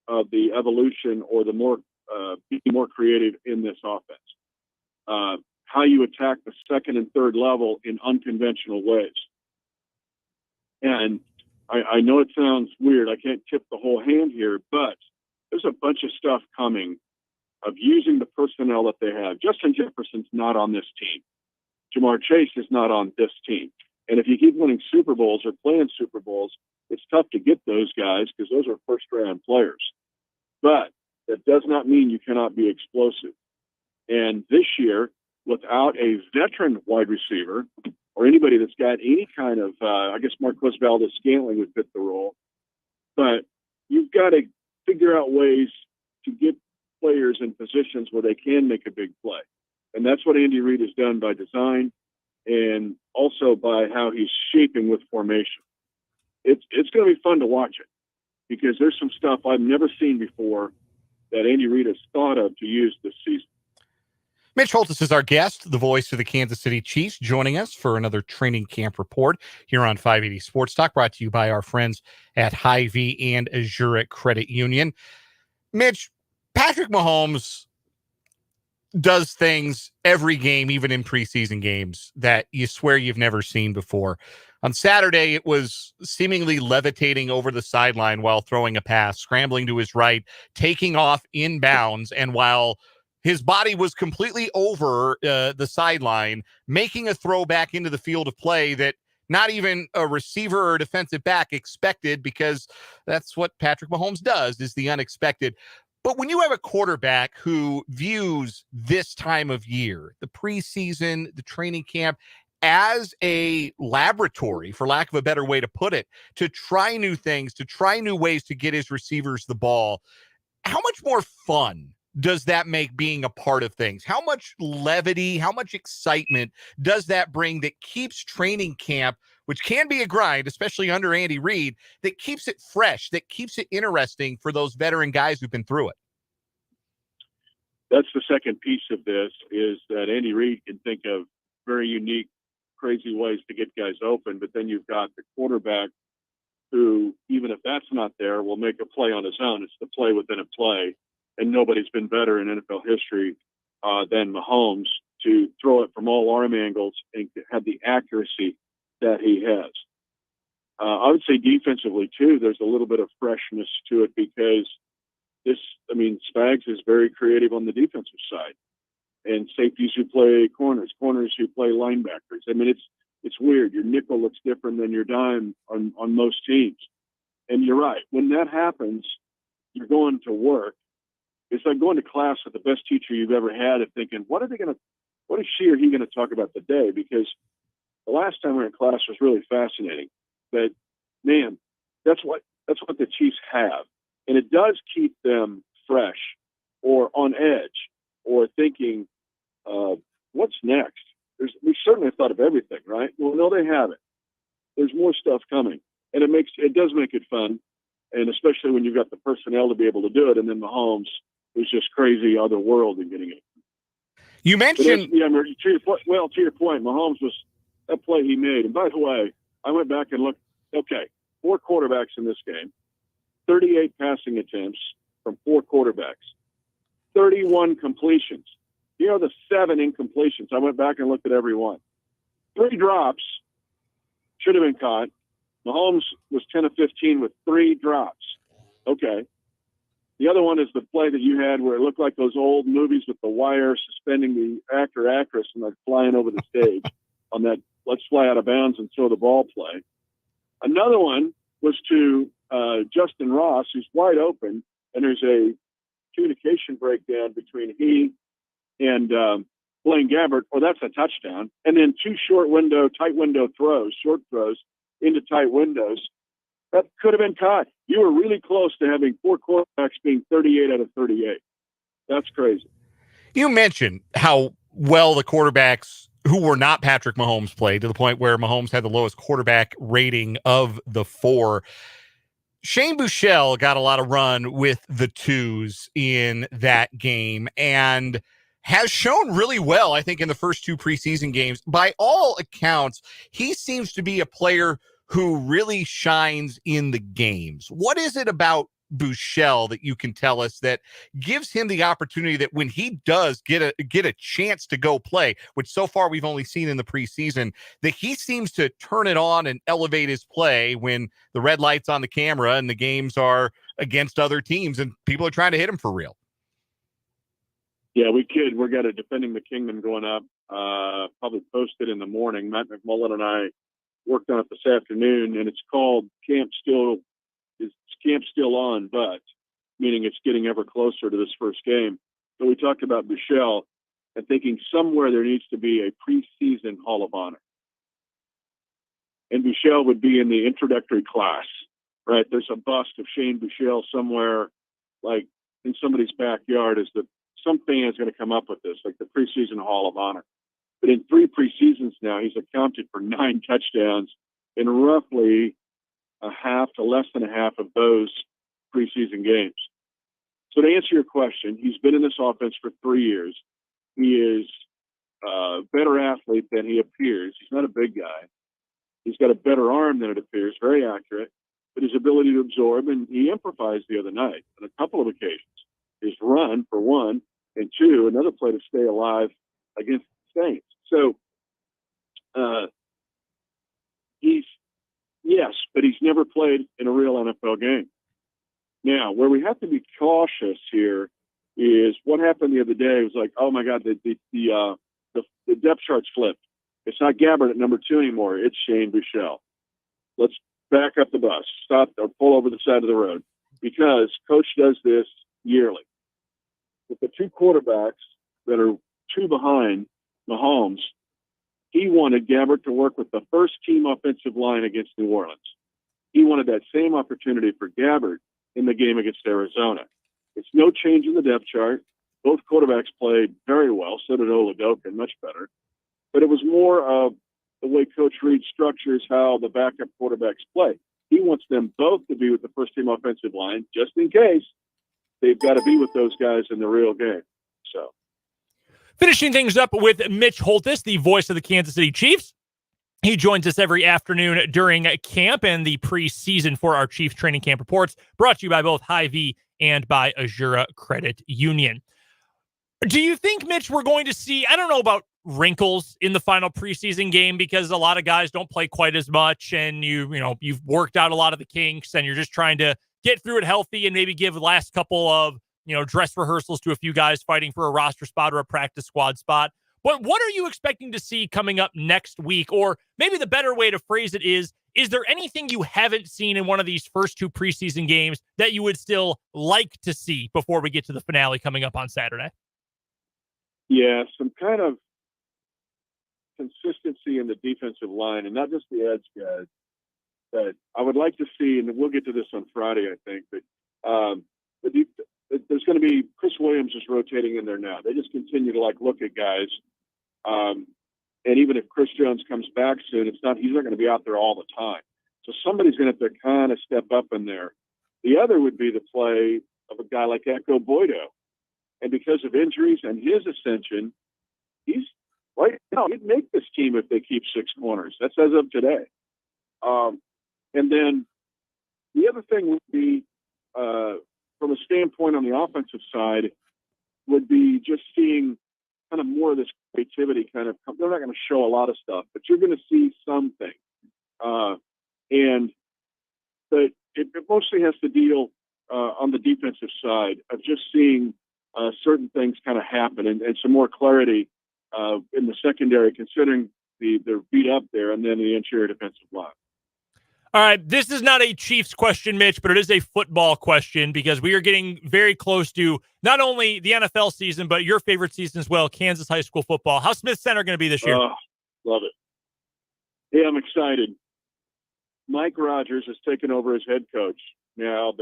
[SPEAKER 13] of the evolution, or the more being more creative in this offense. How you attack the second and third level in unconventional ways. And I know it sounds weird. I can't tip the whole hand here, but there's a bunch of stuff coming of using the personnel that they have. Justin Jefferson's not on this team. Jamar Chase is not on this team. And if you keep winning Super Bowls or playing Super Bowls, it's tough to get those guys, because those are first-round players. But that does not mean you cannot be explosive. And this year, without a veteran wide receiver, or anybody that's got any kind of, I guess Marquez Valdez-Scantling would fit the role, but you've got to figure out ways to get players in positions where they can make a big play. And that's what Andy Reid has done by design, and also by how he's shaping with formation. It's going to be fun to watch it, because there's some stuff I've never seen before that Andy Reid has thought of to use this season.
[SPEAKER 3] Mitch Holthus is our guest, the voice of the Kansas City Chiefs, joining us for another training camp report here on 580 Sports Talk, brought to you by our friends at Hy-Vee and Azuric Credit Union. Mitch, Patrick Mahomes does things every game, even in preseason games, that you swear you've never seen before. On Saturday, it was seemingly levitating over the sideline while throwing a pass, scrambling to his right, taking off inbounds, and while his body was completely over the sideline, making a throw back into the field of play that not even a receiver or defensive back expected, because that's what Patrick Mahomes does, is the unexpected. But when you have a quarterback who views this time of year, the preseason, the training camp, as a laboratory, for lack of a better way to put it, to try new things, to try new ways to get his receivers the ball, how much more fun does that make being a part of things? How much levity, how much excitement does that bring that keeps training camp, which can be a grind, especially under Andy Reid, that keeps it fresh, that keeps it interesting for those veteran guys who've been through it?
[SPEAKER 13] That's the second piece of this, is that Andy Reid can think of very unique, crazy ways to get guys open, but then you've got the quarterback who, even if that's not there, will make a play on his own. It's the play within a play. And nobody's been better in NFL history than Mahomes to throw it from all arm angles and have the accuracy that he has. I would say defensively, too, there's a little bit of freshness to it, because Spags is very creative on the defensive side. And safeties who play corners who play linebackers. It's weird. Your nickel looks different than your dime on most teams. And you're right. When that happens, you're going to work. It's like going to class with the best teacher you've ever had and thinking, what is she or he going to talk about today? Because the last time we were in class was really fascinating. But man, that's what the Chiefs have. And it does keep them fresh or on edge or thinking, what's next? We certainly thought of everything, right? Well, no, they haven't. There's more stuff coming. And it does make it fun. And especially when you've got the personnel to be able to do it. And then Mahomes, who's just crazy other world in getting it.
[SPEAKER 3] You mentioned,
[SPEAKER 13] to your point, Mahomes was that play he made. And by the way, I went back and looked. Okay, 4 quarterbacks in this game, 38 passing attempts from 4 quarterbacks, 31 completions. Here are the 7 incompletions. I went back and looked at every one. 3 drops should have been caught. Mahomes was 10 of 15 with 3 drops. Okay. The other one is the play that you had where it looked like those old movies with the wire suspending the actress and like flying over the stage on that let's fly out of bounds and throw the ball play. Another one was to Justin Ross, who's wide open, and there's a communication breakdown between he and Blaine Gabbert, or that's a touchdown. And then 2 tight window throws, short throws into tight windows. That could have been caught. You were really close to having 4 quarterbacks being 38 out of 38. That's crazy.
[SPEAKER 3] You mentioned how well the quarterbacks who were not Patrick Mahomes played, to the point where Mahomes had the lowest quarterback rating of the 4. Shane Buechele got a lot of run with the 2s in that game and has shown really well, I think, in the first 2 preseason games. By all accounts, he seems to be a player who really shines in the games. What is it about Buechele that you can tell us that gives him the opportunity that when he does get a chance to go play, which so far we've only seen in the preseason, that he seems to turn it on and elevate his play when the red light's on the camera and the games are against other teams and people are trying to hit him for real?
[SPEAKER 13] Yeah, we got a Defending the Kingdom going up, probably posted in the morning. Matt McMullen and I worked on it this afternoon, and it's called Camp Still On, but meaning it's getting ever closer to this first game. So we talked about Buechele and thinking somewhere there needs to be a preseason Hall of Honor. And Buechele would be in the introductory class, right? There's a bust of Shane Buechele somewhere, like in somebody's backyard, some fan is going to come up with this, like the preseason Hall of Honor. But in 3 preseasons now, he's accounted for 9 touchdowns in roughly a half to less than a half of those preseason games. So to answer your question, he's been in this offense for 3 years. He is a better athlete than he appears. He's not a big guy. He's got a better arm than it appears, very accurate, but his ability to absorb, and he improvised the other night on a couple of occasions. His run, for one, and 2, another play to stay alive against the Saints. So but he's never played in a real NFL game. Now, where we have to be cautious here is what happened the other day. It was like, oh my God, the depth chart's flipped. It's not Gabbert at number 2 anymore. It's Shane Buechele. Let's back up the bus, stop or pull over the side of the road, because coach does this yearly. With the 2 quarterbacks that are 2 behind Mahomes, he wanted Gabbert to work with the first team offensive line against New Orleans. He wanted that same opportunity for Gabbert in the game against Arizona. It's no change in the depth chart. Both quarterbacks played very well. So did Oladoka, much better. But it was more of the way Coach Reid structures how the backup quarterbacks play. He wants them both to be with the first team offensive line, just in case they've got to be with those guys in the real game. So,
[SPEAKER 2] finishing things up with Mitch Holthus, the voice of the Kansas City Chiefs. He joins us every afternoon during camp and the preseason for our Chiefs training camp reports, brought to you by both Hy-Vee and by Azura Credit Union. Do you think, Mitch, we're going to see, I don't know about wrinkles in the final preseason game, because a lot of guys don't play quite as much, and you've worked out a lot of the kinks and you're just trying to get through it healthy and maybe give the last couple of dress rehearsals to a few guys fighting for a roster spot or a practice squad spot. But what are you expecting to see coming up next week? Or maybe the better way to phrase it is there anything you haven't seen in one of these first 2 preseason games that you would still like to see before we get to the finale coming up on Saturday?
[SPEAKER 13] Yeah, some kind of consistency in the defensive line, and not just the edge guys, that I would like to see, and we'll get to this on Friday, I think, but there's going to be Chris Williams is rotating in there now. They just continue to look at guys. And even if Chris Jones comes back soon, he's not going to be out there all the time. So somebody's going to have to kind of step up in there. The other would be the play of a guy like Echo Boydo. And because of injuries and his ascension, he's right now, he'd make this team if they keep 6 corners. That's as of today. And then the other thing would be, from a standpoint on the offensive side, would be just seeing kind of more of this creativity kind of come. They're not going to show a lot of stuff, but you're going to see something. But it mostly has to deal on the defensive side of just seeing certain things kind of happen and some more clarity in the secondary, considering they're beat up there, and then the interior defensive line.
[SPEAKER 2] All right, this is not a Chiefs question, Mitch, but it is a football question because we are getting very close to not only the NFL season, but your favorite season as well, Kansas high school football. How's Smith Center going to be this year?
[SPEAKER 13] Love it. Yeah, I'm excited. Mike Rogers has taken over as head coach. Now,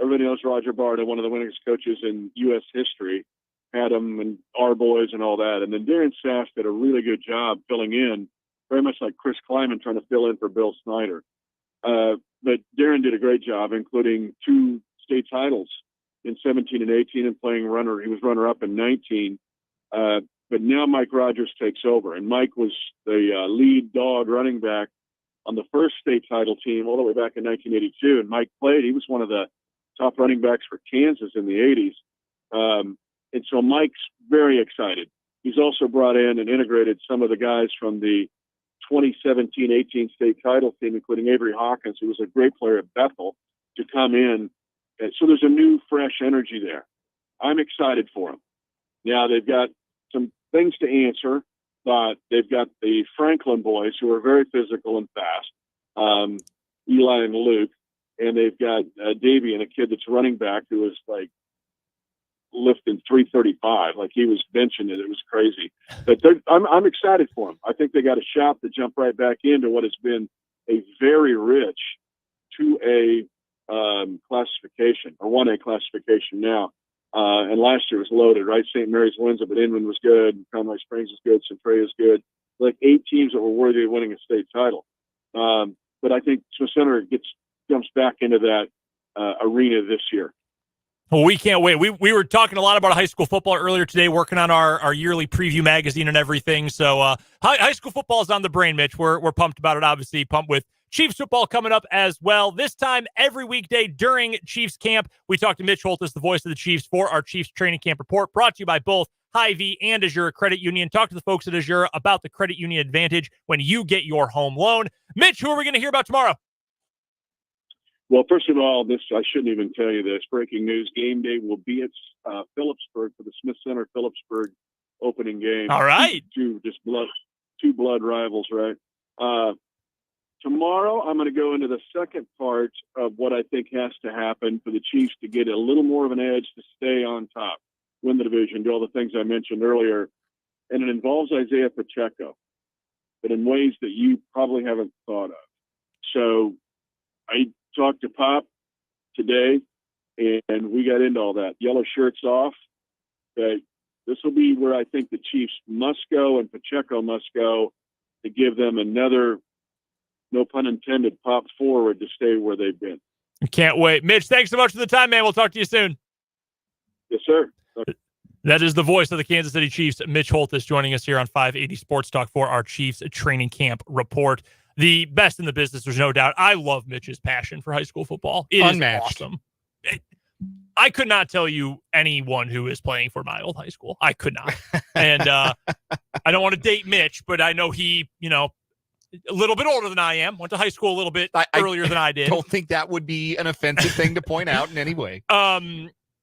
[SPEAKER 13] everybody knows Roger Barta, one of the winningest coaches in U.S. history, had him and our boys and all that. And then Darren Sass did a really good job filling in, very much like Chris Kleiman trying to fill in for Bill Snyder. But Darren did a great job, including 2 state titles in 17 and 18 and playing runner. He was runner-up in 19. But now Mike Rogers takes over. And Mike was the lead dog running back on the first state title team all the way back in 1982. And Mike played. He was one of the top running backs for Kansas in the 80s. And so Mike's very excited. He's also brought in and integrated some of the guys from the 2017-18 state title team, including Avery Hawkins, who was a great player at Bethel, to come in. And so there's a new, fresh energy there. I'm excited for them. Now, they've got some things to answer, but they've got the Franklin boys, who are very physical and fast, Eli and Luke, and they've got Davian, a kid that's running back who is like lifting 335, like he was benching it. It was crazy. But I'm excited for them. I think they got a shot to jump right back into what has been a very rich 2A classification, or 1A classification now. And last year was loaded, right? St. Mary's wins it, but Inman was good, Conway Springs is good, Centralia is good. Like 8 teams that were worthy of winning a state title. But I think Smith Center jumps back into that arena this year.
[SPEAKER 2] Well, we can't wait. We were talking a lot about high school football earlier today, working on our yearly preview magazine and everything. So high school football is on the brain, Mitch. We're pumped about it, obviously. Pumped with Chiefs football coming up as well. This time, every weekday during Chiefs camp, we talk to Mitch Holthus, the voice of the Chiefs, for our Chiefs training camp report, brought to you by both Hy-Vee and Azure Credit Union. Talk to the folks at Azure about the credit union advantage when you get your home loan. Mitch, who are we going to hear about tomorrow?
[SPEAKER 13] Well, first of all, I shouldn't even tell you this. Breaking news, game day will be at Phillipsburg for the Smith Center Phillipsburg opening game.
[SPEAKER 2] All right.
[SPEAKER 13] Two blood rivals, right? Tomorrow, I'm going to go into the second part of what I think has to happen for the Chiefs to get a little more of an edge to stay on top, win the division, do all the things I mentioned earlier. And it involves Isaiah Pacheco, but in ways that you probably haven't thought of. So I talked to Pop today, and we got into all that. Yellow shirts off. Okay, this will be where I think the Chiefs must go and Pacheco must go to give them another, no pun intended, pop forward to stay where they've been.
[SPEAKER 2] Can't wait. Mitch, thanks so much for the time, man. We'll talk to you soon.
[SPEAKER 13] Yes, sir.
[SPEAKER 2] That is the voice of the Kansas City Chiefs, Mitch Holthus, joining us here on 580 Sports Talk for our Chiefs training camp report. The best in the business, there's no doubt. I love Mitch's passion for high school football. It
[SPEAKER 3] Unmatched.
[SPEAKER 2] is awesome. I could not tell you anyone who is playing for my old high school. I could not. And I don't want to date Mitch, but I know he, a little bit older than I am. Went to high school a little bit earlier than I did.
[SPEAKER 3] Don't think that would be an offensive thing to point out in any way.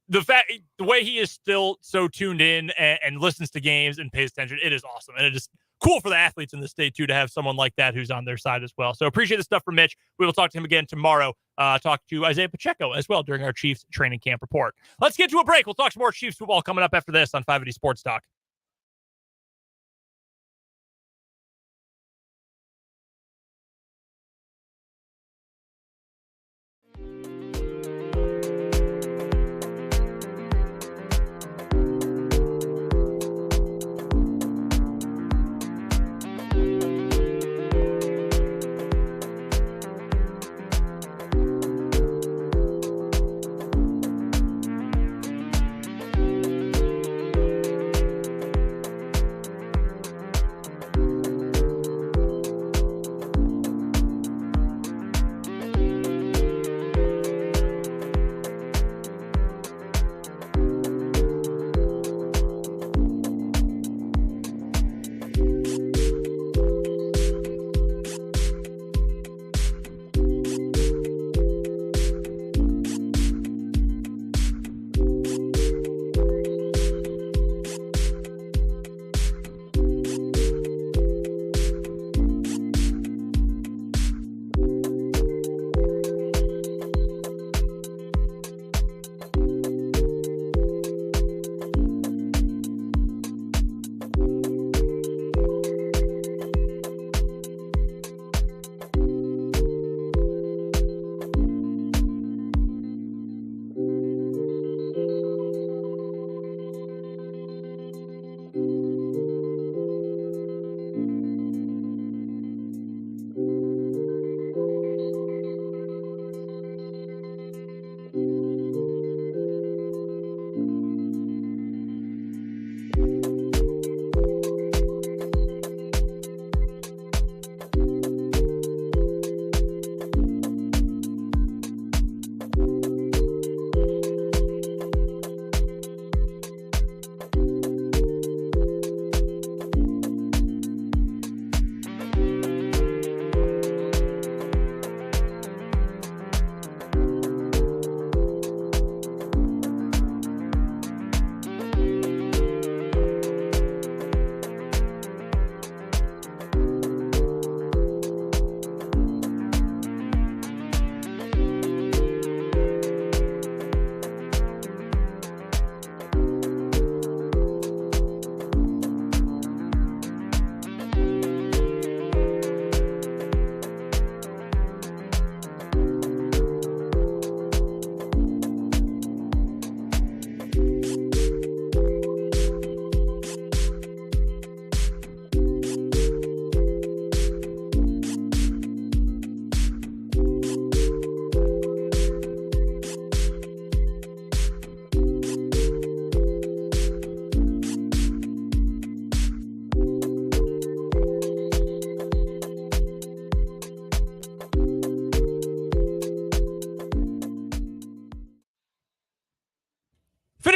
[SPEAKER 2] The way he is still so tuned in and listens to games and pays attention, it is awesome. And it is cool for the athletes in the state, too, to have someone like that who's on their side as well. So appreciate the stuff from Mitch. We will talk to him again tomorrow. Talk to Isaiah Pacheco as well during our Chiefs training camp report. Let's get to a break. We'll talk some more Chiefs football coming up after this on 580 Sports Talk.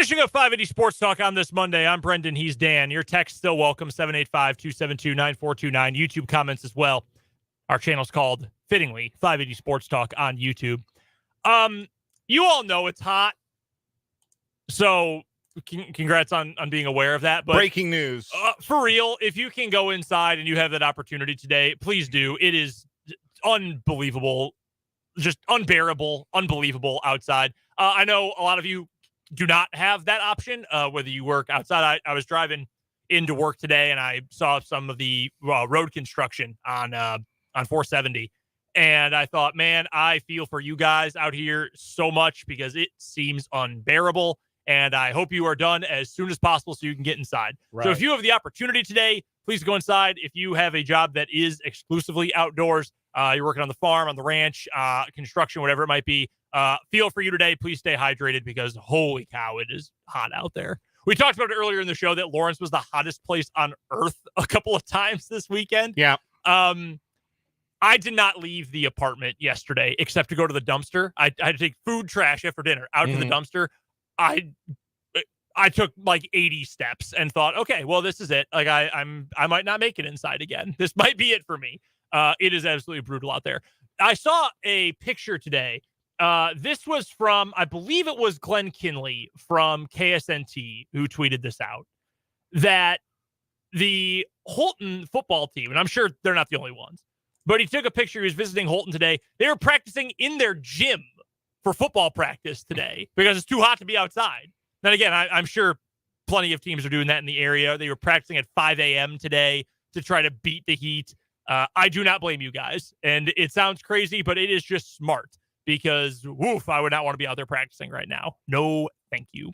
[SPEAKER 2] Finishing up 580 Sports Talk on this Monday, I'm Brendan. He's Dan. Your text still welcome, 785-272-9429. YouTube comments as well. Our channel's called, fittingly, 580 Sports Talk on YouTube. You all know it's hot, so congrats on being aware of that. But
[SPEAKER 3] breaking news.
[SPEAKER 2] For real, if you can go inside and you have that opportunity today, please do. It is unbelievable, just unbearable, unbelievable outside. I know a lot of you do not have that option, whether you work outside. I was driving into work today, and I saw some of the road construction on 470. And I thought, man, I feel for you guys out here so much because it seems unbearable. And I hope you are done as soon as possible so you can get inside. Right. So if you have the opportunity today, please go inside. If you have a job that is exclusively outdoors, you're working on the farm, on the ranch, construction, whatever it might be, feel for you today. Please stay hydrated because holy cow, it is hot out there. We talked about it earlier in the show that Lawrence was the hottest place on earth a couple of times this weekend.
[SPEAKER 3] Yeah.
[SPEAKER 2] I did not leave the apartment yesterday except to go to the dumpster. I had to take food trash after dinner out to the dumpster. I took like 80 steps and thought, okay, well, this is it. Like I might not make it inside again. This might be it for me. It is absolutely brutal out there. I saw a picture today. This was from, I believe it was Glenn Kinley from KSNT who tweeted this out, that the Holton football team, and I'm sure they're not the only ones, but he took a picture. He was visiting Holton today. They were practicing in their gym for football practice today because it's too hot to be outside. Then again, I'm sure plenty of teams are doing that in the area. They were practicing at 5 a.m. today to try to beat the heat. I do not blame you guys. And it sounds crazy, but it is just smart because, woof, I would not want to be out there practicing right now. No, thank you.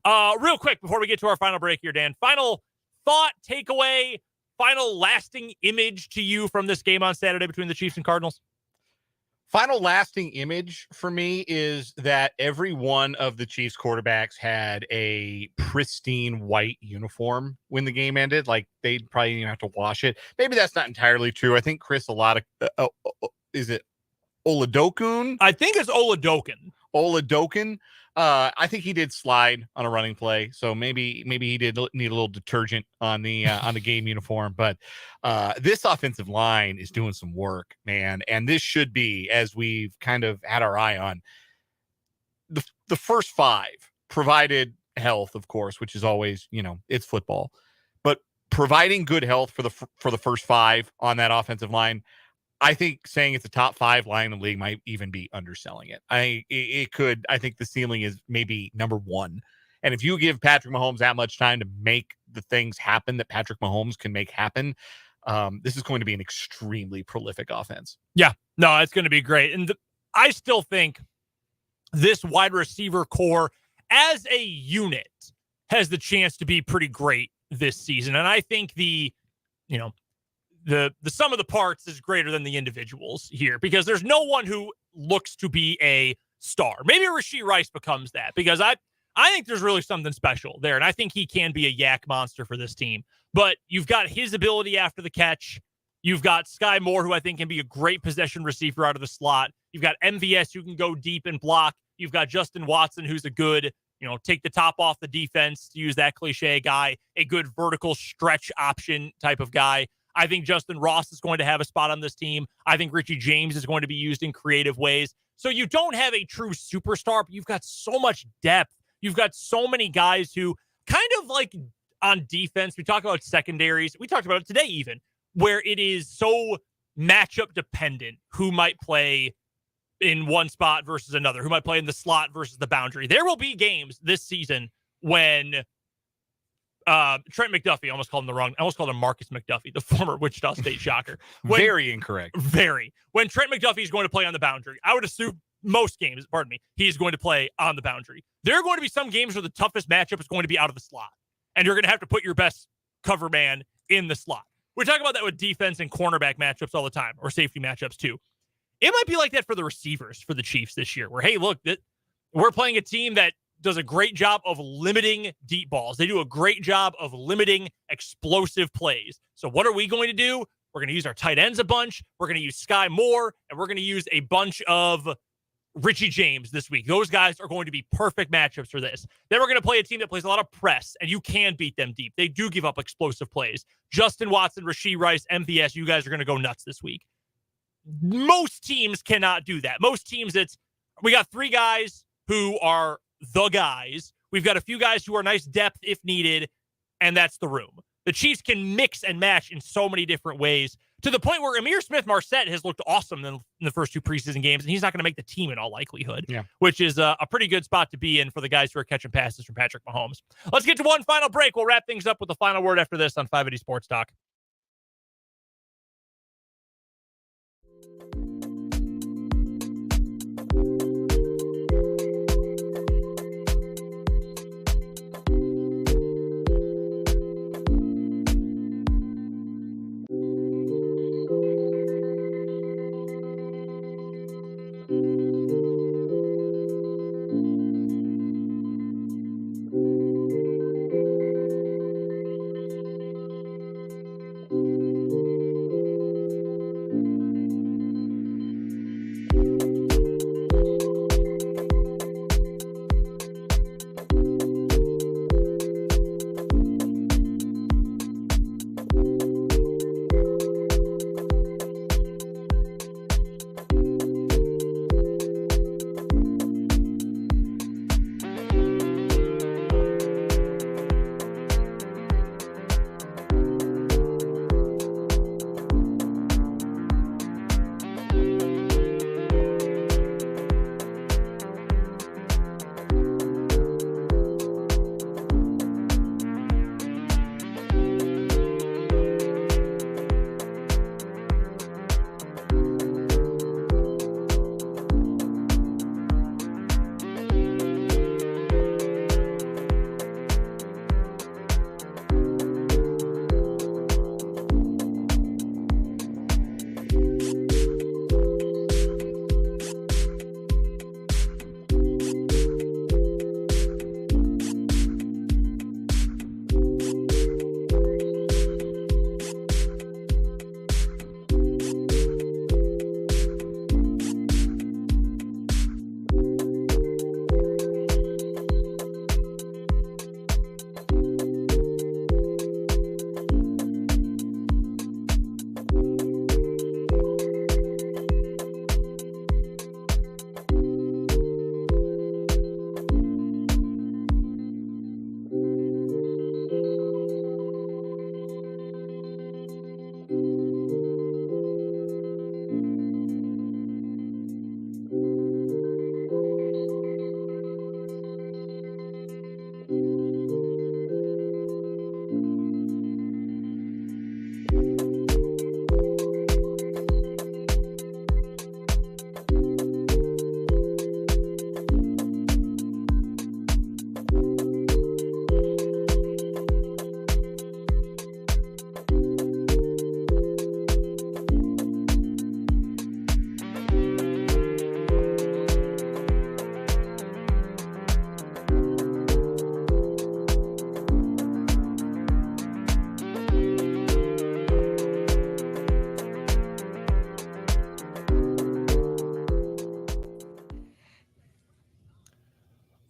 [SPEAKER 2] Real quick, before we get to our final break here, Dan, final thought, takeaway, final lasting image to you from this game on Saturday between the Chiefs and Cardinals?
[SPEAKER 3] Final lasting image for me is that every one of the Chiefs quarterbacks had a pristine white uniform when the game ended. Like they'd probably even have to wash it. Maybe that's not entirely true. I think Chris, is it Oladokun?
[SPEAKER 2] I think it's
[SPEAKER 3] Oladokun. I think he did slide on a running play, so maybe he did need a little detergent on the game uniform. But this offensive line is doing some work, man, and this should be, as we've kind of had our eye on, the first five, provided health, of course, which is always, it's football, but providing good health for the first five on that offensive line. I think saying it's a top 5 line in the league might even be underselling it. I think the ceiling is maybe number 1. And if you give Patrick Mahomes that much time to make the things happen that Patrick Mahomes can make happen, this is going to be an extremely prolific offense.
[SPEAKER 2] Yeah, no, it's going to be great. And I still think this wide receiver core as a unit has the chance to be pretty great this season. And I think the sum of the parts is greater than the individuals here because there's no one who looks to be a star. Maybe Rashee Rice becomes that because I think there's really something special there. And I think he can be a yak monster for this team, but you've got his ability after the catch. You've got Sky Moore, who I think can be a great possession receiver out of the slot. You've got MVS who can go deep and block. You've got Justin Watson, who's a good, take the top off the defense, to use that cliche guy, a good vertical stretch option type of guy. I think Justin Ross is going to have a spot on this team. I think Richie James is going to be used in creative ways. So you don't have a true superstar, but you've got so much depth. You've got so many guys who kind of like on defense. We talk about secondaries. We talked about it today even, where it is so matchup dependent who might play in one spot versus another, who might play in the slot versus the boundary. There will be games this season when Trent McDuffie, I almost called him Marcus McDuffie, the former Wichita State Shocker.
[SPEAKER 3] Very incorrect.
[SPEAKER 2] Very. When Trent McDuffie is going to play on the boundary, I would assume most games, he's going to play on the boundary. There are going to be some games where the toughest matchup is going to be out of the slot, and you're going to have to put your best cover man in the slot. We talk about that with defense and cornerback matchups all the time, or safety matchups too. It might be like that for the receivers for the Chiefs this year, where, hey, look, we're playing a team that does a great job of limiting deep balls. They do a great job of limiting explosive plays. So what are we going to do? We're going to use our tight ends a bunch. We're going to use Sky Moore, and we're going to use a bunch of Richie James this week. Those guys are going to be perfect matchups for this. Then we're going to play a team that plays a lot of press, and you can beat them deep. They do give up explosive plays. Justin Watson, Rashee Rice, MVS, you guys are going to go nuts this week. Most teams cannot do that. Most teams, we got 3 guys who are the guys. We've got a few guys who are nice depth if needed, and that's the room. The Chiefs can mix and match in so many different ways, to the point where Amir Smith-Marset has looked awesome in the first 2 preseason games, and he's not going to make the team in all likelihood, which is a pretty good spot to be in for the guys who are catching passes from Patrick Mahomes. Let's get to one final break. We'll wrap things up with the final word after this on 580 Sports Talk.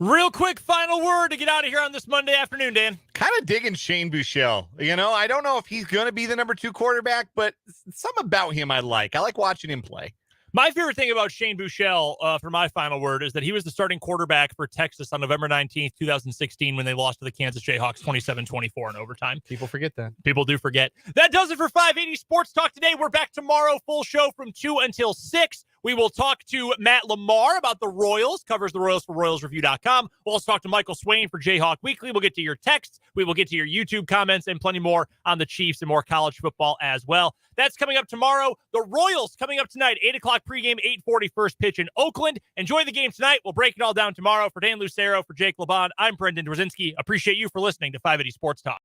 [SPEAKER 2] Real quick final word to get out of here on this Monday afternoon, Dan.
[SPEAKER 3] Kind of digging Shane Buechele. You know, I don't know if he's going to be the number 2 quarterback, but something about him I like. I like watching him play.
[SPEAKER 2] My favorite thing about Shane Buechele, for my final word, is that he was the starting quarterback for Texas on November 19th, 2016, when they lost to the Kansas Jayhawks 27-24 in overtime.
[SPEAKER 3] People forget that.
[SPEAKER 2] People do forget. That does it for 580 Sports Talk today. We're back tomorrow, full show from 2 until 6. We will talk to Matt Lamar about the Royals, covers the Royals for RoyalsReview.com. We'll also talk to Michael Swain for Jayhawk Weekly. We'll get to your texts. We will get to your YouTube comments and plenty more on the Chiefs and more college football as well. That's coming up tomorrow. The Royals coming up tonight, 8 o'clock pregame, 8:40 first pitch in Oakland. Enjoy the game tonight. We'll break it all down tomorrow. For Dan Lucero, for Jake LeBond, I'm Brendan Dworzinski. Appreciate you for listening to 580 Sports Talk.